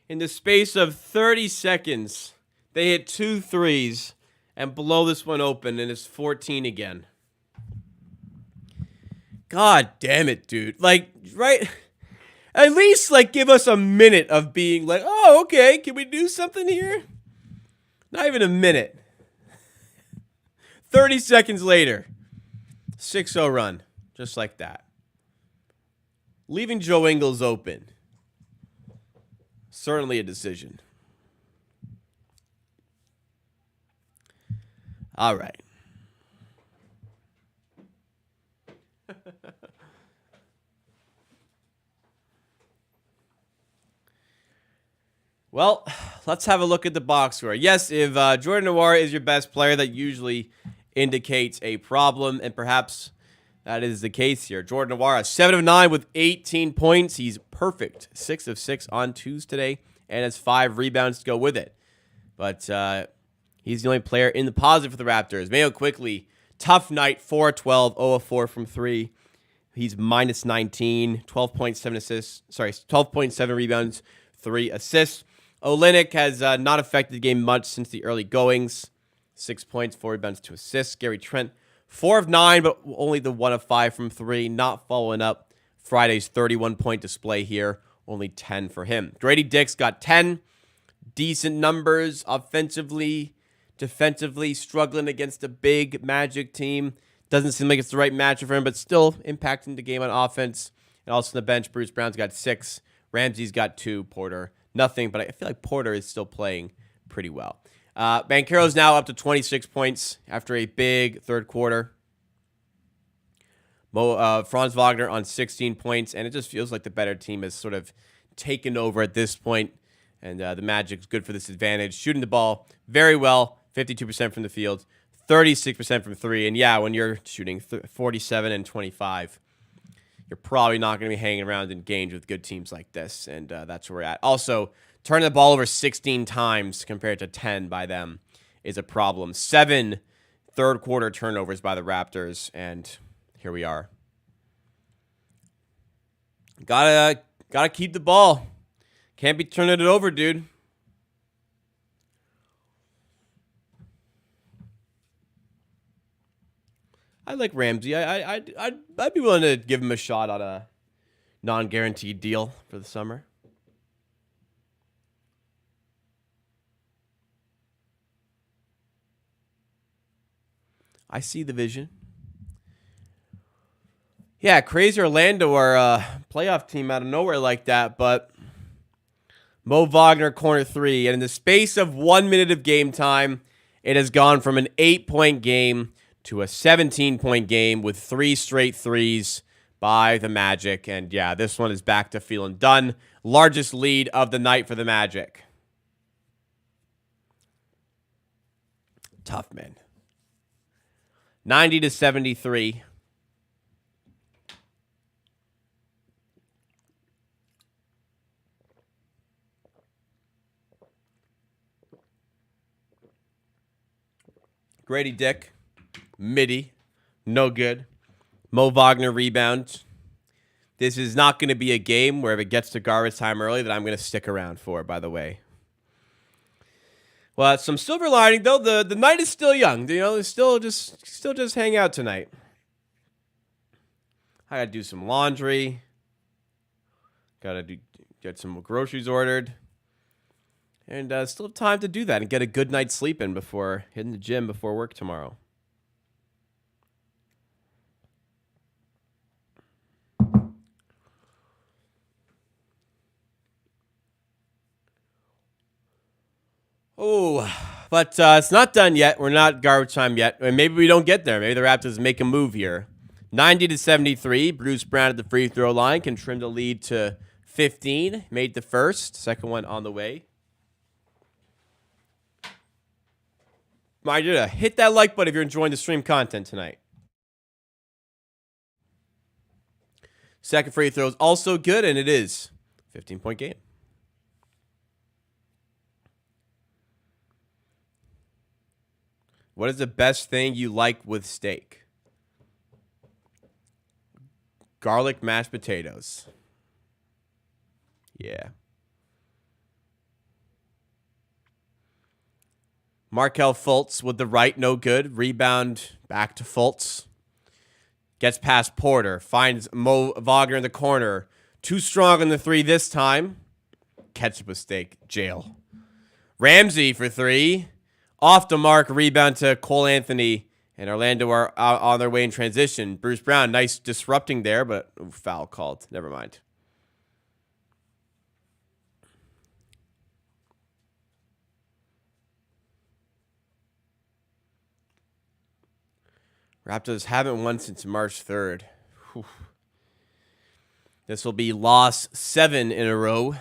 in the space of 30 seconds, they hit 2 threes and blow this one open, and it's 14 again. God damn it, dude. Like, right? At least, like, give us a minute of being like, oh, okay, can we do something here? Not even a minute. 30 seconds later, 6-0 run. Just like that. Leaving Joe Ingles open. Certainly a decision. All right. Well, let's have a look at the box score. Yes, if Jordan Nwora is your best player, that usually indicates a problem, and perhaps that is the case here. Jordan Nwora, 7 of 9 with 18 points. He's perfect. 6 of 6 on twos today, and has 5 rebounds to go with it. But he's the only player in the positive for the Raptors. Mayo quickly, tough night, 4 of 12, 0 of 4 from 3. He's minus 19, 12.7 assists. Sorry, 12.7 rebounds, 3 assists. Olynyk has not affected the game much since the early goings. 6 points, 4 rebounds, 2 assists. Gary Trent, 4 of 9, but only the 1 of 5 from 3. Not following up Friday's 31-point display here. Only 10 for him. Grady Dick's got 10. Decent numbers offensively, defensively, struggling against a big Magic team. Doesn't seem like it's the right matchup for him, but still impacting the game on offense. And also on the bench, Bruce Brown's got 6. Ramsey's got 2. Porter, nothing, but I feel like Porter is still playing pretty well. Banchero's now up to 26 points after a big third quarter. Franz Wagner on 16 points, and it just feels like the better team has sort of taken over at this point, and the Magic's good for this advantage. Shooting the ball very well, 52% from the field, 36% from 3, and yeah, when you're shooting 47 and 25, you're probably not going to be hanging around in games with good teams like this, and that's where we're at. Also, turning the ball over 16 times compared to 10 by them is a problem. 7 third-quarter turnovers by the Raptors, and here we are. Gotta keep the ball. Can't be turning it over, dude. I like Ramsey. I'd be willing to give him a shot on a non-guaranteed deal for the summer. I see the vision. Yeah, crazy Orlando are a playoff team out of nowhere like that, but Mo Wagner, corner 3, and in the space of 1 minute of game time, it has gone from an 8-point game to a 17-point game with 3 straight threes by the Magic. And yeah, this one is back to feeling done. Largest lead of the night for the Magic. Tough, man. 90-73. Grady Dick, midi, no good. Mo Wagner rebound. This is not going to be a game where if it gets to garbage time early that I'm going to stick around for, by the way. Well, some silver lining, though. The night is still young. You know, still just hang out tonight. I got to do some laundry. Got to get some groceries ordered. And still have time to do that and get a good night's sleep in before hitting the gym before work tomorrow. Oh, but it's not done yet. We're not garbage time yet. I mean, maybe we don't get there. Maybe the Raptors make a move here. 90-73. Bruce Brown at the free throw line can trim the lead to 15. Made the first. Second one on the way. Remind you to hit that like button if you're enjoying the stream content tonight. Second free throw is also good, and it is 15-point game. What is the best thing you like with steak? Garlic mashed potatoes. Yeah. Markelle Fultz with the right, no good. Rebound back to Fultz. Gets past Porter. Finds Mo Wagner in the corner. Too strong on the three this time. Catch a mistake. Jail. Ramsey for three. Off the mark. Rebound to Cole Anthony. And Orlando are out on their way in transition. Bruce Brown, nice disrupting there, but foul called. Never mind. Raptors haven't won since March 3rd. Whew. This will be loss 7 in a row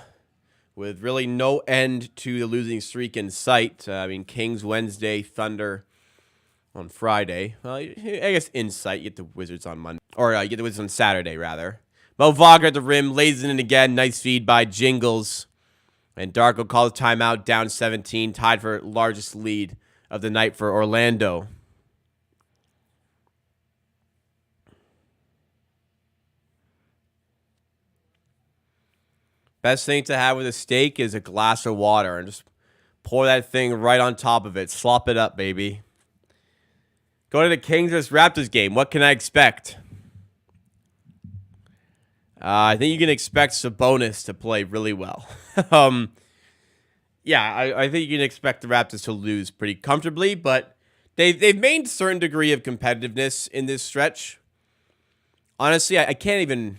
with really no end to the losing streak in sight. Kings Wednesday, Thunder on Friday. Well, I guess in sight. You get the Wizards on Monday. Or you get the Wizards on Saturday, rather. Mo Wagner at the rim, lays it in again. Nice feed by Jingles. And Darko calls timeout, down 17, tied for largest lead of the night for Orlando. Best thing to have with a steak is a glass of water and just pour that thing right on top of it. Slop it up, baby. Go to the Kings vs. Raptors game. What can I expect? I think you can expect Sabonis to play really well. I think you can expect the Raptors to lose pretty comfortably, but they've made a certain degree of competitiveness in this stretch. Honestly, I can't even...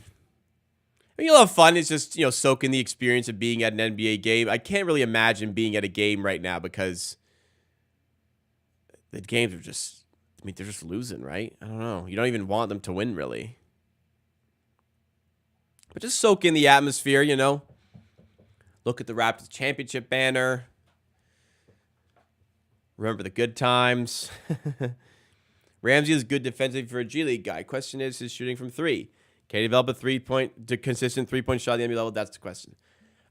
you'll have fun. It's just, soaking the experience of being at an NBA game. I can't really imagine being at a game right now because the games are just, they're just losing, right? I don't know. You don't even want them to win, really. But just soak in the atmosphere, Look at the Raptors championship banner. Remember the good times. Ramsey is good defensively for a G League guy. Question is his shooting from three. Can he develop a consistent three-point shot at the NBA level? That's the question.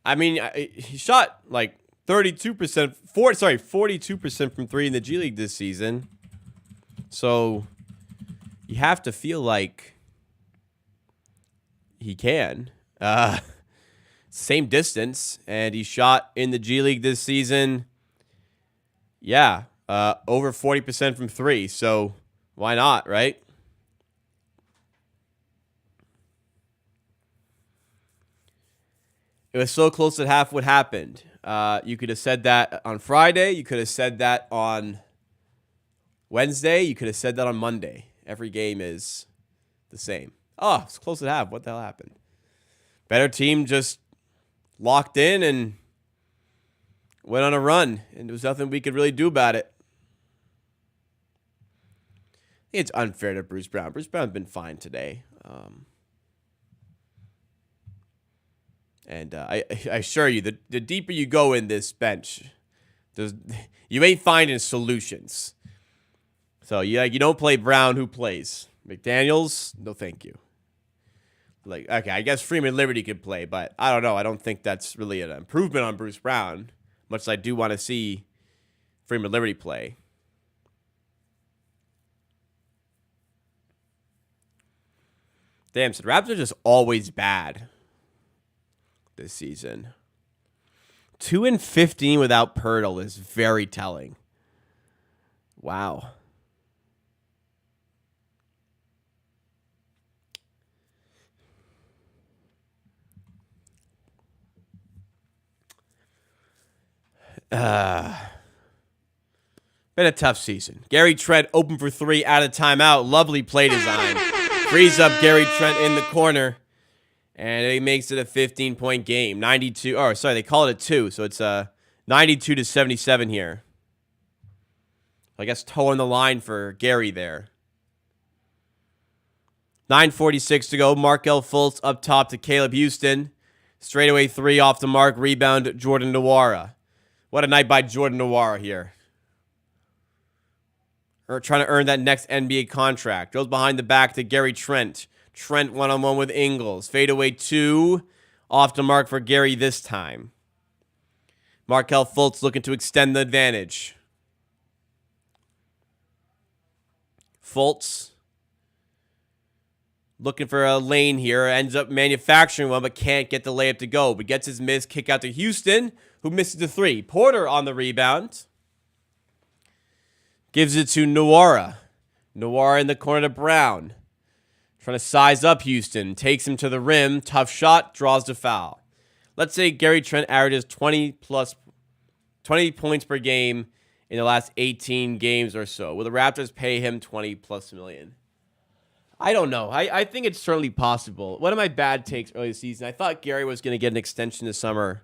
He shot like 42% from three in the G League this season. So you have to feel like he can. Same distance, and he shot in the G League this season. Yeah, over 40% from three. So why not, right? It was so close at half. What happened? You could have said that on Friday. You could have said that on Wednesday. You could have said that on Monday. Every game is the same. Oh, it's close at half. What the hell happened? Better team just locked in and went on a run, and there was nothing we could really do about it. I think it's unfair to Bruce Brown. Bruce Brown's been fine today. And I assure you, the deeper you go in this bench, you ain't finding solutions. So you don't play Brown, who plays? McDaniels? No, thank you. Okay, I guess Freeman Liberty could play, but I don't know. I don't think that's really an improvement on Bruce Brown, much as I do want to see Freeman Liberty play. Damn, so the Raptors are just always bad this season. 2-15 without Pirtle is very telling. Wow. Been a tough season. Gary Trent open for three out of timeout. Lovely play design. Frees up Gary Trent in the corner. And he makes it a 15-point game. 92. Oh, sorry, they call it a 2. So it's 92-77 here. I guess toe on the line for Gary there. 9:46 to go. Markelle Fultz up top to Caleb Houston. Straightaway three off the mark. Rebound, Jordan Nwora. What a night by Jordan Nwora here. Trying to earn that next NBA contract. Goes behind the back to Gary Trent. Trent one-on-one with Ingles. Fadeaway two. Off the mark for Gary this time. Markelle Fultz looking to extend the advantage. Fultz looking for a lane here. Ends up manufacturing one, but can't get the layup to go. But gets his miss. Kick out to Houston, who misses the three. Porter on the rebound. Gives it to Nwora. Nwora in the corner to Brown. Trying to size up Houston. Takes him to the rim. Tough shot. Draws the foul. Let's say Gary Trent averages 20 points per game in the last 18 games or so. Will the Raptors pay him 20+ million? I don't know. I think it's certainly possible. One of my bad takes early this season, I thought Gary was going to get an extension this summer.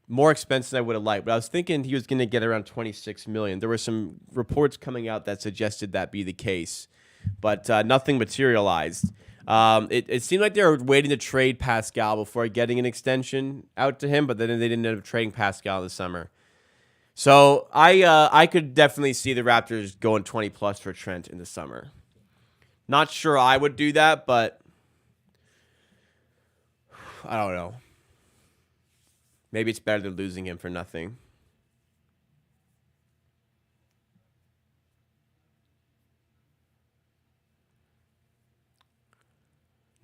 More expensive than I would have liked, but I was thinking he was going to get around 26 million. There were some reports coming out that suggested that be the case, but nothing materialized. It seemed like they were waiting to trade Pascal before getting an extension out to him, but then they didn't end up trading Pascal this summer. So I could definitely see the Raptors going 20+ for Trent in the summer. Not sure I would do that, but I don't know. Maybe it's better than losing him for nothing.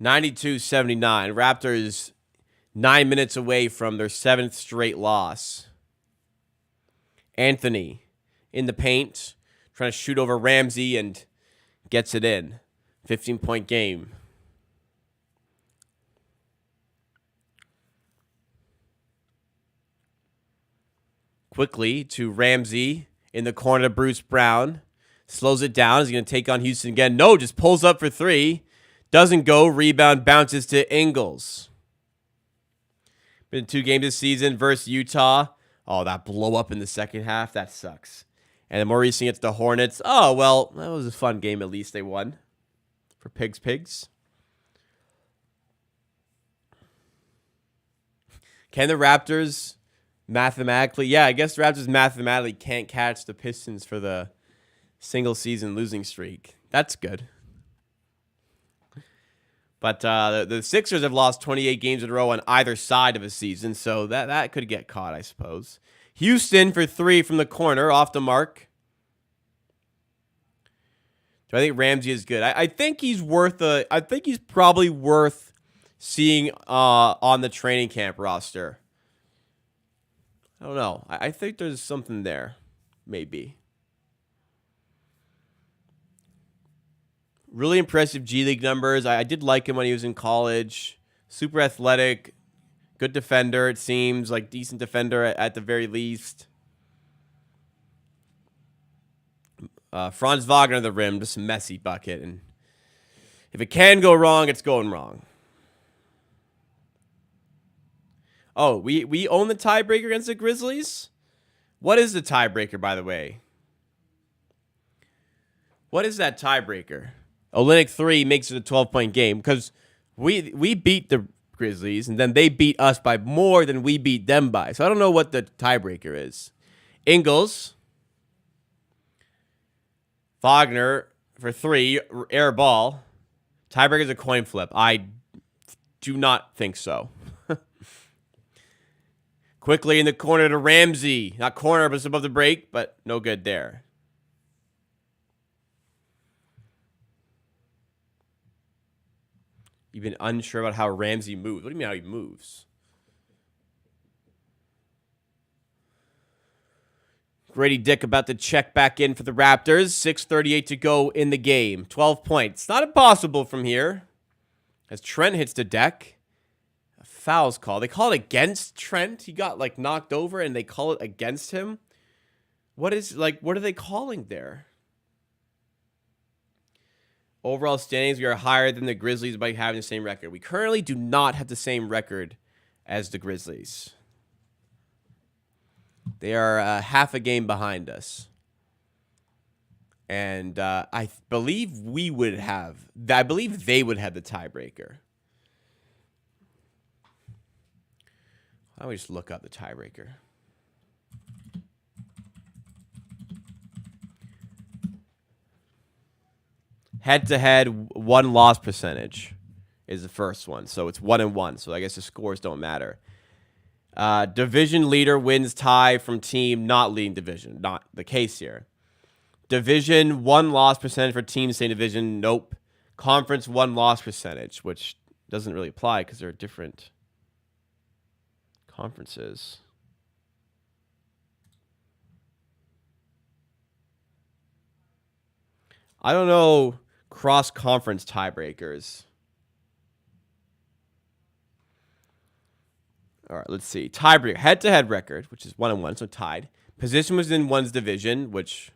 $92.79. Raptors 9 minutes away from their 7th straight loss. Anthony in the paint, trying to shoot over Ramsey and gets it in. 15-point game. Quickly to Ramsey in the corner to Bruce Brown. Slows it down. Is he going to take on Houston again? No, just pulls up for 3. Doesn't go. Rebound bounces to Ingles. Been 2 games this season versus Utah. Oh, that blow up in the second half. That sucks. And then more recently, it's the Hornets. Oh, well, that was a fun game. At least they won. For Pigs. Can the Raptors mathematically... Yeah, I guess the Raptors mathematically can't catch the Pistons for the single season losing streak. That's good. But the Sixers have lost 28 games in a row on either side of a season, so that could get caught, I suppose. Houston for 3 from the corner, off the mark. Do I think Ramsey is good? I think he's worth I think he's probably worth seeing on the training camp roster. I don't know. I think there's something there, maybe. Really impressive G League numbers. I did like him when he was in college. Super athletic, good defender. It seems like decent defender at the very least. Franz Wagner the rim, just a messy bucket. And if it can go wrong, it's going wrong. Oh, we own the tiebreaker against the Grizzlies? What is the tiebreaker, by the way? What is that tiebreaker? Olynyk 3 makes it a 12-point game because we beat the Grizzlies, and then they beat us by more than we beat them by. So I don't know what the tiebreaker is. Ingles. Wagner for 3, air ball. Tiebreaker is a coin flip. I do not think so. Quickly in the corner to Ramsey. Not corner, but it's above the break, but no good there. You've been unsure about how Ramsey moves. What do you mean how he moves? Grady Dick about to check back in for the Raptors. 6:38 to go in the game. 12 points. Not impossible from here. As Trent hits the deck. A foul's called. They call it against Trent. He got knocked over and they call it against him. What are they calling there? Overall standings, we are higher than the Grizzlies by having the same record. We currently do not have the same record as the Grizzlies. They are half a game behind us. And I believe they would have the tiebreaker. Why don't we just look up the tiebreaker? Head-to-head, 1-loss percentage is the first one. So it's 1-1. So I guess the scores don't matter. Division leader wins tie from team not leading division. Not the case here. Division 1-loss percentage for team same division. Nope. Conference 1-loss percentage, which doesn't really apply because they're different conferences. I don't know cross-conference tiebreakers. All right, let's see. Tiebreaker. Head-to-head record, which is 1-1, so tied. Position was in one's division, which...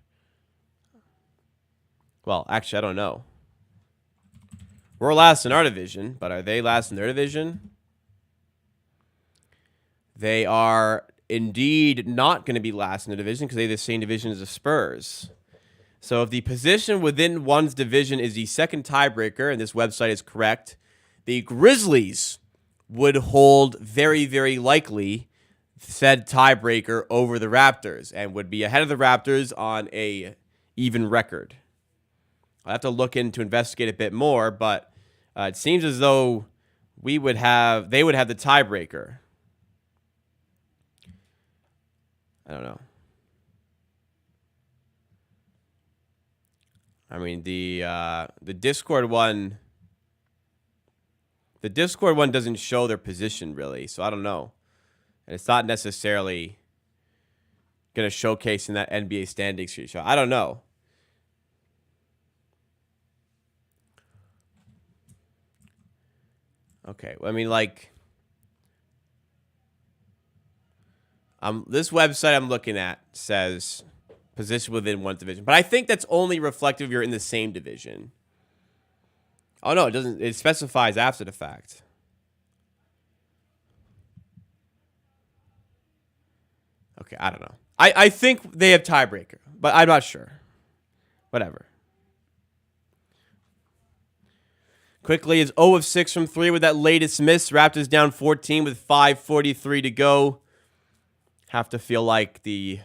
Well, actually, I don't know. We're last in our division, but are they last in their division? They are indeed not going to be last in the division because they have the same division as the Spurs. So if the position within one's division is the second tiebreaker, and this website is correct, the Grizzlies would hold very, very likely said tiebreaker over the Raptors and would be ahead of the Raptors on a even record. I'll have to look in to investigate a bit more, but it seems as though they would have the tiebreaker. I don't know. I mean, the Discord one. The Discord one doesn't show their position really, so I don't know, and it's not necessarily gonna showcase in that NBA standings sheet. So I don't know. Okay, I mean, like, this website I'm looking at says position within one division, but I think that's only reflective if you're in the same division. Oh no, it doesn't. It specifies after the fact. Okay, I don't know. I think they have tiebreaker, but I'm not sure. Whatever. Quickly is 0 of 6 from 3 with that latest miss. Raptors down 14 with 5:43 to go. Have to feel like the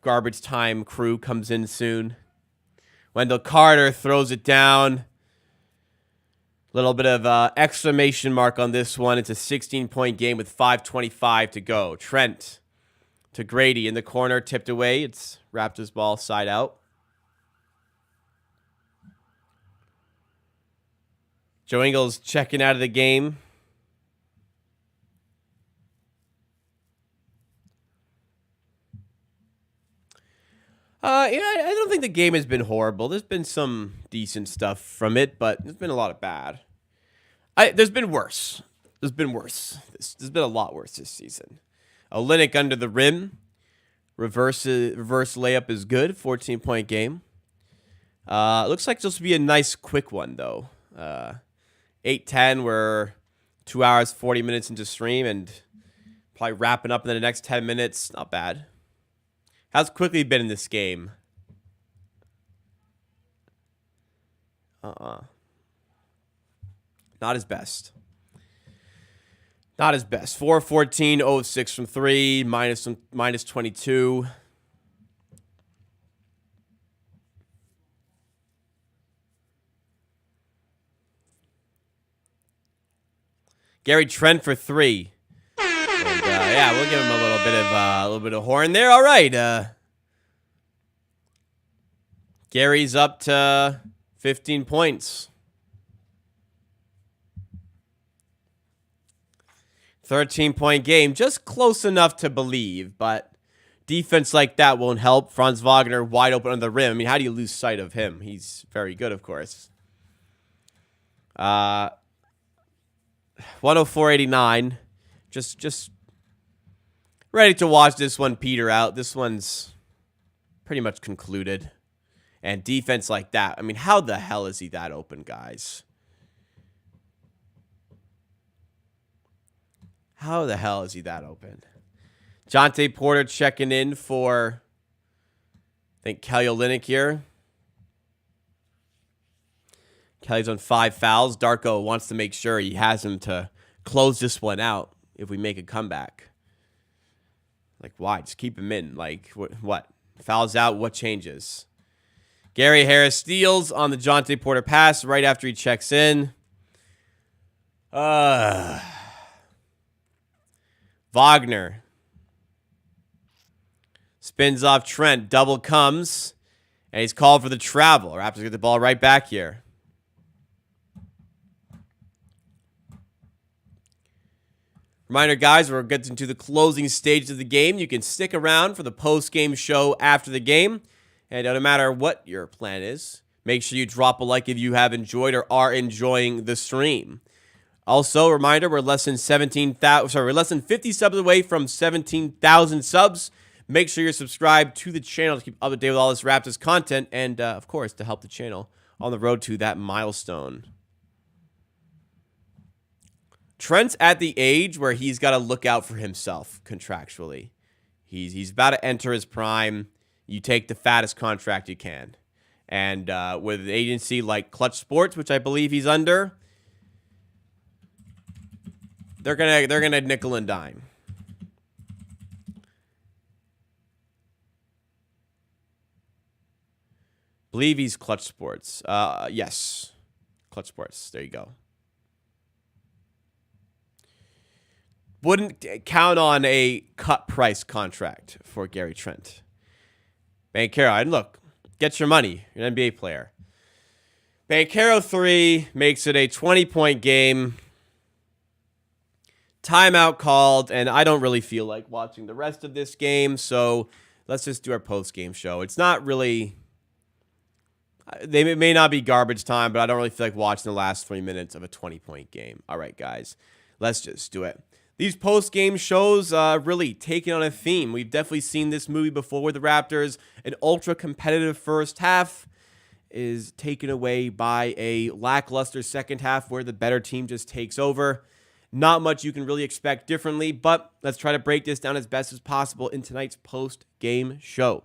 garbage time crew comes in soon. Wendell Carter throws it down. Little bit of exclamation mark on this one. It's a 16-point game with 5:25 to go. Trent to Grady in the corner, tipped away. It's Raptors ball side out. Joe Ingles checking out of the game. I don't think the game has been horrible. There's been some decent stuff from it, but there's been a lot of bad. There's been worse. There's been worse. There's been a lot worse this season. Olynyk under the rim. Reverse layup is good. 14-point game. Looks like this will be a nice quick one, though. 8:10, we're 2 hours, 40 minutes into stream, and probably wrapping up in the next 10 minutes. Not bad. How's quickly been in this game? Not his best. Not his best. 4-14, 0 of 6 from 3, minus 22. Gary Trent for 3. And, yeah, we'll give him a little bit of horn there. All right. Gary's up to 15 points. 13-point game, just close enough to believe, but defense like that won't help. Franz Wagner wide open on the rim. I mean, how do you lose sight of him? He's very good, of course. 104.89. Just ready to watch this one peter out. This one's pretty much concluded. And defense like that. I mean, how the hell is he that open, guys? How the hell is he that open? Jonte Porter checking in for, I think, Kelly Olynyk here. Kelly's on 5 fouls. Darko wants to make sure he has him to close this one out if we make a comeback. Like, why? Just keep him in. Like, what? Fouls out, what changes? Gary Harris steals on the Jonte Porter pass right after he checks in. Wagner spins off Trent. Double comes. And he's called for the travel. Raptors get the ball right back here. Reminder, guys, we're getting to the closing stages of the game. You can stick around for the post-game show after the game. And no matter what your plan is, make sure you drop a like if you have enjoyed or are enjoying the stream. Also, reminder, we're less than 50 subs away from 17,000 subs. Make sure you're subscribed to the channel to keep up to date with all this Raptors content and, of course, to help the channel on the road to that milestone. Trent's at the age where he's got to look out for himself contractually. He's about to enter his prime. You take the fattest contract you can. And with an agency like Clutch Sports, which I believe he's under, they're gonna nickel and dime. Believe he's Clutch Sports. Yes. Clutch Sports. There you go. Wouldn't count on a cut price contract for Gary Trent. Banchero, and look, get your money. You're an NBA player. Banchero 3 makes it a 20-point game. Timeout called, and I don't really feel like watching the rest of this game, so let's just do our post-game show. It's not really... They may not be garbage time, but I don't really feel like watching the last 3 minutes of a 20-point game. All right, guys, let's just do it. These post-game shows really taking on a theme. We've definitely seen this movie before with the Raptors. An ultra-competitive first half is taken away by a lackluster second half where the better team just takes over. Not much you can really expect differently, but let's try to break this down as best as possible in tonight's post-game show.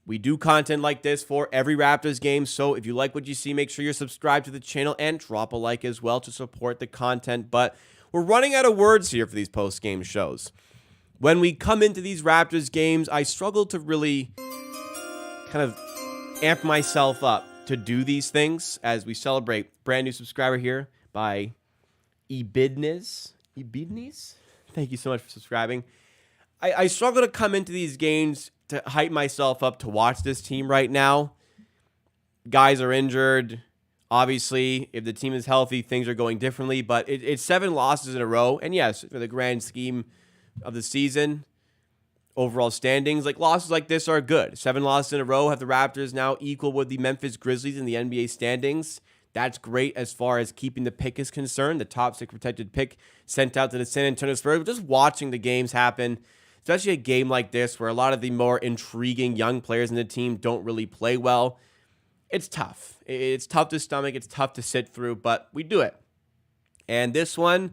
We do content like this for every Raptors game, so if you like what you see, make sure you're subscribed to the channel and drop a like as well to support the content. But we're running out of words here for these post-game shows. When we come into these Raptors games, I struggle to really kind of amp myself up to do these things as we celebrate brand new subscriber here by Ebidnes. Thank you so much for subscribing. I struggle to come into these games to hype myself up to watch this team right now. Guys are injured. Obviously, if the team is healthy, things are going differently. But it's 7 losses in a row. And yes, for the grand scheme of the season, overall standings, like losses like this are good. 7 losses in a row have the Raptors now equal with the Memphis Grizzlies in the NBA standings. That's great as far as keeping the pick is concerned. The top 6 protected pick sent out to the San Antonio Spurs. Just watching the games happen, especially a game like this where a lot of the more intriguing young players in the team don't really play well. It's tough. It's tough to stomach. It's tough to sit through, but we do it. And this one,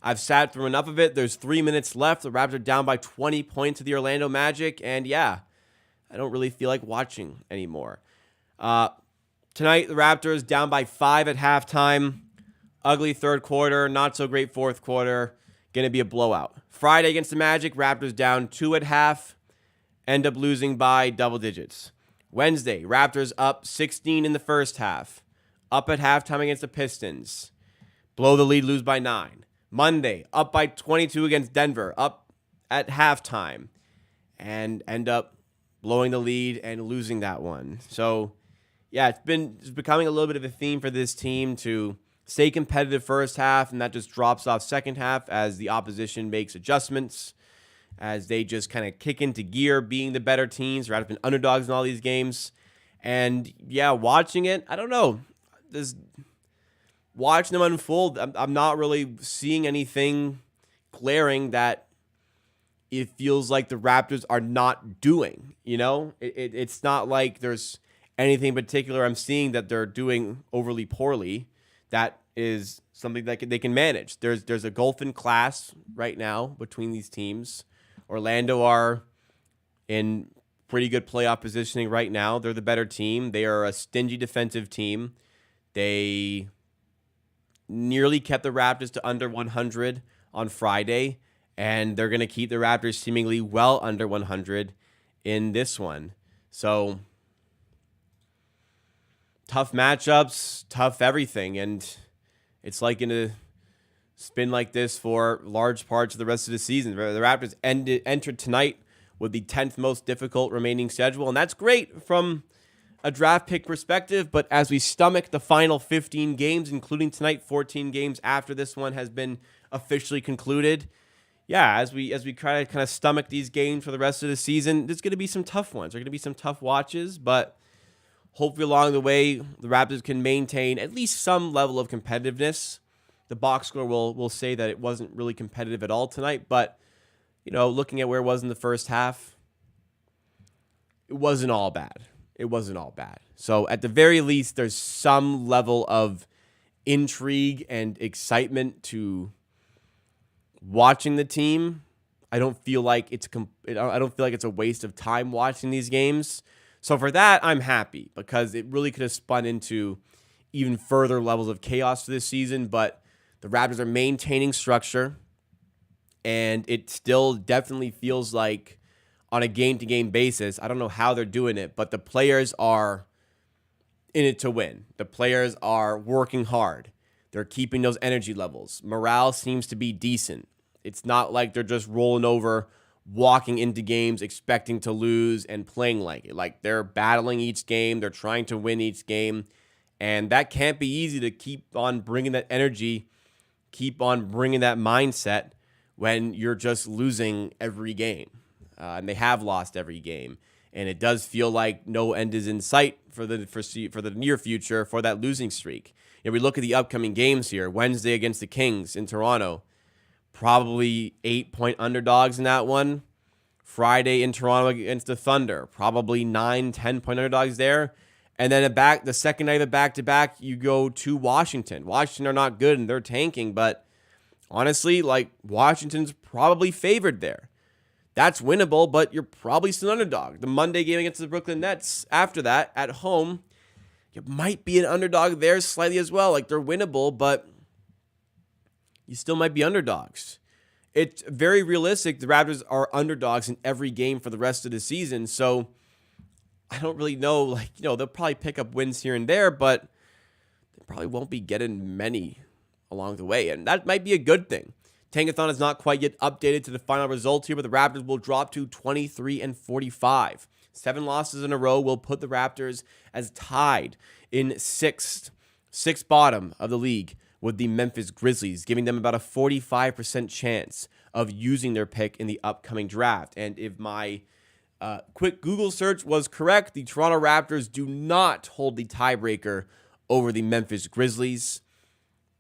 I've sat through enough of it. There's 3 minutes left. The Raptors are down by 20 points to the Orlando Magic, and yeah, I don't really feel like watching anymore. Tonight, the Raptors down by 5 at halftime. Ugly third quarter, not so great fourth quarter. Going to be a blowout. Friday against the Magic, Raptors down 2 at half, end up losing by double digits. Wednesday, Raptors up 16 in the first half, up at halftime against the Pistons, blow the lead, lose by 9. Monday, up by 22 against Denver, up at halftime, and end up blowing the lead and losing that one. So, yeah, it's becoming a little bit of a theme for this team to stay competitive first half, and that just drops off second half as the opposition makes adjustments, as they just kind of kick into gear, being the better teams. They're out of been underdogs in all these games. And, yeah, watching it, I don't know. Watching them unfold, I'm not really seeing anything glaring that it feels like the Raptors are not doing, you know? It's not like there's anything in particular I'm seeing that they're doing overly poorly. That is something that they can manage. There's a gulf in class right now between these teams. Orlando are in pretty good playoff positioning right now. They're the better team. They are a stingy defensive team. They nearly kept the Raptors to under 100 on Friday, and they're going to keep the Raptors seemingly well under 100 in this one. So tough matchups, tough everything, and it's like going to spin like this for large parts of the rest of the season. The Raptors entered tonight with the 10th most difficult remaining schedule, and that's great from a draft pick perspective, but as we stomach the final 15 games, including tonight, 14 games after this one has been officially concluded, yeah, as we try to kind of stomach these games for the rest of the season, there's going to be some tough ones. There are going to be some tough watches, but hopefully along the way, the Raptors can maintain at least some level of competitiveness The box score will say that it wasn't really competitive at all tonight, but looking at where it was in the first half, it wasn't all bad. It wasn't all bad. So at the very least, there's some level of intrigue and excitement to watching the team. I don't feel like it's a waste of time watching these games. So for that, I'm happy because it really could have spun into even further levels of chaos for this season. But the Raptors are maintaining structure, and it still definitely feels like on a game-to-game basis, I don't know how they're doing it, but the players are in it to win. The players are working hard. They're keeping those energy levels. Morale seems to be decent. It's not like they're just rolling over, walking into games expecting to lose and playing like it. Like, they're battling each game. They're trying to win each game. And that can't be easy to keep on bringing that energy, keep on bringing that mindset when you're just losing every game. And they have lost every game. And it does feel like no end is in sight for the near future for that losing streak. We look at the upcoming games here. Wednesday against the Kings in Toronto. Probably 8-point underdogs in that one. Friday in Toronto against the Thunder. Probably 9, 10-point underdogs there. And then the second night of the back-to-back, you go to Washington. Washington are not good and they're tanking, but honestly, Washington's probably favored there. That's winnable, but you're probably still an underdog. The Monday game against the Brooklyn Nets, after that, at home, you might be an underdog there slightly as well. They're winnable, but you still might be underdogs. It's very realistic. The Raptors are underdogs in every game for the rest of the season, so I don't really know. They'll probably pick up wins here and there, but they probably won't be getting many along the way, and that might be a good thing. Tankathon is not quite yet updated to the final results here, but the Raptors will drop to 23-45. 7 losses in a row will put the Raptors as tied in sixth bottom of the league with the Memphis Grizzlies, giving them about a 45% chance of using their pick in the upcoming draft. And if my quick Google search was correct, the Toronto Raptors do not hold the tiebreaker over the Memphis Grizzlies,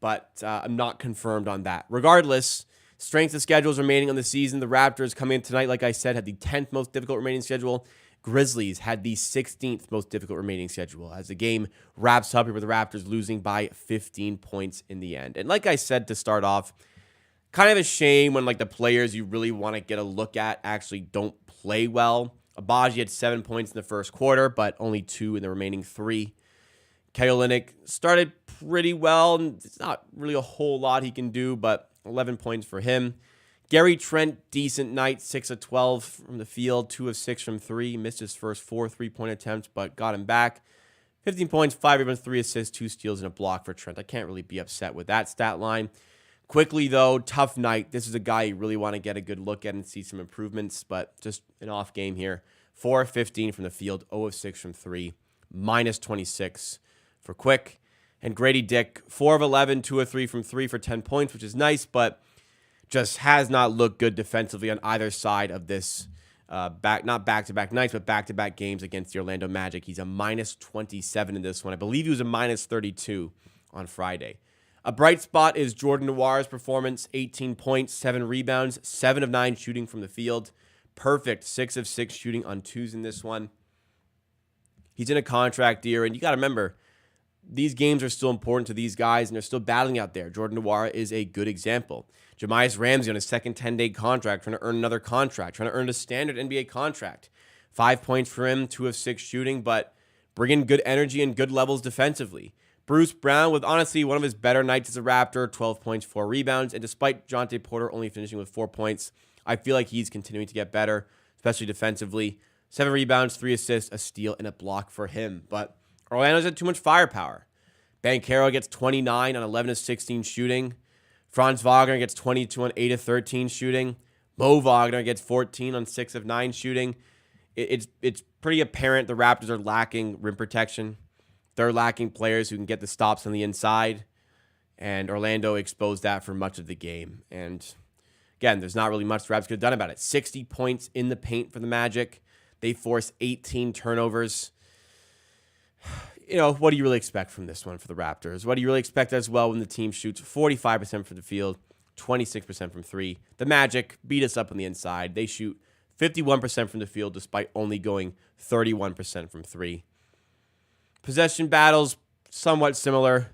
but I'm not confirmed on that. Regardless, strength of schedules remaining on the season. The Raptors coming in tonight, like I said, had the 10th most difficult remaining schedule. Grizzlies had the 16th most difficult remaining schedule as the game wraps up here with the Raptors losing by 15 points in the end. And like I said to start off, kind of a shame when the players you really want to get a look at actually don't play well. Abaji had 7 points in the first quarter, but only 2 in the remaining 3. Kelly Olynyk started pretty well. It's not really a whole lot he can do, but 11 points for him. Gary Trent, decent night, 6 of 12 from the field, 2 of 6 from 3. Missed his first 4 3-point attempts, but got him back. 15 points, 5 rebounds, 3 assists, 2 steals, and a block for Trent. I can't really be upset with that stat line. Quickly, though, tough night. This is a guy you really want to get a good look at and see some improvements, but just an off game here. 4 of 15 from the field, 0 of 6 from 3, minus 26 for Quick. And Grady Dick, 4 of 11, 2 of 3 from 3 for 10 points, which is nice, but just has not looked good defensively on either side of this, not back-to-back nights, but back-to-back games against the Orlando Magic. He's a minus 27 in this one. I believe he was a minus 32 on Friday. A bright spot is Jordan Noir's performance, 18 points, 7 rebounds, 7 of 9 shooting from the field. Perfect 6 of 6 shooting on 2s in this one. He's in a contract year, and you got to remember, these games are still important to these guys, and they're still battling out there. Jordan Noir is a good example. Jamias Ramsey on his second 10-day contract, trying to earn another contract, trying to earn a standard NBA contract. 5 points for him, 2 of 6 shooting, but bringing good energy and good levels defensively. Bruce Brown with honestly one of his better nights as a Raptor, 12 points, 4 rebounds, and despite Jonte Porter only finishing with 4 points, I feel like he's continuing to get better, especially defensively. 7 rebounds, 3 assists, a steal, and a block for him. But Orlando's had too much firepower. Banchero gets 29 on 11 of 16 shooting. Franz Wagner gets 22 on 8 of 13 shooting. Mo Wagner gets 14 on 6 of 9 shooting. It's pretty apparent the Raptors are lacking rim protection. They're lacking players who can get the stops on the inside. And Orlando exposed that for much of the game. And again, there's not really much the Raptors could have done about it. 60 points in the paint for the Magic. They forced 18 turnovers. what do you really expect from this one for the Raptors? What do you really expect as well when the team shoots 45% from the field, 26% from three? The Magic beat us up on the inside. They shoot 51% from the field despite only going 31% from three. Possession battles, somewhat similar.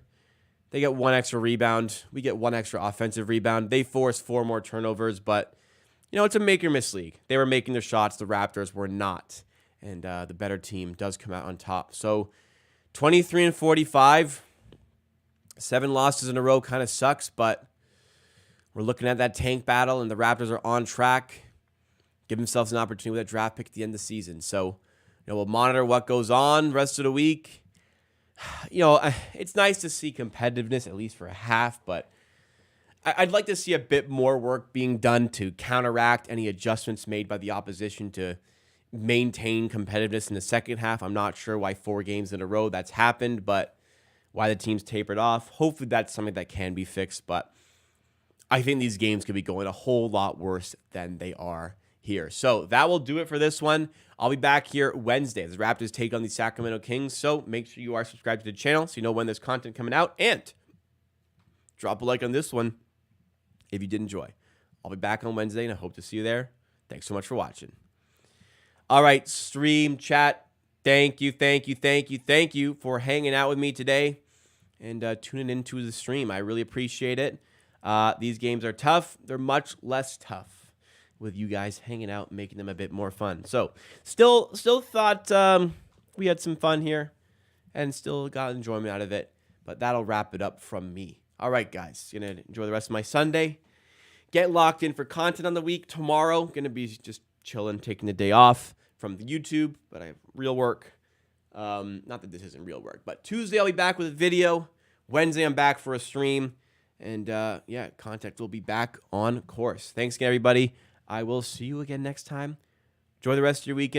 They get one extra rebound. We get one extra offensive rebound. They force 4 more turnovers, but, it's a make-or-miss league. They were making their shots. The Raptors were not. And the better team does come out on top. So 23-45, 7 losses in a row kind of sucks, but we're looking at that tank battle, and the Raptors are on track. Give themselves an opportunity with a draft pick at the end of the season. So, we'll monitor what goes on the rest of the week. It's nice to see competitiveness, at least for a half, but I'd like to see a bit more work being done to counteract any adjustments made by the opposition to maintain competitiveness in the second half. I'm not sure why 4 games in a row that's happened, but why the team's tapered off. Hopefully that's something that can be fixed, but I think these games could be going a whole lot worse than they are here. So that will do it for this one. I'll be back here Wednesday as the Raptors take on the Sacramento Kings. So make sure you are subscribed to the channel so you know when there's content coming out, and drop a like on this one if you did enjoy. I'll be back on Wednesday, and I hope to see you there. Thanks so much for watching. All right, stream chat. Thank you for hanging out with me today and tuning into the stream. I really appreciate it. These games are tough. They're much less tough with you guys hanging out, making them a bit more fun. So still thought we had some fun here and still got enjoyment out of it. But that'll wrap it up from me. All right, guys. Gonna enjoy the rest of my Sunday. Get locked in for content on the week. Tomorrow, gonna be just chilling, taking the day off from the YouTube, but I have real work. Not that this isn't real work, but Tuesday I'll be back with a video. Wednesday I'm back for a stream. And content will be back on course. Thanks again, everybody. I will see you again next time. Enjoy the rest of your weekend.